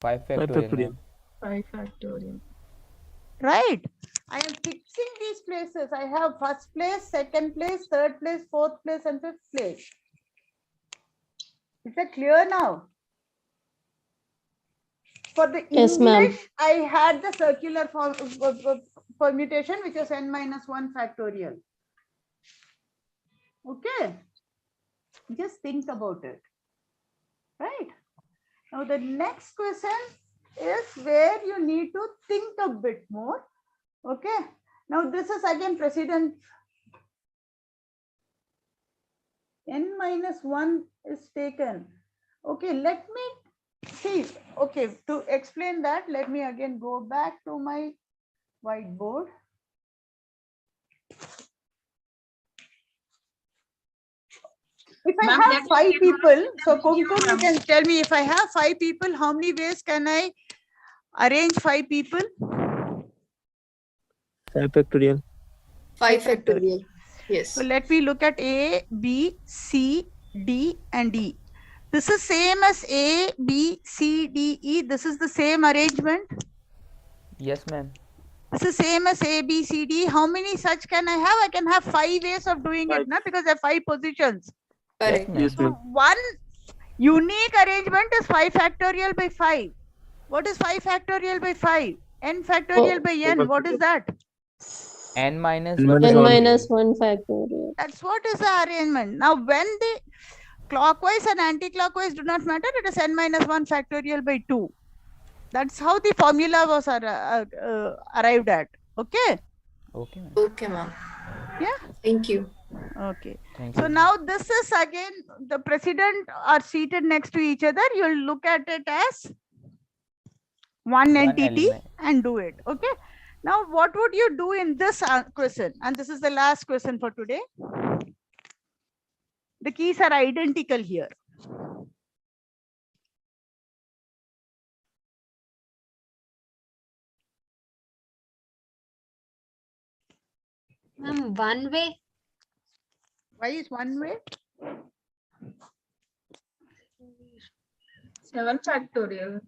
5 factorial. Ma'am. 5 factorial. Right. I am fixing these places. I have first place, second place, third place, fourth place, and 5th place. Is that clear now? For the Yes, ma'am. English, I had the circular form permutation, which is n minus 1 factorial. Okay. Just think about it. Right. Now, the next question is where you need to think a bit more. Okay. Now, this is again precedent. N minus 1 is taken. Okay, let me see. Okay, to explain that, let me again go back to my whiteboard. If I have 5 people, so Kumkum, you can tell me if I have 5 people, how many ways can I arrange 5 people? 5 factorial. 5 factorial. Yes. So let me look at A, B, C, D, and E. This is same as A, B, C, D, E. This is the same arrangement. Yes, ma'am. This is same as A, B, C, D. How many such can I have? I can have 5 ways of doing it, na? Because there are 5 positions. Correct. Yes, So ma'am. one unique arrangement is 5 factorial by 5. What is 5 factorial by 5? N factorial by n. What is that? N minus N 1. minus N 1. minus 1 factorial. That's what is the arrangement. Now, when the clockwise and anti-clockwise do not matter, it is n minus 1 factorial by 2. That's how the formula was arrived at. Okay. Okay, ma'am. Okay, ma'am. Yeah. Thank you. Okay. Thank So you. now this is again the precedent are seated next to each other. You'll look at it as one entity element. and do it. Okay. Now, what would you do in this question? And this is the last question for today. The keys are identical here. One way. Why is one way? 7 factorial.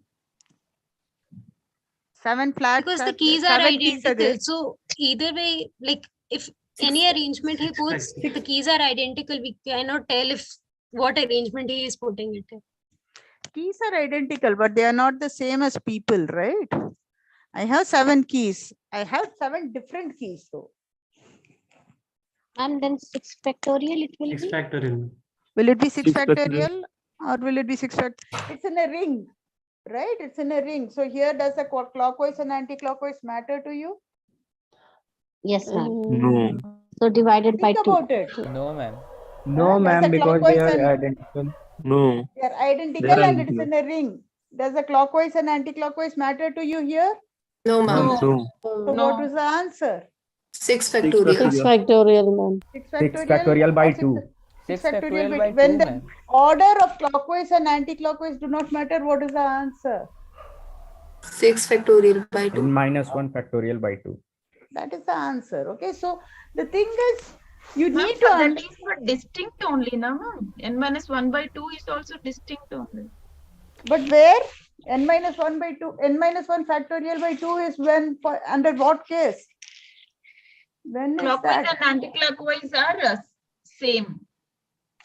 7 flat. Because the keys are 7 keys are there. identical. So either way, like if any arrangement he puts, the keys are identical. We cannot tell if what arrangement he is putting it in. Keys are identical, but they are not the same as people, right? I have 7 keys. I have 7 different keys though. And then 6 factorial it will 6 be. factorial. Will it be 6 6 factorial. factorial or will it be 6 factorial? It's in a ring, right? It's in a ring. So here does the clockwise and anti-clockwise matter to you? Yes, ma'am. No. So divided by Think 2. about it. No, ma'am. No, Does ma'am, the because they clockwise are and identical. No. they are identical They are and it is identical. in a ring. Does the clockwise and anti-clockwise matter to you here? No, ma'am. No. So what is the answer? 6 factorial. 6 factorial, ma'am. 6 factorial by 2. 6 factorial by 2, when the ma'am. order of clockwise and anti-clockwise do not matter, what is the answer? 6 factorial by 2. N minus 1 factorial by 2. That is the answer. Okay, so the thing is, you Ma'am, need to that is for distinct only, na ma'am. N minus 1 by 2 is also distinct only. But where n minus 1 by 2, n minus 1 factorial by 2 is when, under what case? When Clockwise is that? and anti-clockwise are same.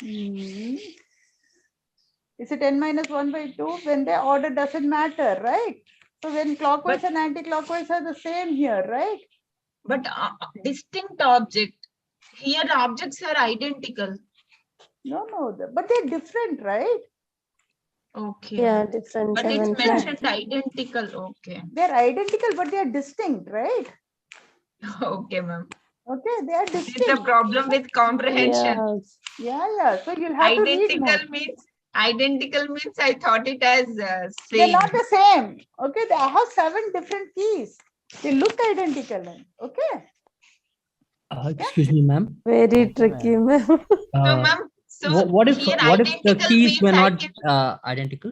Is it n minus 1 by 2? When the order doesn't matter, right? So when clockwise and anti-clockwise are the same here, right? But distinct object. Here objects are identical. No, but they're different, right? Okay. Yeah, different. But it's 7 mentioned identical. Okay. They're identical, but they're distinct, right? Okay, ma'am. Okay, they are distinct. It's a problem with comprehension. Yeah. So you'll have to read more. Identical means I thought it as They're same. not the same. Okay, they have 7 different keys. They look identical. Okay. Excuse me, ma'am. Very tricky, ma'am. ma'am, What if here the keys means were I not identical?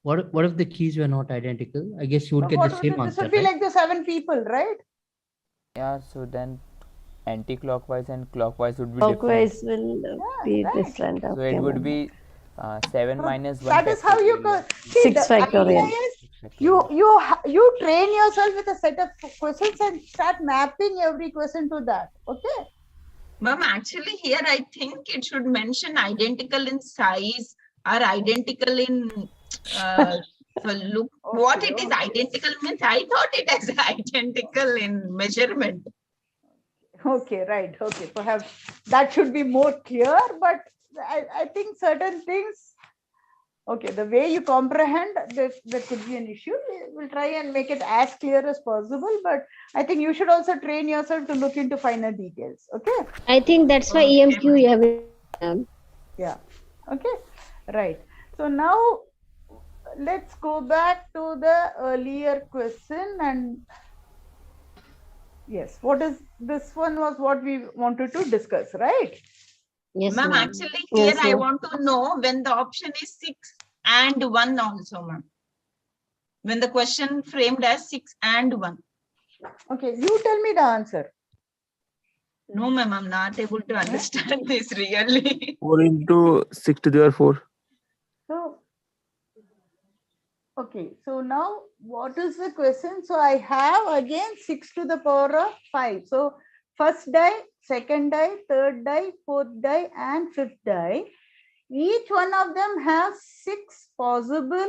What if the keys were not identical? I guess you would So get what the would same it- this answer, would be right? like the 7 people, right? Yeah, so then anti-clockwise and clockwise would be Clockwise different. will be different. So Okay, it would ma'am. be 7 minus 1 That is how you see 6 the idea factorial. is you train yourself with a set of questions and start mapping every question to that. Okay. Ma'am, actually here I think it should mention identical in size or identical in so look what it is identical means. I thought it as identical in measurement. Okay, right. Okay, perhaps that should be more clear, but I think certain things, okay, the way you comprehend, there could be an issue. We'll try and make it as clear as possible, but I think you should also train yourself to look into finer details. Okay. I think that's why EMQ you have. Yeah. Okay. Right. So now let's go back to the earlier question and yes, what is this one was what we wanted to discuss, right? Yes, Ma'am, ma'am. actually here Yes, I ma'am. want to know when the option is 6 and 1 also, ma'am. When the question framed as 6 and 1. Okay, you tell me the answer. No, ma'am, I'm not able to understand this really. 4 into 6 to the power 4. So, okay, so now what is the question? So I have again 6 to the power of 5. So first die, second die, third die, fourth die, and fifth die. Each one of them has 6 possible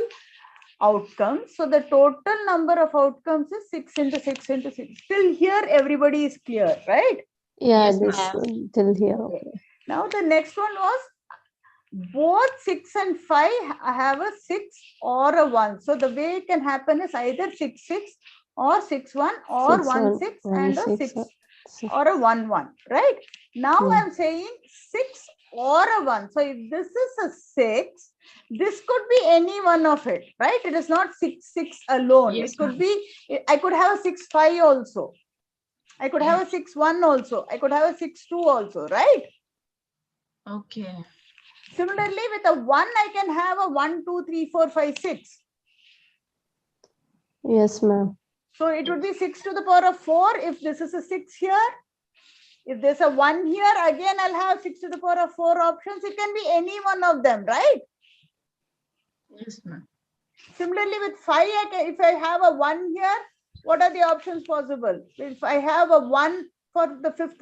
outcomes. So the total number of outcomes is 6 into 6 into 6. Till here, everybody is clear, right? Yeah, Yes, this ma'am. one till here. Okay. Now the next one was both 6 and 5 have a 6 or a 1. So the way it can happen is either 6 6 or 6 1 or 1 6 and a 6 or a 1 1, right? Now I'm saying 6 or a 1. So if this is a 6, this could be any one of it, right? It is not 6 6 alone. Yes, It could be, I could have a 6 5 also. I could have a 6 1 also. I could have a 6 2 also, right? Okay. Similarly, with a 1, I can have a 1 2 3 4 5 6. Yes, ma'am. So it would be 6 to the power of 4 if this is a 6 here. If there's a 1 here, again, I'll have 6 to the power of 4 options. It can be any one of them, right? Yes, ma'am. Similarly, with 5, if I have a 1 here, what are the options possible? If I have a 1 for the fifth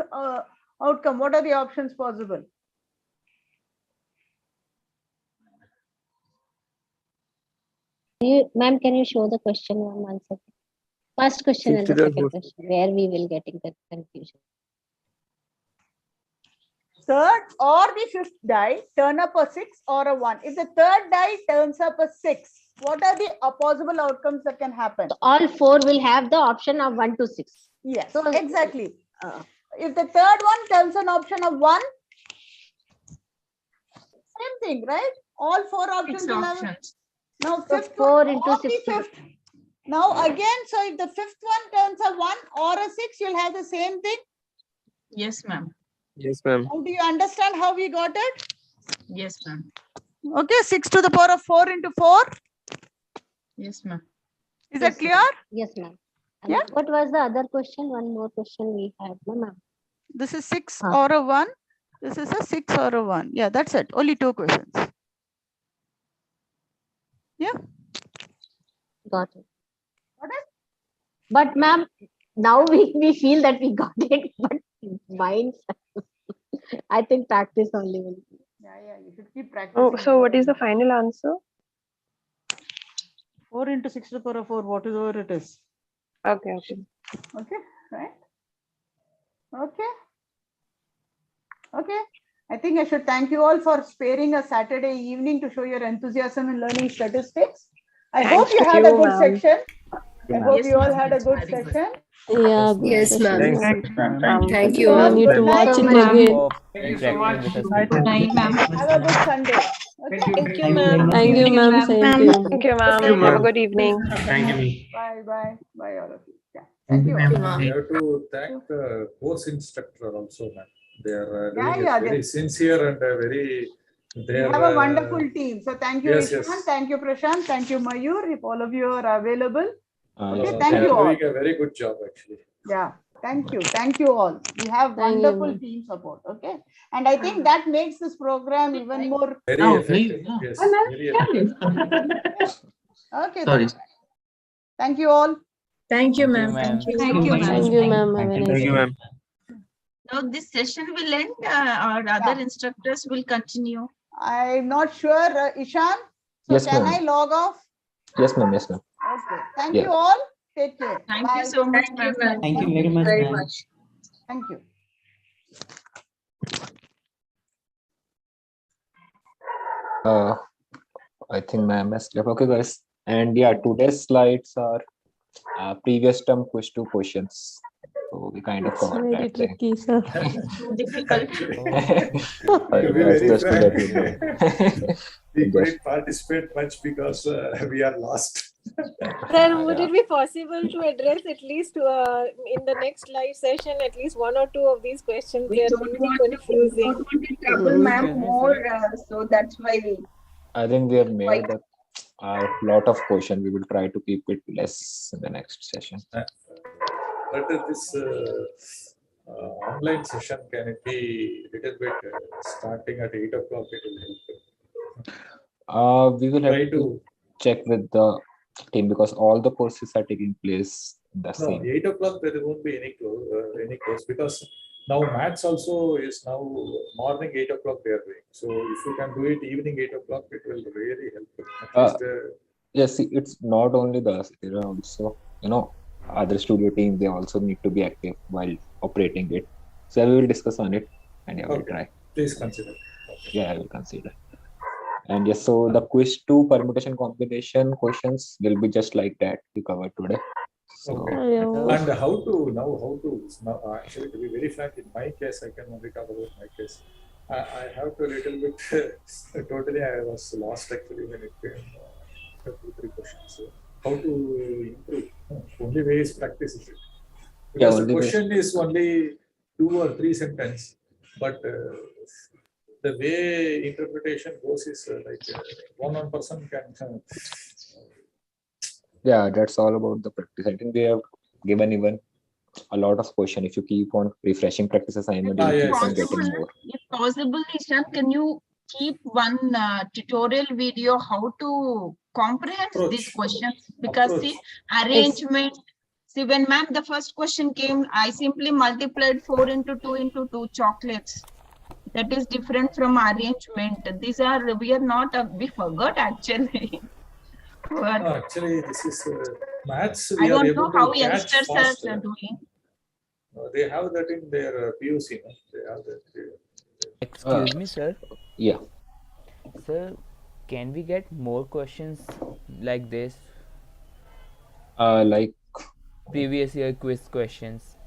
outcome, what are the options possible? Ma'am, can you show the question one second? First question and the second question, where we will getting the confusion. Third or the fifth die turn up a 6 or a 1. If the third die turns up a 6, what are the possible outcomes that can happen? So all 4 will have the option of 1 to 6. Yes, so exactly. If the third one turns an option of 1, same thing, right? All 4 options will have. Now, So fifth 4 one into or 6. the fifth. Now again, so if the fifth one turns a 1 or a 6, you'll have the same thing. Yes, ma'am. Yes, ma'am. How do you understand how we got it? Yes, ma'am. Okay, 6 to the power of 4 into 4. Yes, ma'am. Is that clear? Yes, ma'am. Yeah. What was the other question? One more question we had, no, ma'am. This is 6 or a 1. This is a 6 or a 1. Yeah, that's it. Only 2 questions. Yeah. Got it. But ma'am, now we feel that we got it, but minds, I think practice only will. Yeah, you should keep practicing. Oh, so what is the final answer? 4 into 6 to the power of 4, whatever it is. Okay. Okay, right? Okay. I think I should thank you all for sparing a Saturday evening to show your enthusiasm in learning statistics. I hope you had a good section. I hope you all had a good session. Yeah, Yes, ma'am. Thank you, I ma'am. need to watch it again. Interacting with us. Have a good Sunday. Okay. Thank you, ma'am. Thank you, ma'am. Same to you. Thank you, ma'am. Have a good evening. Thank you. Bye, all of you. Yeah. Thank you. We have to thank the course instructor also, ma'am. They are doing it very sincere and very. We have a wonderful team. So thank you, Yes, Ishan. yes. Thank you, Prashant. Thank you, Mayur. If all of you are available. Okay, They thank are you all. doing a very good job, actually. Yeah, thank you. Thank you all. We have wonderful team support. Okay. And I think that makes this program even more. Very effective. Yes, very effective. Okay. Sorry. Thank you all. Thank you, ma'am. ma'am. Thank you. Thank you, ma'am. Thank you, ma'am. Have a nice Thank you, day. ma'am. Now this session will end. Our other instructors will continue. I'm not sure, Ishan. So Yes, can ma'am. I log off? Yes, ma'am. Yes, ma'am. Okay. Thank Yeah. you all. Take care. Thank Bye. you so much, Thank you, ma'am. ma'am. Thank you very much, Very ma'am. much. Thank you. I think ma'am has left. Okay, guys. And yeah, today's slides are previous term quiz 2 questions. So we kind of It's covered very that thing. tricky, sir. Too difficult. To be very Just to frank, let you know. we couldn't participate much because we are lost. Sir, would it be possible to address at least in the next live session at least 1 or 2 of these questions? We They are don't really want confusing. to trouble ma'am more, so that's why we. I think we have made a lot of questions. We will try to keep it less in the next session. But this online session, can it be a little bit starting at 8 o'clock? It will help. We will have Try to check with the team because all the courses are taking place the No, same. 8 o'clock there won't be any course because now maths also is now morning 8 o'clock they are doing. So if you can do it evening 8 o'clock, it will really help. At least, Yes, see, it's not only the there are also, other studio team, they also need to be active while operating it. So we will discuss on it and yeah, we'll try. Please consider. Yeah, I will consider. And yes, so the quiz 2 permutation combination questions will be just like that we covered today. So, Okay. And how to actually, to be very frank, in my case, I can only talk about my case. I have to little bit totally I was lost actually when it came to 2-3 questions. So how to improve? Only way is practice it. Because the question is only 2 or 3 sentences, but the way interpretation goes is like one person can. Yeah, that's all about the practice. I think they have given even a lot of questions. If you keep on refreshing practice assignment, you keep on getting more. If possible, Ishan, can you keep one tutorial video how to comprehend these questions? Because see, arrangement. See, when ma'am, the first question came, I simply multiplied 4 into 2 into 2 chocolates. That is different from arrangement. These are, we are not, we forgot actually. Actually, this is maths. I don't know how youngsters are doing. They have that in their PUC. They have that. Excuse me, sir. Yeah. Sir, can we get more questions like this? Like previous year quiz questions.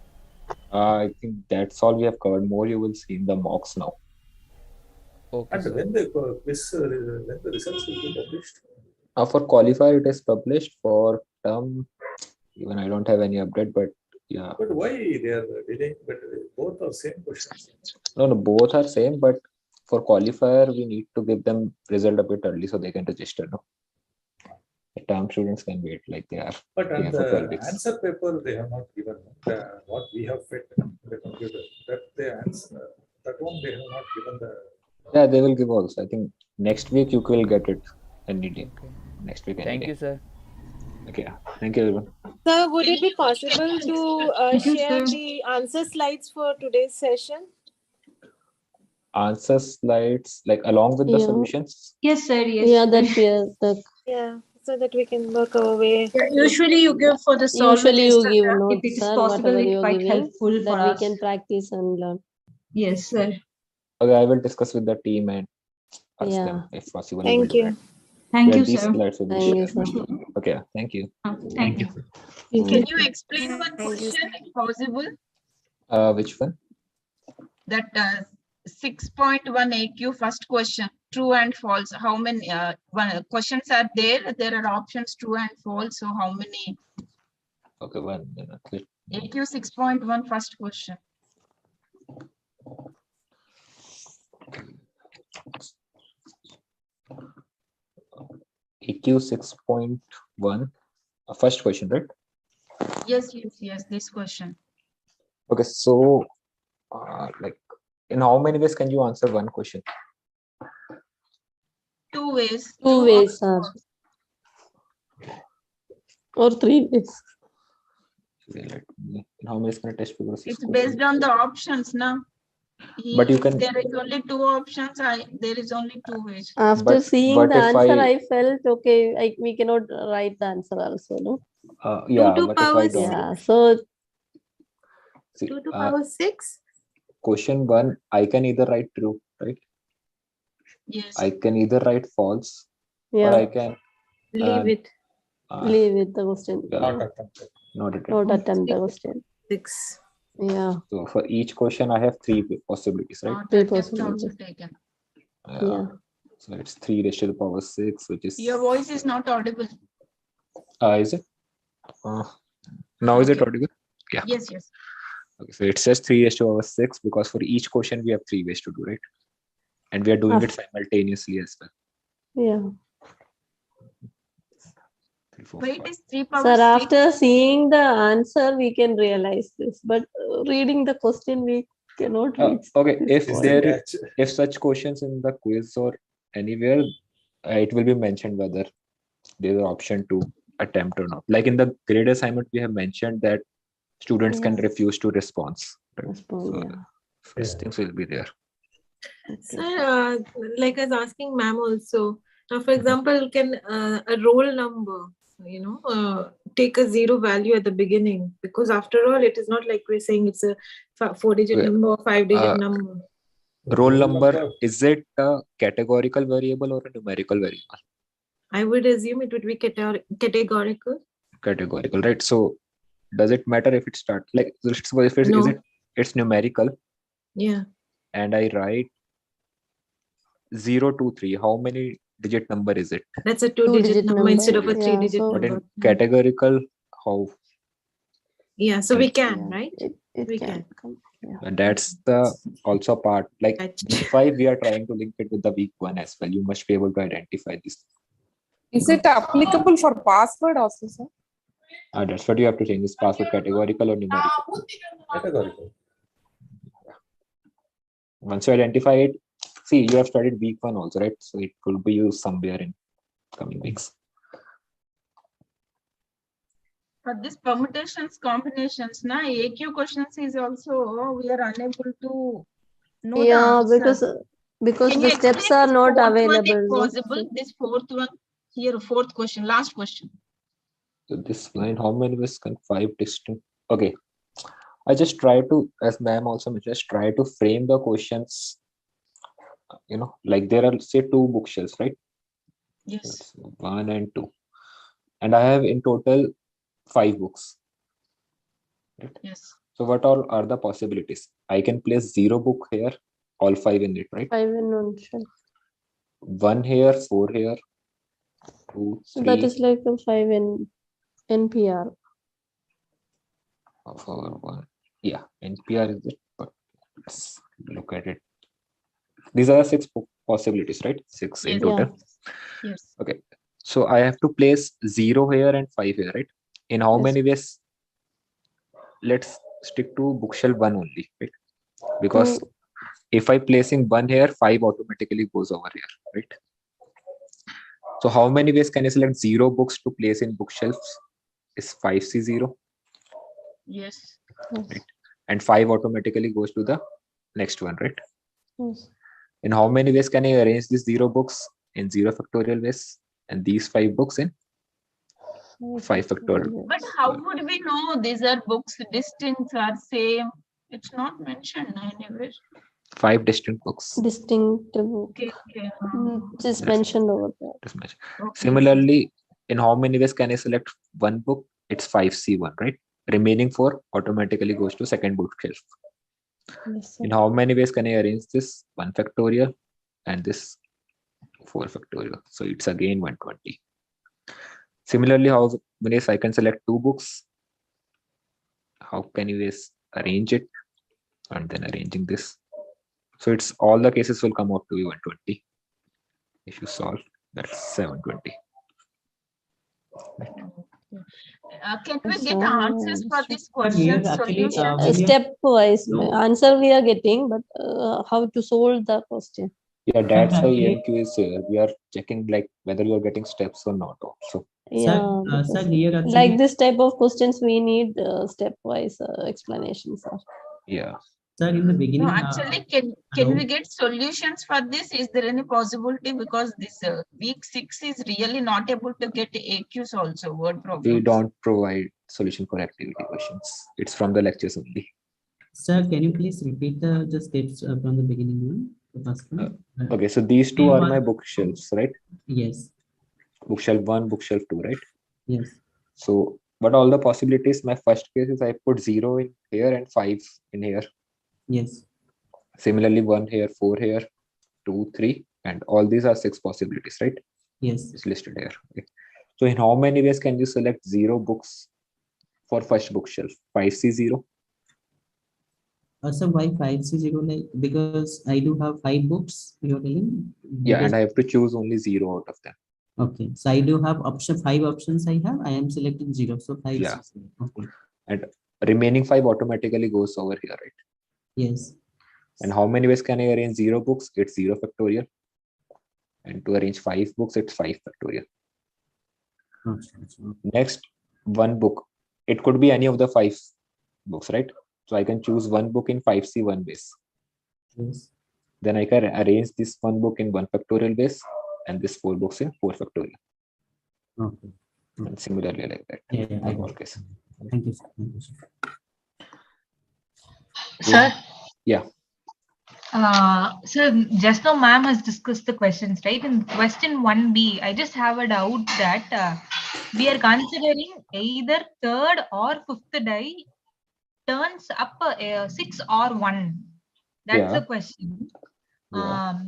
I think that's all we have covered. More you will see in the mocks now. Okay. And when the quiz, when the results will be published? For qualifier, it is published. For term, even I don't have any update, but yeah. But why they are delaying? But both are same questions. No, both are same, but for qualifier, we need to give them result a bit early so they can register. No, the term students can wait like they are. But on for 12 the weeks. answer paper, they have not given what we have fed in the computer. That the answer, that one they have not given the. Yeah, they will give also. I think next week you will get it any day. Okay. Next week. Thank you, sir. Okay. Thank you, everyone. Sir, would it be possible to Thank you, share sir. the answer slides for today's session? Answer slides like along with the solutions. Yes, sir. Yes. Yeah, that the Yeah, so that we can work our way. Yeah, usually you give for the solver usually you test, give sir. notes, If it is sir, possible, whatever it's you're quite giving, helpful for that we us. can practice and learn. Yes, sir. Okay, I will discuss with the team and ask Yeah. them if possible. Thank you. Thank you, These sir. slides will be Thank you, shared. sir. Okay, thank you. Thank you. Can you explain one question if possible? Which one? That 6.1 AQ first question, true and false. How many questions are there? There are options true and false. So how many? Okay, 1 minute. AQ 6.1 first question. EQ 6.1. First question, right? Yes, this question. Okay, so like in how many ways can you answer one question? 2 ways. Two ways, sir. Or 3 ways. Okay, let me, in how many ways can I test paper? It's based on the options now. But you can. There is only 2 options. There is only 2 ways. After seeing the if answer, I felt okay. We cannot write the answer also, no? Yeah, 2 to but if I power don't. Yeah, so 2 to power 6? Question 1, I can either write true, right? Yes. I can either write false, yeah, or I can Leave it. leave it the question. Not attempted. Not attempt. Not attempt the question. 6. Yeah. So for each question, I have 3 possibilities, right? Three Also possibilities. taken. Yeah. So it's 3 raised to the power 6, which is. Your voice is not audible. Is it? Now is it audible? Yeah. Yes. Okay, so it says 3 raised to the power 6 because for each question we have 3 ways to do, right? And we are doing it simultaneously as well. Yeah. 3, 4, Wait, 5. is 3 power Sir, 6? after seeing the answer, we can realize this. But reading the question, we cannot read. Okay, this if such questions in the quiz or anywhere, it will be mentioned whether there is an option to attempt or not. Like in the grade assignment, we have mentioned that students can refuse to respond. Right? So first things will be there. Sir, like I was asking ma'am also. Now, for example, can a roll number, take a 0 value at the beginning? Because after all, it is not like we're saying it's a 4-digit number or 5-digit number. Roll number, is it a categorical variable or a numerical variable? I would assume it would be categorical. Categorical, right? So does it matter if it starts like if it's, No. it's numerical? Yeah. And I write 0, 2, 3. How many digit number is it? That's a 2-digit number instead of a 3-digit But number. in categorical, how? Yeah, so we can, right? We can. And that's the also part. Like week 5, we are trying to link it with the week 1 as well. You must be able to identify this. Is it applicable for password also, sir? That's what you have to change. Is password categorical or numerical? Categorical. Once you identify it, see, you have studied week 1 also, right? So it will be used somewhere in coming weeks. For this permutations, combinations, AQ questions is also we are unable to know the answer. because Can the you steps explain are this not fourth one available. if No? possible? This fourth one here, fourth question, last question. So this line, how many ways can 5 distinct? Okay. I just try to, as ma'am also mentioned, just try to frame the questions, like there are say 2 bookshelves, right? Yes. 1 and 2. And I have in total 5 books. Right? Yes. So what all are the possibilities? I can place 0 book here, all 5 in it, right? 5 in one shelf. 1 here, 4 here, 2, 3. So that is like a 5 in. NPR. For one. Yeah, NPR is it, but let's look at it. These are 6 possibilities, right? 6 in total. Yes. Okay. So I have to place 0 here and 5 here, right? In how many ways? Let's stick to bookshelf 1 only, right? Because if I placing 1 here, 5 automatically goes over here, right? So how many ways can I select 0 books to place in bookshelves? Is 5C0? Yes. Right? And 5 automatically goes to the next one, right? Yes. In how many ways can I arrange these 0 books? In 0 factorial ways, and these 5 books in 5 factorial. But how would we know these are books distance are same? It's not mentioned anywhere. 5 distinct books. Distinct book. Okay. Just mentioned over there. Just mentioned. Okay. Similarly, in how many ways can I select 1 book? It's 5C1, right? Remaining 4 automatically goes to second bookshelf. Yes, In how many ways can I arrange this? 1 factorial and this 4 factorial. So it's again 120. Similarly, how many ways I can select 2 books? How can you ways arrange it? And then arranging this. So it's all the cases will come out to be 120. If you solve, that's 720. Can we get answers for this question? Here actually, Solutions? Stepwise No. answer we are getting, but how to solve the question? Yeah, that's why actually- EMQ is here. We are checking like whether you are getting steps or not also. Yeah, sir, because here actually, like this type of questions, we need stepwise explanations. Sir. Yeah. sir, in the beginning, No, actually, can hello? we get solutions for this? Is there any possibility? Because this week 6 is really not able to get AQs also, word problems. We don't provide solution for activity questions. It's from the lectures only. Sir, can you please repeat the steps from the beginning one? The first one? Okay, so these 2 are my bookshelves, right? Yes. Bookshelf 1, bookshelf 2, right? Yes. So what all the possibilities? My first case is I put 0 in here and 5 in here. Yes. Similarly, 1 here, 4 here, 2, 3, and all these are 6 possibilities, right? Yes. It's listed here. Okay. So in how many ways can you select 0 books for first bookshelf? 5C0? So why 5C0? Like, because I do have 5 books, you're telling? Yeah, Because- and I have to choose only 0 out of them. Okay, so I do have 5 options I have. I am selecting 0. So 5. Yeah. Okay. And remaining 5 automatically goes over here, right? Yes. And how many ways can I arrange 0 books? It's 0 factorial. And to arrange 5 books, it's 5 factorial. Next, 1 book. It could be any of the 5 books, right? So I can choose 1 book in 5C1 base. Yes. Then I can arrange this 1 book in 1 factorial base and this 4 books in 4 factorial. Okay. And similarly like that. Yeah, I in all got it. cases. Thank you, sir. Thank you, sir. Sir, Yeah. so just now ma'am has discussed the questions, right? In question 1B, I just have a doubt that we are considering either third or fifth die turns up 6 or 1. That's Yeah. the question. Yeah.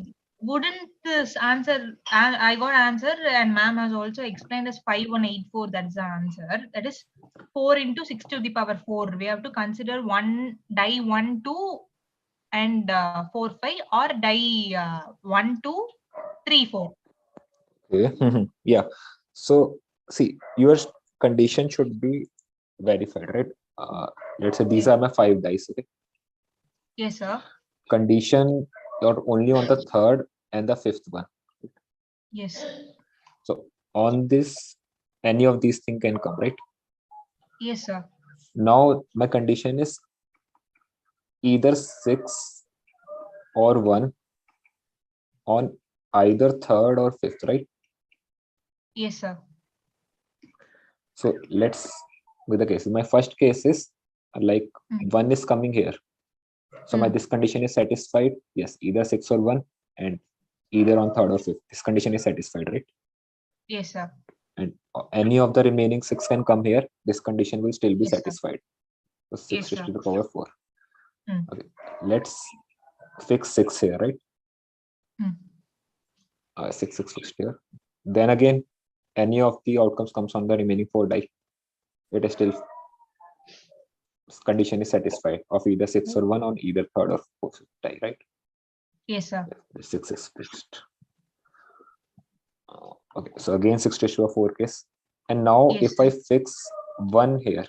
Wouldn't this answer, I got answer and ma'am has also explained as 5184, that's the answer. That is 4 into 6 to the power 4. We have to consider one die 1, 2 and 4, 5 or die 1, 2, 3, 4. Okay. Yeah. So see, your condition should be verified, right? Let's say these are my 5 dice. Okay. Yes, sir. Condition or only on the 3rd and the 5th one. Yes. So on this, any of these things can come, right? Yes, sir. Now my condition is either 6 or 1 on either 3rd or 5th, right? Yes, sir. So let's with the cases. My first case is like 1 is coming here. So my this condition is satisfied. Yes, either 6 or 1 and either on 3rd or 5th. This condition is satisfied, right? Yes, sir. And any of the remaining 6 can come here. This condition will still be Yes, sir. satisfied. So 6 Yes, raised sir. to the power 4. Mm. Okay, let's fix 6 here, right? 6 fixed here. Then again, any of the outcomes comes on the remaining 4 die. it is still condition is satisfied of either 6 or 1 on either third or fourth die, right? Yes, sir. The 6 is fixed. Okay, so again 6/4 case. And now Yes, if I fix 1 here,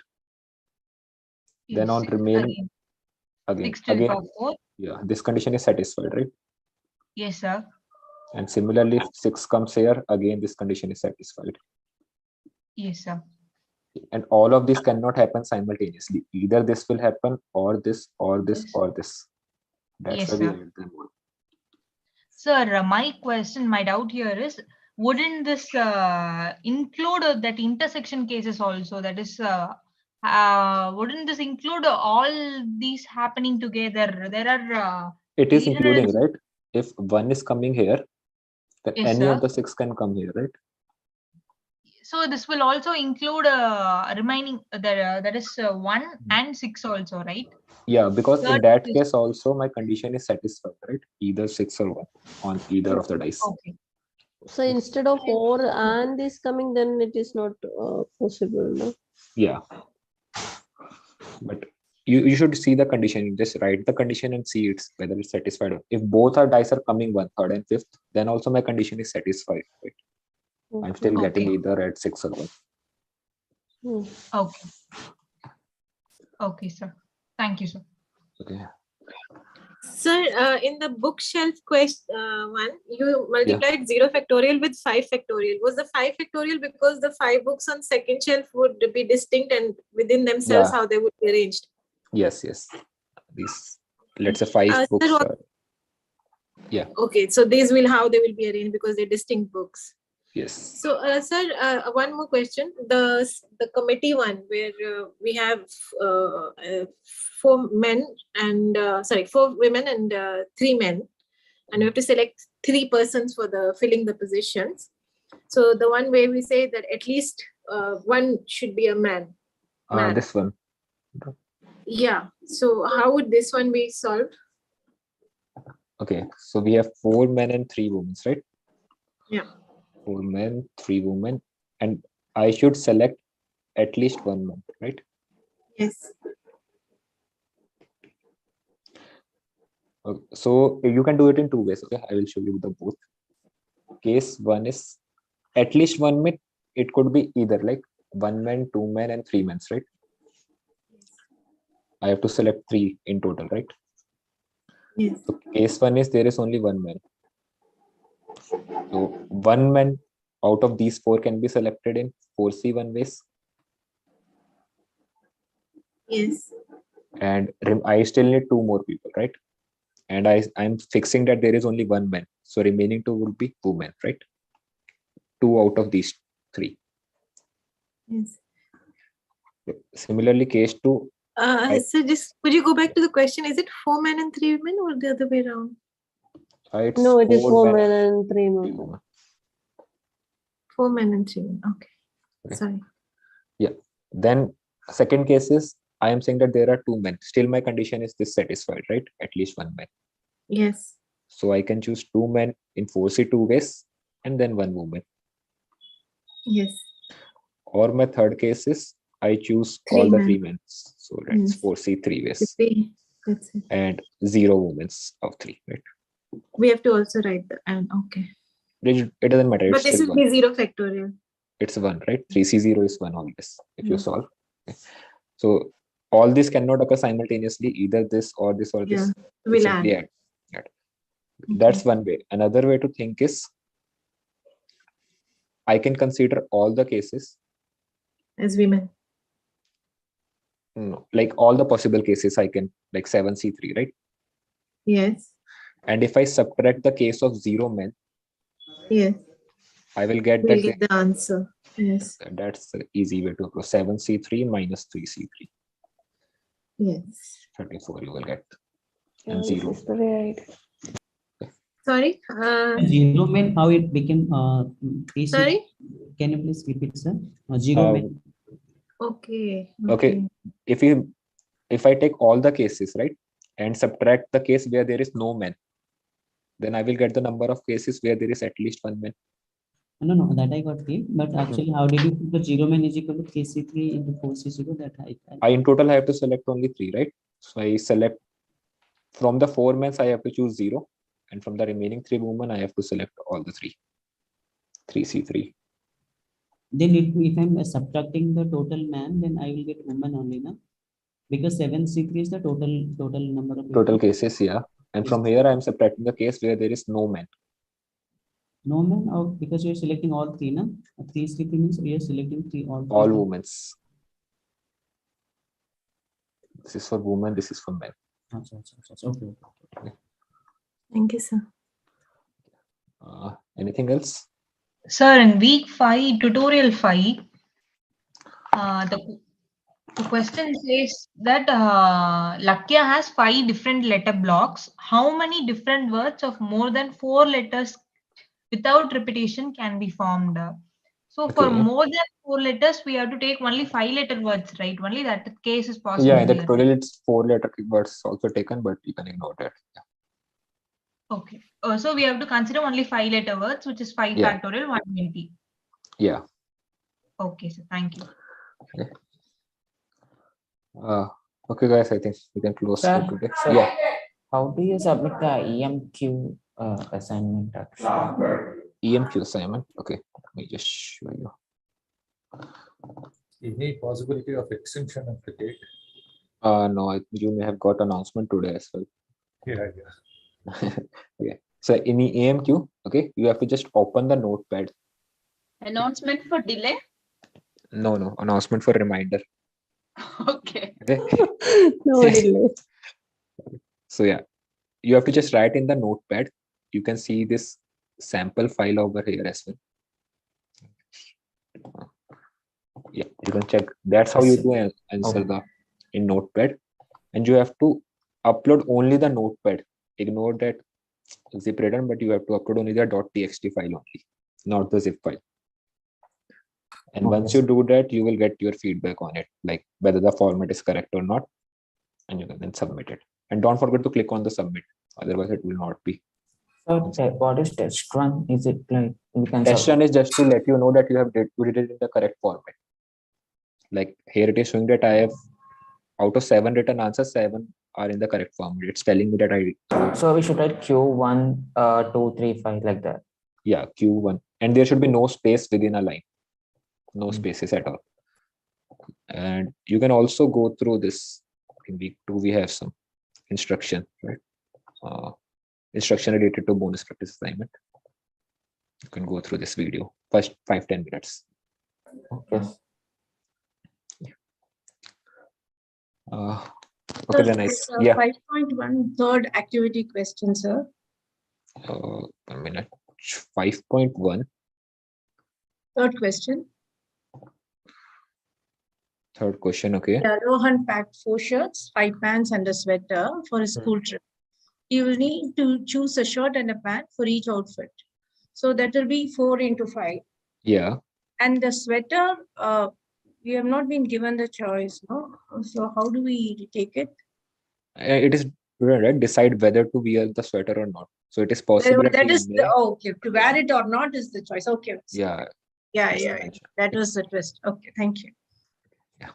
then on remaining again, 6/4. yeah, this condition is satisfied, right? Yes, sir. And similarly, if 6 comes here, again this condition is satisfied. Yes, sir. And all of this cannot happen simultaneously. Either this will happen or this or this or this. That's Yes, why we sir. add them all. Sir, my question, my doubt here is, wouldn't this include that intersection cases also? That is, wouldn't this include all these happening together? There are It is 300 including, right? If 1 is coming here, then Yes, any sir. of the 6 can come here, right? So this will also include remaining that is 1 and 6 also, right? Yeah, because in Third that is- case also my condition is satisfied, right? Either 6 or 1 on either of the dice. Okay. So instead of 4 and this coming, then it is not possible, no? Yeah. But you should see the condition. Just write the condition and see it's whether it's satisfied. If both our dice are coming 1, 3rd, and 5th, then also my condition is satisfied, right? I'm still getting either at 6 or 1. Okay. Okay, sir. Thank you, sir. Okay. Sir, in the bookshelf one, you multiplied 0 factorial with 5 factorial. Was the 5 factorial because the 5 books on second shelf would be distinct and within themselves Yeah. how they would be arranged? Yes. These, let's say 5 books. Sir, Yeah. okay, so these will how they will be arranged because they're distinct books. Yes. So, sir, one more question. The committee one where we have 4 men and 4 women and 3 men, and we have to select 3 persons for the filling the positions. So the one where we say that at least one should be a man. This one. Yeah. So how would this one be solved? Okay. So we have 4 men and 3 women, right? Yeah. 4 men, 3 women, and I should select at least 1 man, right? Yes. Okay. So you can do it in 2 ways. Okay, I will show you the both. Case 1 is at least 1 man. It could be either like 1 man, 2 men, and 3 men, right? I have to select 3 in total, right? Yes. So case 1 is there is only 1 man. So 1 man out of these 4 can be selected in 4C1 ways. Yes. And I still need 2 more people, right? And I'm fixing that there is only 1 man. So remaining 2 would be women, right? 2 out of these 3. Yes. Similarly, case 2. So just could you go back to the question? Is it 4 men and 3 women or the other way around? It's No, it is 4 men men and 3 women. 4 men and 3 women. Okay. Sorry. Yeah. Then second case is I am saying that there are 2 men. Still my condition is dissatisfied, right? At least 1 man. Yes. So I can choose 2 men in 4C2 ways and then 1 woman. Yes. Or my third case is I choose 3 all the men. 3 men. So that's Yes. 4C3 ways. That's it. And 0 women of 3, right? We have to also write the and okay. It doesn't matter. But It's this still will 1. be 0 factorial. It's 1, right? 3C0 is 1 always if you Yeah. solve. Okay. So all this cannot occur simultaneously, either this or this or this. Yeah. We'll Simply add. add. That's one way. Another way to think is I can consider all the cases. As women. No, like all the possible cases I can, like 7C3, right? Yes. And if I subtract the case of 0 men, Yes. I will get We'll that. get the answer. Yes. That's the easy way to approach. 7C3 minus 3C3. Yes. 34 you will get. And Yeah, 0. this is the way Sorry. 0 men, how it became AC? Sorry? Can you please repeat, sir? 0 men. Okay. Okay. If I take all the cases, right, and subtract the case where there is no man, then I will get the number of cases where there is at least 1 man. No, that I got clear. But actually, how did you put the 0 man is equal to KC3 into 4C0? That I in total I have to select only 3, right? So I select from the 4 men, I have to choose 0, and from the remaining 3 women, I have to select all the 3. 3C3. Then if I'm subtracting the total man, then I will get woman only, na? Because 7C3 is the total number of Total people. cases, yeah. And from here, I'm subtracting the case where there is no man. No man, or because you're selecting all 3, na? 3C3 means you're selecting 3 all women's. This is for women, this is for men. Okay. Thank you, sir. Anything else? Sir, in week 5, tutorial 5, the question says that Lakya has 5 different letter blocks. How many different words of more than 4 letters without repetition can be formed? So for more than 4 letters, we have to take only 5-letter words, right? Only that case is possible. Yeah, in the here. tutorial, it's 4-letter words also taken, but you can ignore that. Yeah. Okay. So we have to consider only 5-letter words, which is 5 Yeah. factorial 120. Yeah. Okay, so thank you. Okay, guys, I think we can close Sir, for today. sir, Yeah. how do you submit the EMQ assignment? EMQ assignment. Okay, let me just show you. Any possibility of extension of the date? No, you may have got announcement today as well. Yeah. Okay. So in the AMQ, okay, you have to just open the notepad. Announcement for delay? No, announcement for reminder. Okay. Okay. No delay. So yeah, you have to just write in the notepad. You can see this sample file over here as well. Yeah, you can check. That's how you do answer the in notepad, and you have to upload only the notepad. Ignore that zip return, but you have to upload only the .txt file only, not the zip file. And once you do that, you will get your feedback on it, like whether the format is correct or not, and you can then submit it. And don't forget to click on the submit, otherwise it will not be. So what is test run? Is it like we can Test run is just to let you know that you have you did it in the correct format. Like here it is showing that I have out of 7 written answers, 7 are in the correct format. It's telling me that I. So we should write Q1, 2, 3, 5 like that. Yeah, Q1, and there should be no space within a line, no spaces at all. And you can also go through this. In week 2, we have some instruction, right? Instruction related to bonus practice assignment. You can go through this video, first 5-10 minutes. Okay. Okay, then nice. Yeah. 5.1 third activity question, sir. 1 minute. 5.1. Third question. Third question, okay. Yeah, Rohan packed 4 shirts, 5 pants, and a sweater for a school trip. You will need to choose a shirt and a pant for each outfit. So that will be 4 into 5. Yeah. And the sweater, we have not been given the choice, no? So how do we take it? It is right. Decide whether to wear the sweater or not. So it is possible. That is the okay. To wear it or not is the choice. Okay. Yeah. Yeah. That was the twist. Okay, thank you. Yeah.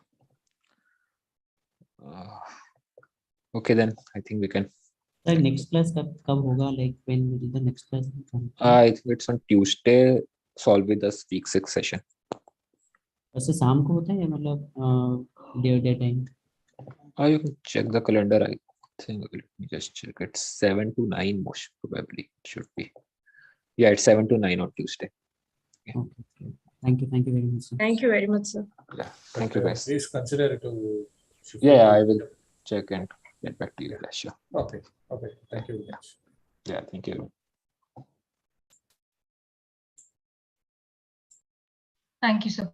Okay, then I think we can. Like next class kab hoga? Like when will the next class come? I think it's on Tuesday. Solve with us week 6 session. वैसे शाम को होता है या मतलब day time? You can check the calendar. I think let me just check. It's 7 to 9 most probably. It should be. Yeah, it's 7 to 9 on Tuesday. Yeah. Okay. Thank you very much, sir. Thank you very much, sir. Yeah, thank you, guys. Please consider to. Yeah, I will check and get back to you. Yeah, sure. Okay. Thank you very much. Yeah, thank you. Thank you, sir.